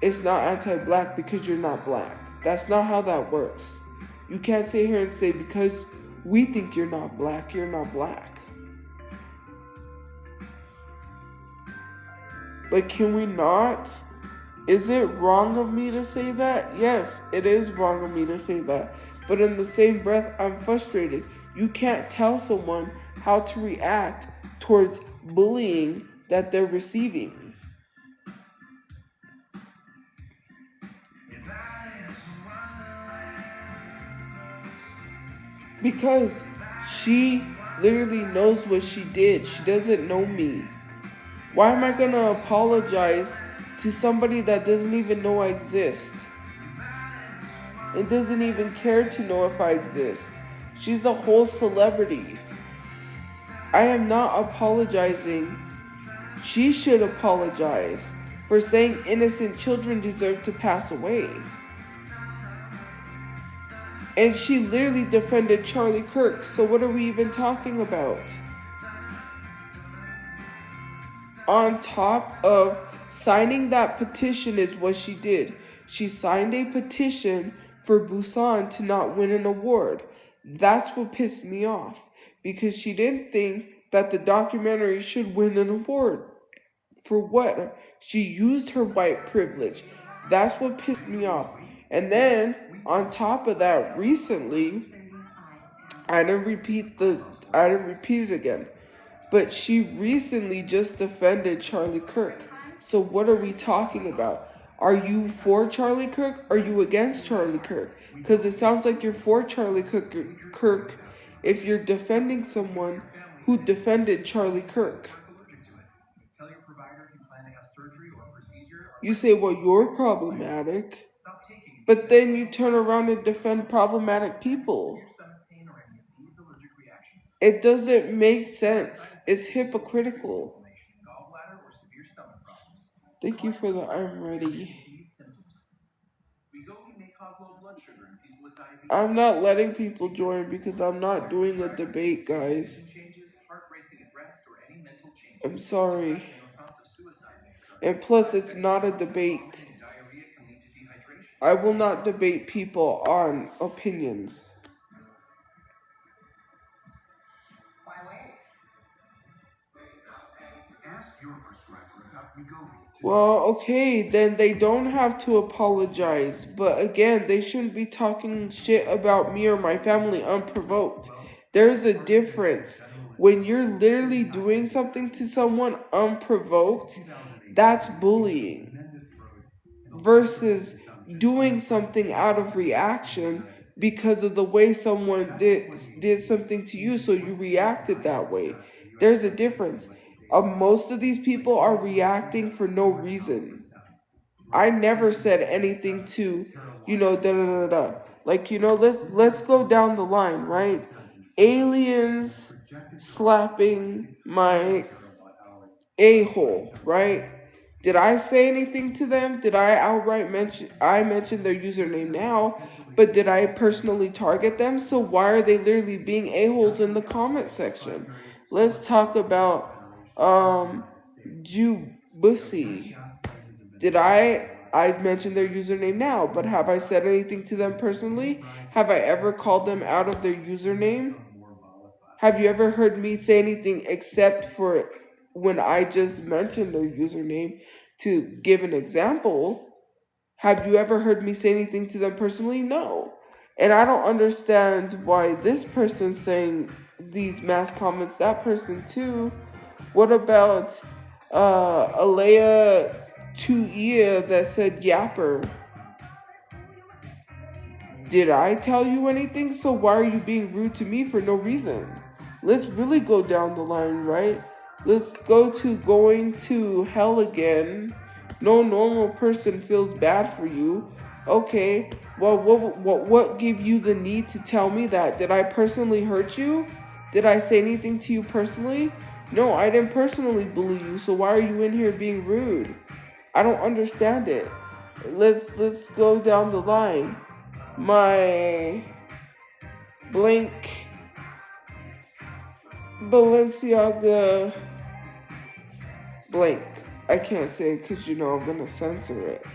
it's not anti-black because you're not black. That's not how that works. You can't sit here and say because we think you're not black, you're not black. Like, can we not? Is it wrong of me to say that? Yes, it is wrong of me to say that. But in the same breath, I'm frustrated. You can't tell someone how to react towards bullying that they're receiving. Because she literally knows what she did. She doesn't know me. Why am I gonna apologize to somebody that doesn't even know I exist? It doesn't even care to know if I exist. She's a whole celebrity. I am not apologizing. She should apologize for saying innocent children deserve to pass away. And she literally defended Charlie Kirk, so what are we even talking about? On top of signing that petition is what she did. She signed a petition for Busan to not win an award. That's what pissed me off. Because she didn't think that the documentary should win an award. For what? She used her white privilege. That's what pissed me off. And then, on top of that, recently, I didn't repeat it again. But she recently just defended Charlie Kirk. So what are we talking about? Are you for Charlie Kirk? Or are you against Charlie Kirk? Because it sounds like you're for Charlie Kirk if you're defending someone who defended Charlie Kirk. You say, well, you're problematic. But then you turn around and defend problematic people. It doesn't make sense. It's hypocritical. Thank you for the I'm ready. I'm not letting people join because I'm not doing a debate, guys. I'm sorry. And plus, it's not a debate. I will not debate people on opinions. Well, okay, then they don't have to apologize. But again, they shouldn't be talking shit about me or my family unprovoked. There's a difference. When you're literally doing something to someone unprovoked, that's bullying. Versus doing something out of reaction because of the way someone did something to you, so you reacted that way. There's a difference. Most of these people are reacting for no reason. I never said anything to, da da da da. Like, let's go down the line, right? Aliens slapping my a-hole, right? Did I say anything to them? Did I outright mention their username now, but did I personally target them? So why are they literally being a-holes in the comment section? Let's talk about Jubussy. Did I mentioned their username now, but have I said anything to them personally? Have I ever called them out of their username? Have you ever heard me say anything except for when I just mentioned their username to give an example? Have you ever heard me say anything to them personally? No. And I don't understand why this person's saying these mass comments, that person too. What about Alea 2 that said yapper? Did I tell you anything? So why are you being rude to me for no reason? Let's really go down the line, right? Let's go to going to hell again. No normal person feels bad for you. Okay, well, what gave you the need to tell me that? Did I personally hurt you? Did I say anything to you personally? No, I didn't personally bully you, so why are you in here being rude? I don't understand it. Let's go down the line. My blank Balenciaga blank. I can't say it because I'm gonna censor it.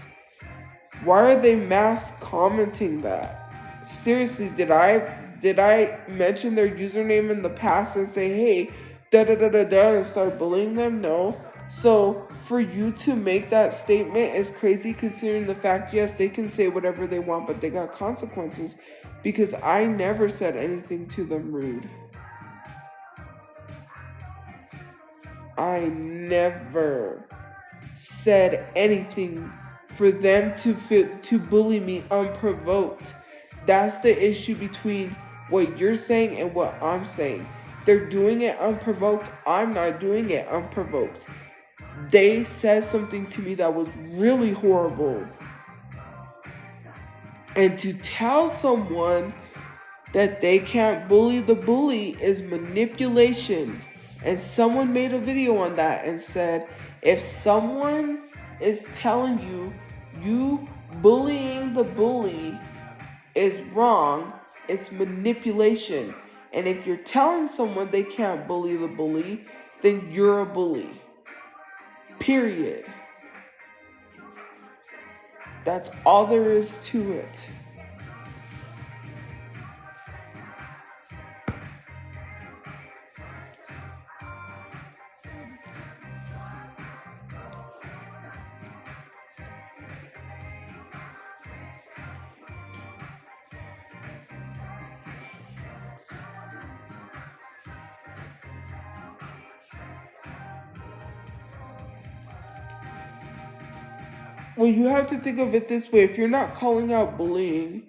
Why are they mass commenting that? Seriously, did I mention their username in the past and say, hey, da da da da da, and start bullying them? No. So for you to make that statement is crazy, considering the fact, yes, they can say whatever they want, but they got consequences, because I never said anything to them rude. I never said anything for them to bully me unprovoked. That's the issue between what you're saying and what I'm saying. They're doing it unprovoked. I'm not doing it unprovoked. They said something to me that was really horrible. And to tell someone that they can't bully the bully is manipulation. And someone made a video on that and said, if someone is telling you bullying the bully is wrong, it's manipulation. And if you're telling someone they can't bully the bully, then you're a bully. Period. That's all there is to it. Well, you have to think of it this way. If you're not calling out bullying,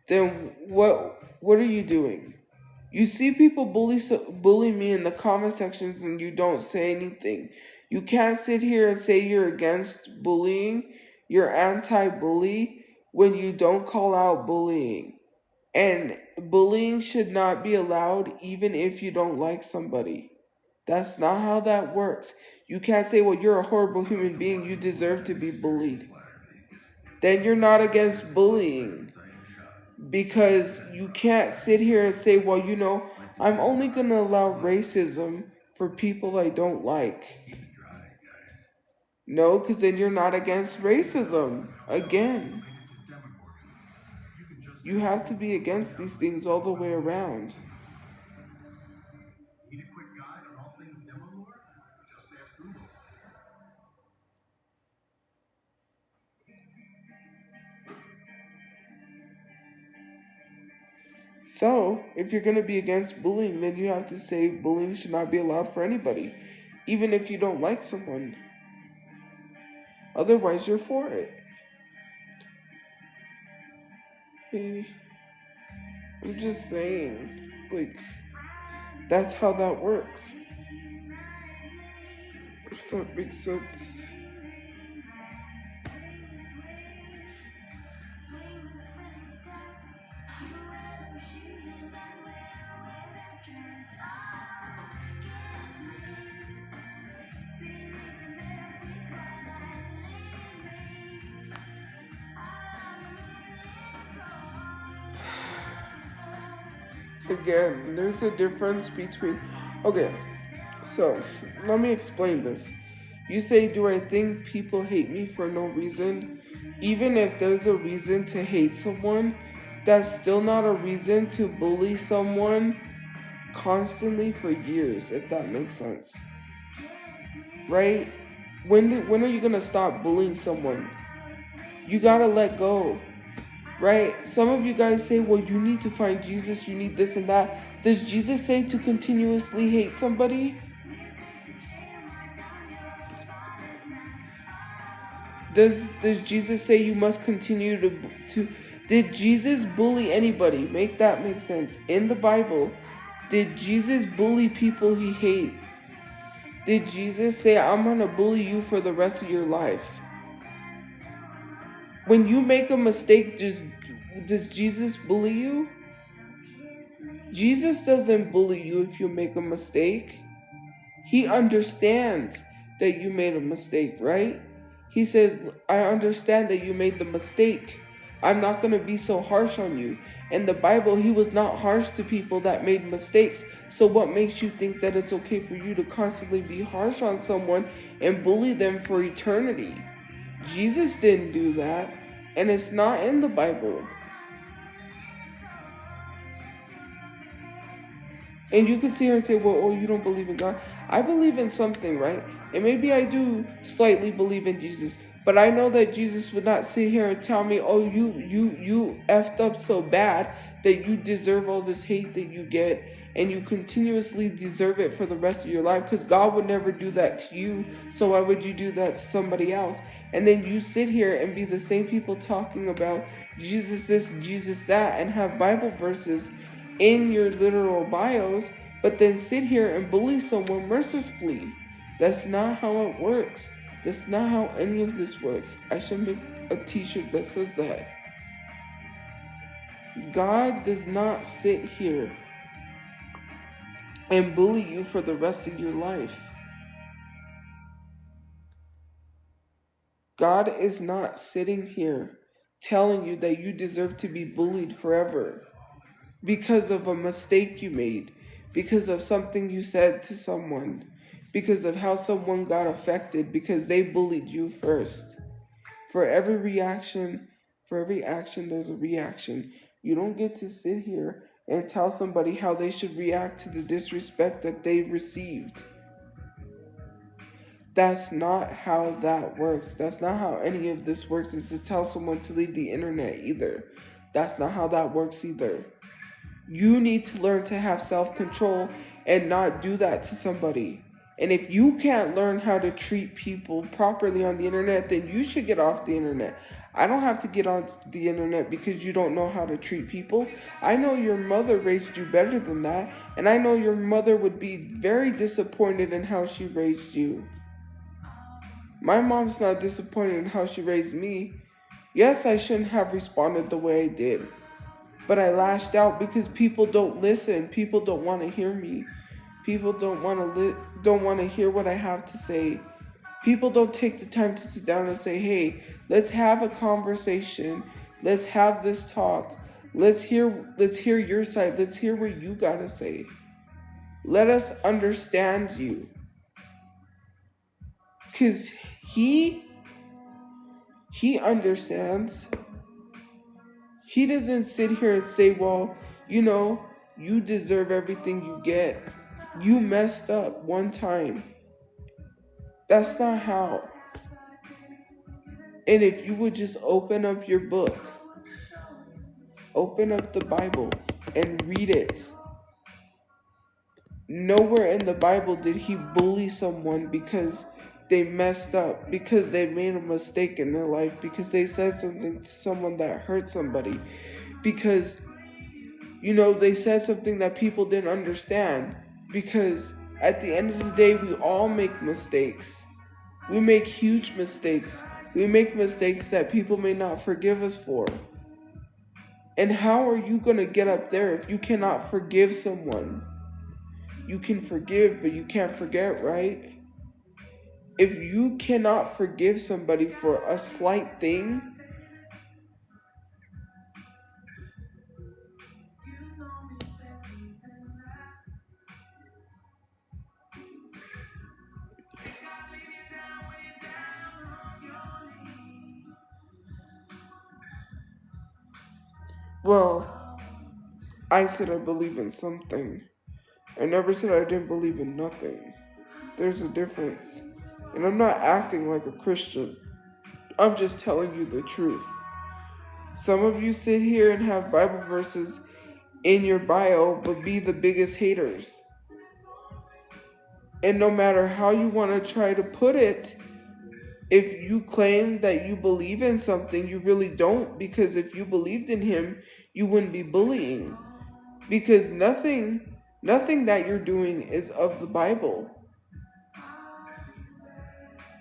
then what are you doing? You see people bully me in the comment sections and you don't say anything. You can't sit here and say you're against bullying, you're anti-bully, when you don't call out bullying. And bullying should not be allowed even if you don't like somebody. That's not how that works. You can't say, well, you're a horrible human being, you deserve to be bullied. Then you're not against bullying. Because you can't sit here and say, well, I'm only going to allow racism for people I don't like. No, because then you're not against racism. Again, you have to be against these things all the way around. Need a quick guide on all things demo lore? Just ask Google. So, if you're going to be against bullying, then you have to say bullying should not be allowed for anybody, even if you don't like someone. Otherwise, you're for it. Hey, I'm just saying, that's how that works. If that makes sense. Again, there's a difference between. Okay, so let me explain this. You say, do I think people hate me for no reason? Even if there's a reason to hate someone, that's still not a reason to bully someone constantly for years, if that makes sense. Right? When are you gonna stop bullying someone? You gotta let go. Right? Some of you guys say, well, you need to find Jesus, you need this and that. Does Jesus say to continuously hate somebody? Does Jesus say you must continue to did Jesus bully anybody? Make that make sense. In the Bible, did Jesus bully people he hate? Did Jesus say, I'm gonna bully you for the rest of your life? When you make a mistake, does Jesus bully you? Jesus doesn't bully you if you make a mistake. He understands that you made a mistake, right? He says, I understand that you made the mistake. I'm not going to be so harsh on you. In the Bible, he was not harsh to people that made mistakes. So what makes you think that it's okay for you to constantly be harsh on someone and bully them for eternity? Jesus didn't do that, and it's not in the Bible. And you can sit here and say, well, oh, you don't believe in God. I believe in something, right? And maybe I do slightly believe in Jesus. But I know that Jesus would not sit here and tell me, oh, you effed up so bad that you deserve all this hate that you get. And you continuously deserve it for the rest of your life. Because God would never do that to you. So why would you do that to somebody else? And then you sit here and be the same people talking about Jesus this, Jesus that, and have Bible verses in your literal bios, but then sit here and bully someone mercilessly. That's not how it works. That's not how any of this works. I should make a t-shirt that says that. God does not sit here and bully you for the rest of your life. God is not sitting here telling you that you deserve to be bullied forever because of a mistake you made, because of something you said to someone, because of how someone got affected, because they bullied you first. For every action, there's a reaction. You don't get to sit here and tell somebody how they should react to the disrespect that they received. That's not how that works. That's not how any of this works, is to tell someone to leave the internet either. That's not how that works either. You need to learn to have self-control and not do that to somebody. And if you can't learn how to treat people properly on the internet, then you should get off the internet. I don't have to get on the internet because you don't know how to treat people. I know your mother raised you better than that. And I know your mother would be very disappointed in how she raised you. My mom's not disappointed in how she raised me. Yes, I shouldn't have responded the way I did. But I lashed out because people don't listen. People don't want to hear me. People don't want to hear what I have to say. People don't take the time to sit down and say, "Hey, let's have a conversation. Let's have this talk. Let's hear your side. Let's hear what you got to say. Let us understand you." Cuz he understands. He doesn't sit here and say, well, you deserve everything you get. You messed up one time. That's not how. And if you would just open up your book, open up the Bible and read it. Nowhere in the Bible did he bully someone because they messed up, because they made a mistake in their life, because they said something to someone that hurt somebody, because they said something that people didn't understand. Because at the end of the day, we all make mistakes. We make huge mistakes. We make mistakes that people may not forgive us for. And how are you going to get up there if you cannot forgive someone? You can forgive, but you can't forget, right? If you cannot forgive somebody for a slight thing, Well, I said I believe in something. I never said I didn't believe in nothing. There's a difference. And I'm not acting like a Christian. I'm just telling you the truth. Some of you sit here and have Bible verses in your bio, but be the biggest haters. And no matter how you want to try to put it, if you claim that you believe in something, you really don't. Because if you believed in him, you wouldn't be bullying. Because nothing that you're doing is of the Bible.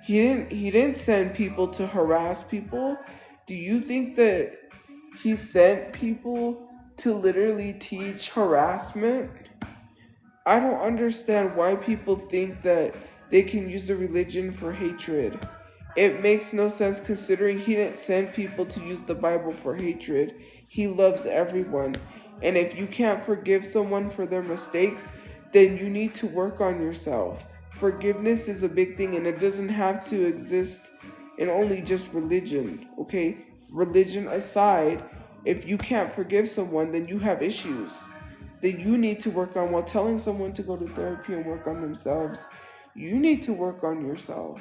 He didn't send people to harass people. Do you think that he sent people to literally teach harassment? I don't understand why people think that they can use the religion for hatred. It makes no sense considering he didn't send people to use the Bible for hatred. He loves everyone. And if you can't forgive someone for their mistakes, then you need to work on yourself. Forgiveness is a big thing, and it doesn't have to exist in only just religion, okay? Religion aside, if you can't forgive someone, then you have issues that you need to work on while telling someone to go to therapy and work on themselves. You need to work on yourself.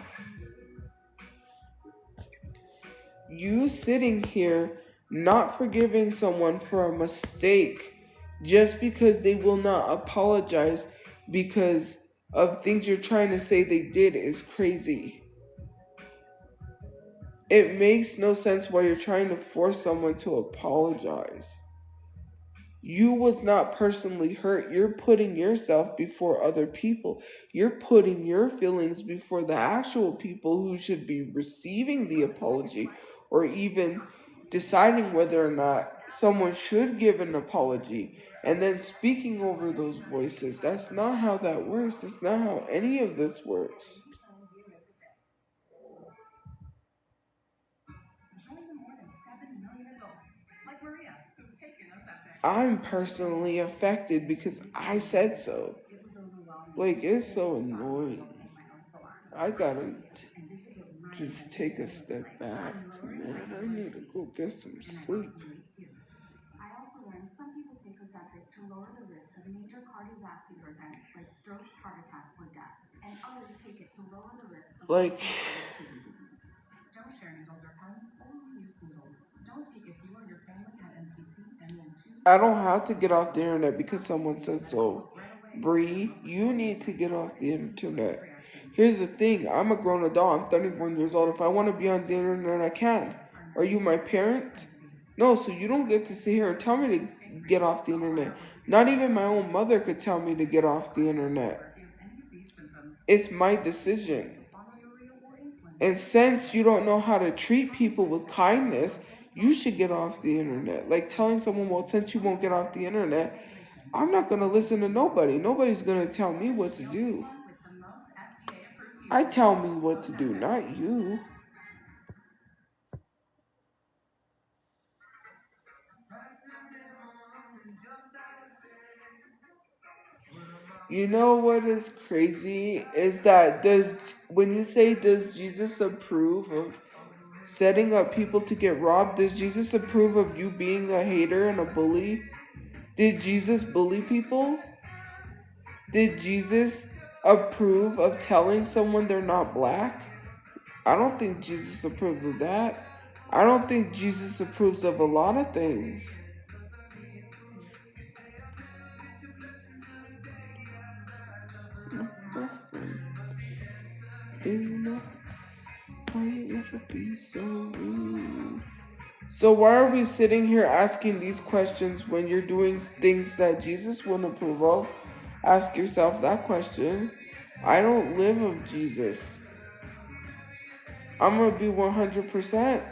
You sitting here not forgiving someone for a mistake just because they will not apologize because of things you're trying to say they did is crazy. It makes no sense why you're trying to force someone to apologize. You was not personally hurt. You're putting yourself before other people. You're putting your feelings before the actual people who should be receiving the apology or even deciding whether or not someone should give an apology and then speaking over those voices. That's not how that works. That's not how any of this works. I'm personally affected because I said so. Like, it's so annoying. I gotta just take a step back, man. I need to go get some sleep. I also learned some people take Ozempic to lower the risk of major cardiovascular events like stroke, heart attack, or death, and others take it to lower the risk of Like, kidney disease. Don't share needles or pens, only use needles. Don't take if you or your family had MTC, MN2. I don't have to get off the internet because someone said so. Bree, you need to get off the internet. Here's the thing, I'm a grown adult, I'm 31 years old. If I want to be on the internet, I can. Are you my parent? No, so you don't get to sit here and tell me to get off the internet. Not even my own mother could tell me to get off the internet. It's my decision. And since you don't know how to treat people with kindness, you should get off the internet. Like telling someone, well, since you won't get off the internet, I'm not going to listen to nobody. Nobody's going to tell me what to do. I tell me what to do, not you. You know what is crazy is that when you say does Jesus approve of setting up people to get robbed, does Jesus approve of you being a hater and a bully? Did Jesus bully people? Did Jesus approve of telling someone they're not black? I don't think Jesus approves of that. I don't think Jesus approves of a lot of things. So why are we sitting here asking these questions when you're doing things that Jesus wouldn't approve of? Ask yourself that question. I don't live of Jesus. I'm going to be 100%.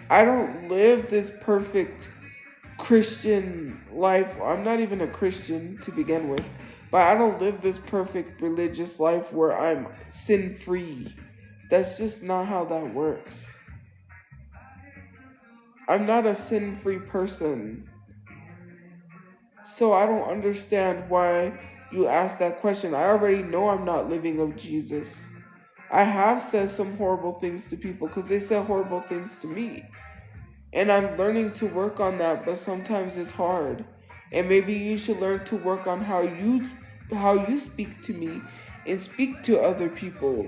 I don't live this perfect Christian life. I'm not even a Christian to begin with. But I don't live this perfect religious life where I'm sin-free. That's just not how that works. I'm not a sin-free person. So I don't understand why you ask that question. I already know I'm not living of Jesus. I have said some horrible things to people because they said horrible things to me. And I'm learning to work on that, but sometimes it's hard. And maybe you should learn to work on how you speak to me and speak to other people,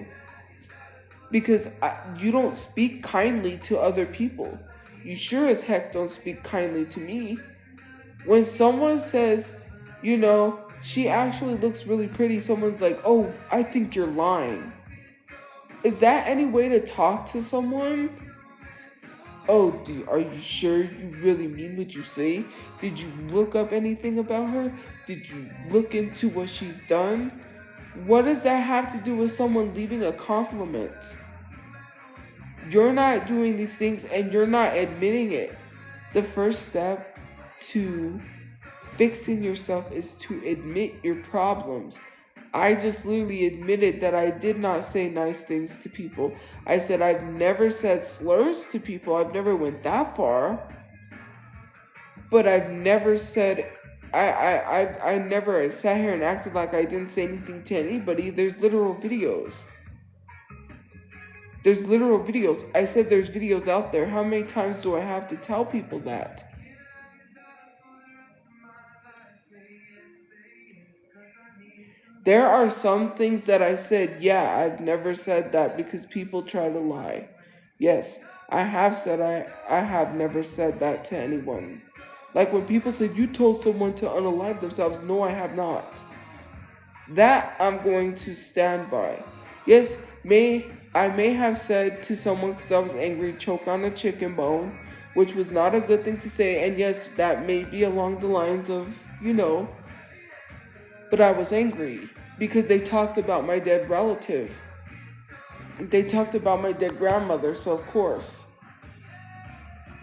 because you don't speak kindly to other people. You sure as heck don't speak kindly to me. When someone says, she actually looks really pretty, someone's like, oh, I think you're lying. Is that any way to talk to someone? Oh, are you sure you really mean what you say? Did you look up anything about her? Did you look into what she's done? What does that have to do with someone leaving a compliment? You're not doing these things and you're not admitting it. The first step to fixing yourself is to admit your problems. I just literally admitted that I did not say nice things to people. I said I've never said slurs to people. I've never went that far. But I've never said I never sat here and acted like I didn't say anything to anybody. There's literal videos. I said there's videos out there. How many times do I have to tell people that? There are some things that I said, yeah, I've never said that because people try to lie. Yes, I have said I have never said that to anyone. Like when people said, you told someone to unalive themselves. No, I have not. That I'm going to stand by. Yes, I may have said to someone because I was angry, choke on a chicken bone, which was not a good thing to say. And yes, that may be along the lines of, but I was angry because they talked about my dead relative. They talked about my dead grandmother, so of course.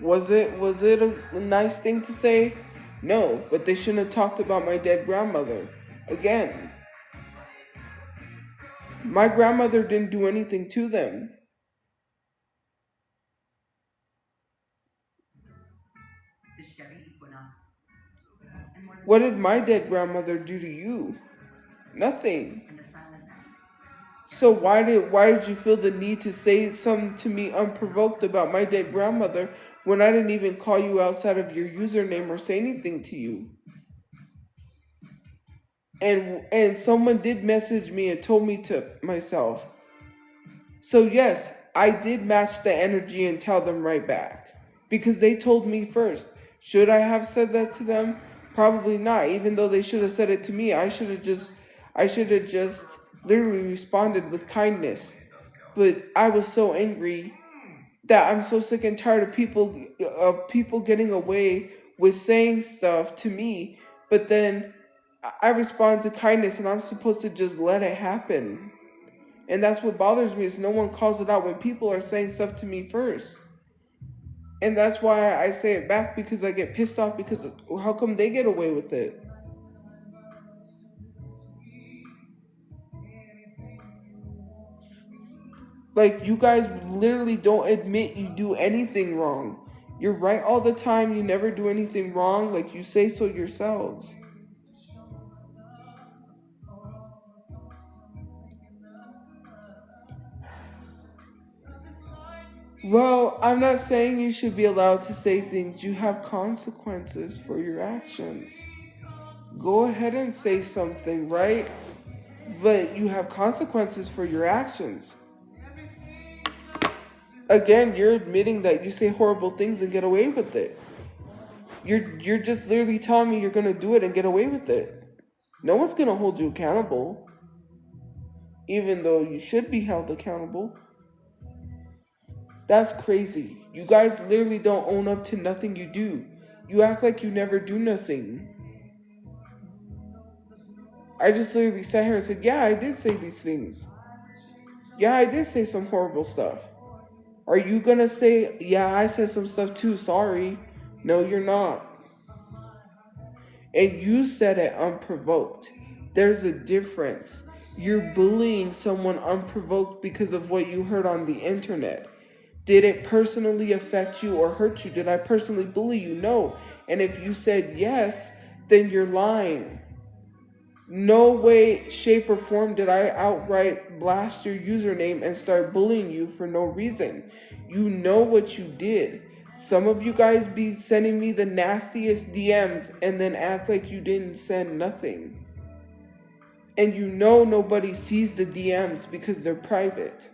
Was it a nice thing to say? No, but they shouldn't have talked about my dead grandmother. Again, my grandmother didn't do anything to them. What did my dead grandmother do to you? Nothing. So why did you feel the need to say something to me unprovoked about my dead grandmother when I didn't even call you outside of your username or say anything to you? And someone did message me and told me to myself. So yes, I did match the energy and tell them right back. Because they told me first. Should I have said that to them? Probably not. Even though they should have said it to me, I should have just literally responded with kindness. But I was so angry that I'm so sick and tired of people getting away with saying stuff to me, but then I respond to kindness and I'm supposed to just let it happen. And that's what bothers me, is no one calls it out when people are saying stuff to me first. And that's why I say it back, because I get pissed off because how come they get away with it? Like, you guys literally don't admit you do anything wrong. You're right all the time. You never do anything wrong. Like, you say so yourselves. Well, I'm not saying you should be allowed to say things. You have consequences for your actions. Go ahead and say something, right? But you have consequences for your actions. Again, you're admitting that you say horrible things and get away with it. You're just literally telling me you're going to do it and get away with it. No one's going to hold you accountable, even though you should be held accountable. That's crazy. You guys literally don't own up to nothing you do. You act like you never do nothing. I just literally sat here and said, yeah, I did say these things. Yeah, I did say some horrible stuff. Are you gonna say, yeah, I said some stuff too, sorry? No, you're not. And you said it unprovoked. There's a difference. You're bullying someone unprovoked because of what you heard on the internet. Did it personally affect you or hurt you? Did I personally bully you? No. And if you said yes, then you're lying. No way, shape, or form did I outright blast your username and start bullying you for no reason. You know what you did. Some of you guys be sending me the nastiest DMs and then act like you didn't send nothing. And you know nobody sees the DMs because they're private.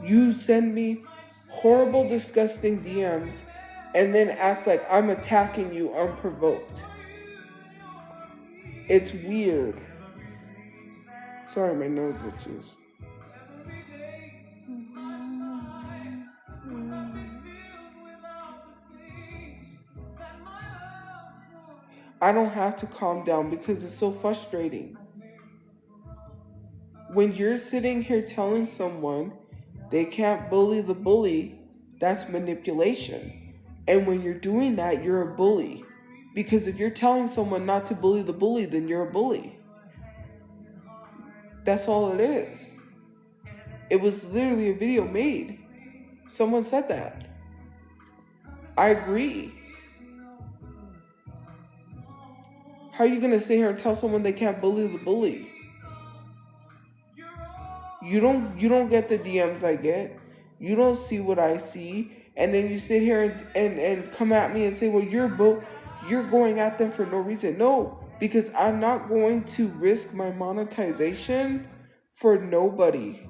You send me horrible, disgusting DMs and then act like I'm attacking you unprovoked. It's weird. Sorry, my nose itches. I don't have to calm down because it's so frustrating. When you're sitting here telling someone they can't bully the bully, that's manipulation. And when you're doing that, you're a bully. Because if you're telling someone not to bully the bully, then you're a bully. That's all it is. It was literally a video made. Someone said that. I agree. How are you going to sit here and tell someone they can't bully the bully? You don't get the DMs I get. You don't see what I see. And then you sit here and come at me and say, well, you're going at them for no reason. No, because I'm not going to risk my monetization for nobody.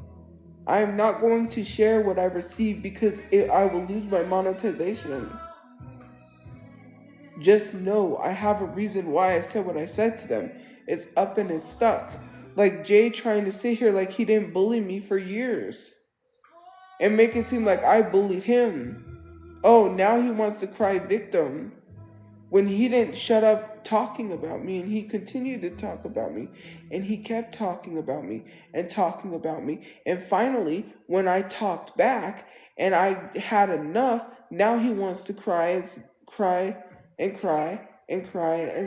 I am not going to share what I receive because I will lose my monetization. Just know I have a reason why I said what I said to them. It's up and it's stuck. Like Jay trying to sit here like he didn't bully me for years. And make it seem like I bullied him. Oh, now he wants to cry victim. When he didn't shut up talking about me and he continued to talk about me. And he kept talking about me and talking about me. And finally, when I talked back and I had enough, now he wants to cry and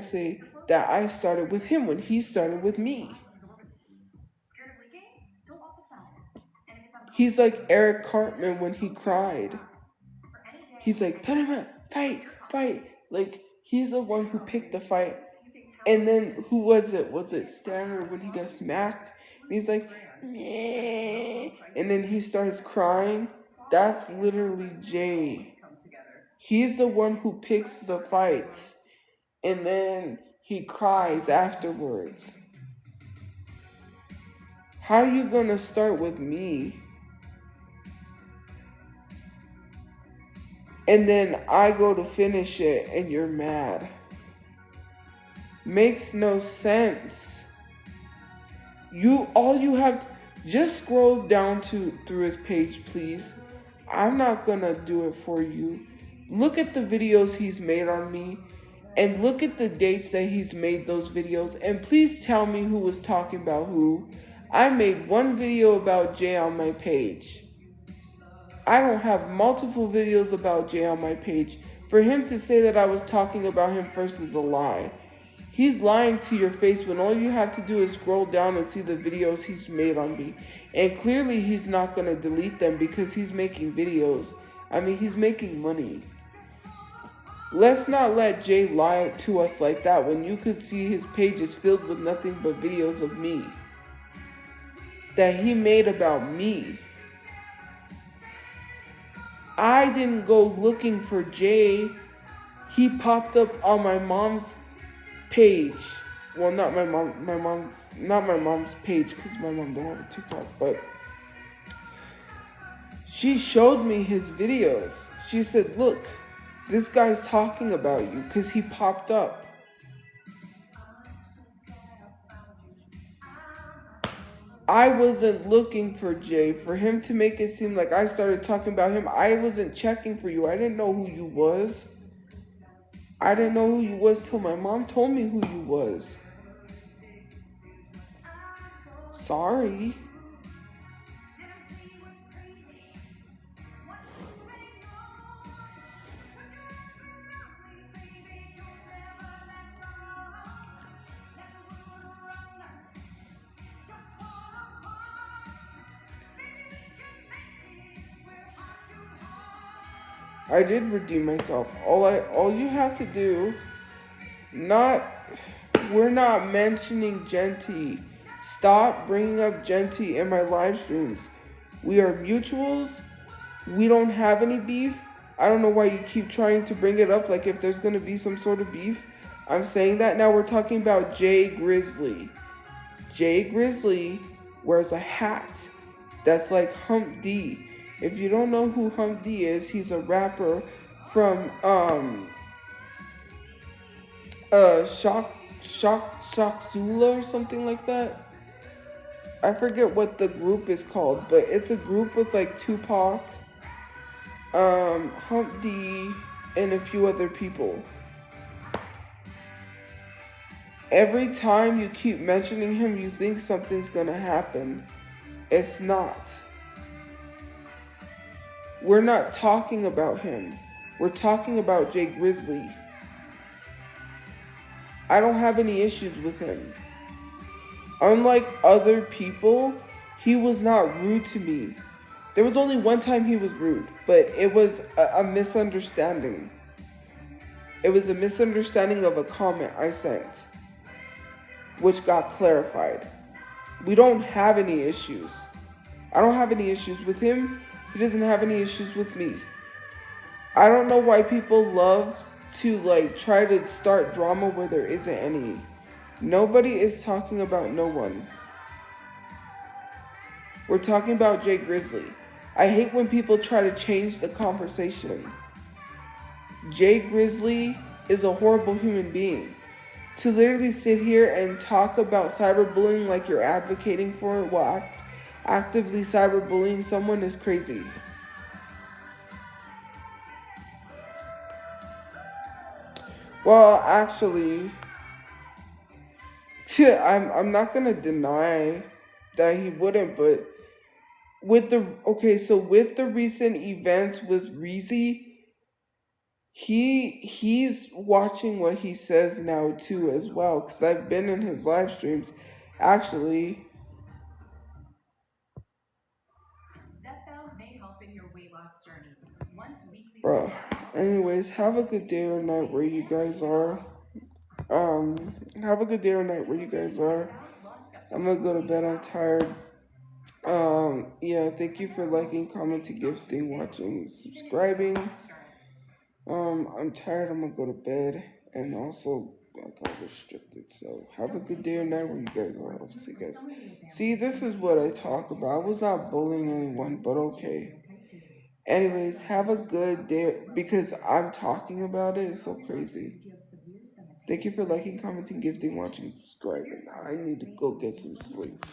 say that I started with him when he started with me. He's like Eric Cartman when he cried. He's like, put him up, fight. Like, he's the one who picked the fight. And then, who was it? Was it Stanner when he got smacked? And he's like, meh. And then he starts crying. That's literally Jay. He's the one who picks the fights. And then he cries afterwards. How are you going to start with me? And then I go to finish it and you're mad. Makes no sense. All you have to, just scroll down through his page, please. I'm not gonna do it for you. Look at the videos he's made on me and look at the dates that he's made those videos, and please tell me who was talking about who. I made one video about Jay on my page. I don't have multiple videos about Jay on my page. For him to say that I was talking about him first is a lie. He's lying to your face when all you have to do is scroll down and see the videos he's made on me. And clearly he's not going to delete them because he's making videos. I mean, he's making money. Let's not let Jay lie to us like that when you could see his page is filled with nothing but videos of me that he made about me. I didn't go looking for Jay. He popped up on my mom's page. Well, not my mom's page because my mom don't have a TikTok, but she showed me his videos. She said, look, this guy's talking about you because he popped up. I wasn't looking for Jay. For him to make it seem like I started talking about him, I wasn't checking for you. I didn't know who you was. I didn't know who you was till my mom told me who you was. Sorry. I did redeem myself. All you have to do, we're not mentioning Genty. Stop bringing up Genty in my live streams. We are mutuals. We don't have any beef. I don't know why you keep trying to bring it up like if there's going to be some sort of beef. I'm saying that now we're talking about Jay Grizzly. Jay Grizzly wears a hat that's like Hump D. If you don't know who Hump D is, he's a rapper from Shock Zula or something like that. I forget what the group is called, but it's a group with like Tupac, Hump D, and a few other people. Every time you keep mentioning him, you think something's gonna happen. It's not. We're not talking about him. We're talking about Jay Grizzly. I don't have any issues with him. Unlike other people, he was not rude to me. There was only one time he was rude, but it was a misunderstanding. It was a misunderstanding of a comment I sent, which got clarified. We don't have any issues. I don't have any issues with him. He doesn't have any issues with me. I don't know why people love to like try to start drama where there isn't any. Nobody is talking about no one. We're talking about Jay Grizzly. I hate when people try to change the conversation. Jay Grizzly is a horrible human being. To literally sit here and talk about cyberbullying like you're advocating for it while actively cyberbullying someone is crazy. Well, actually, I'm not gonna deny that he wouldn't, but with the recent events with Reezy, he's watching what he says now too as well, because I've been in his live streams actually. Bro, anyways, have a good day or night where you guys are. Have a good day or night where you guys are. I'm gonna go to bed. I'm tired. Yeah, thank you for liking, commenting, gifting, watching, subscribing. I'm tired. I'm gonna go to bed, and also I got restricted. So have a good day or night where you guys are. I'll see you guys. See, this is what I talk about. I was not bullying anyone, but okay. Anyways, have a good day because I'm talking about it. It's so crazy. Thank you for liking, commenting, gifting, watching, subscribing. I need to go get some sleep.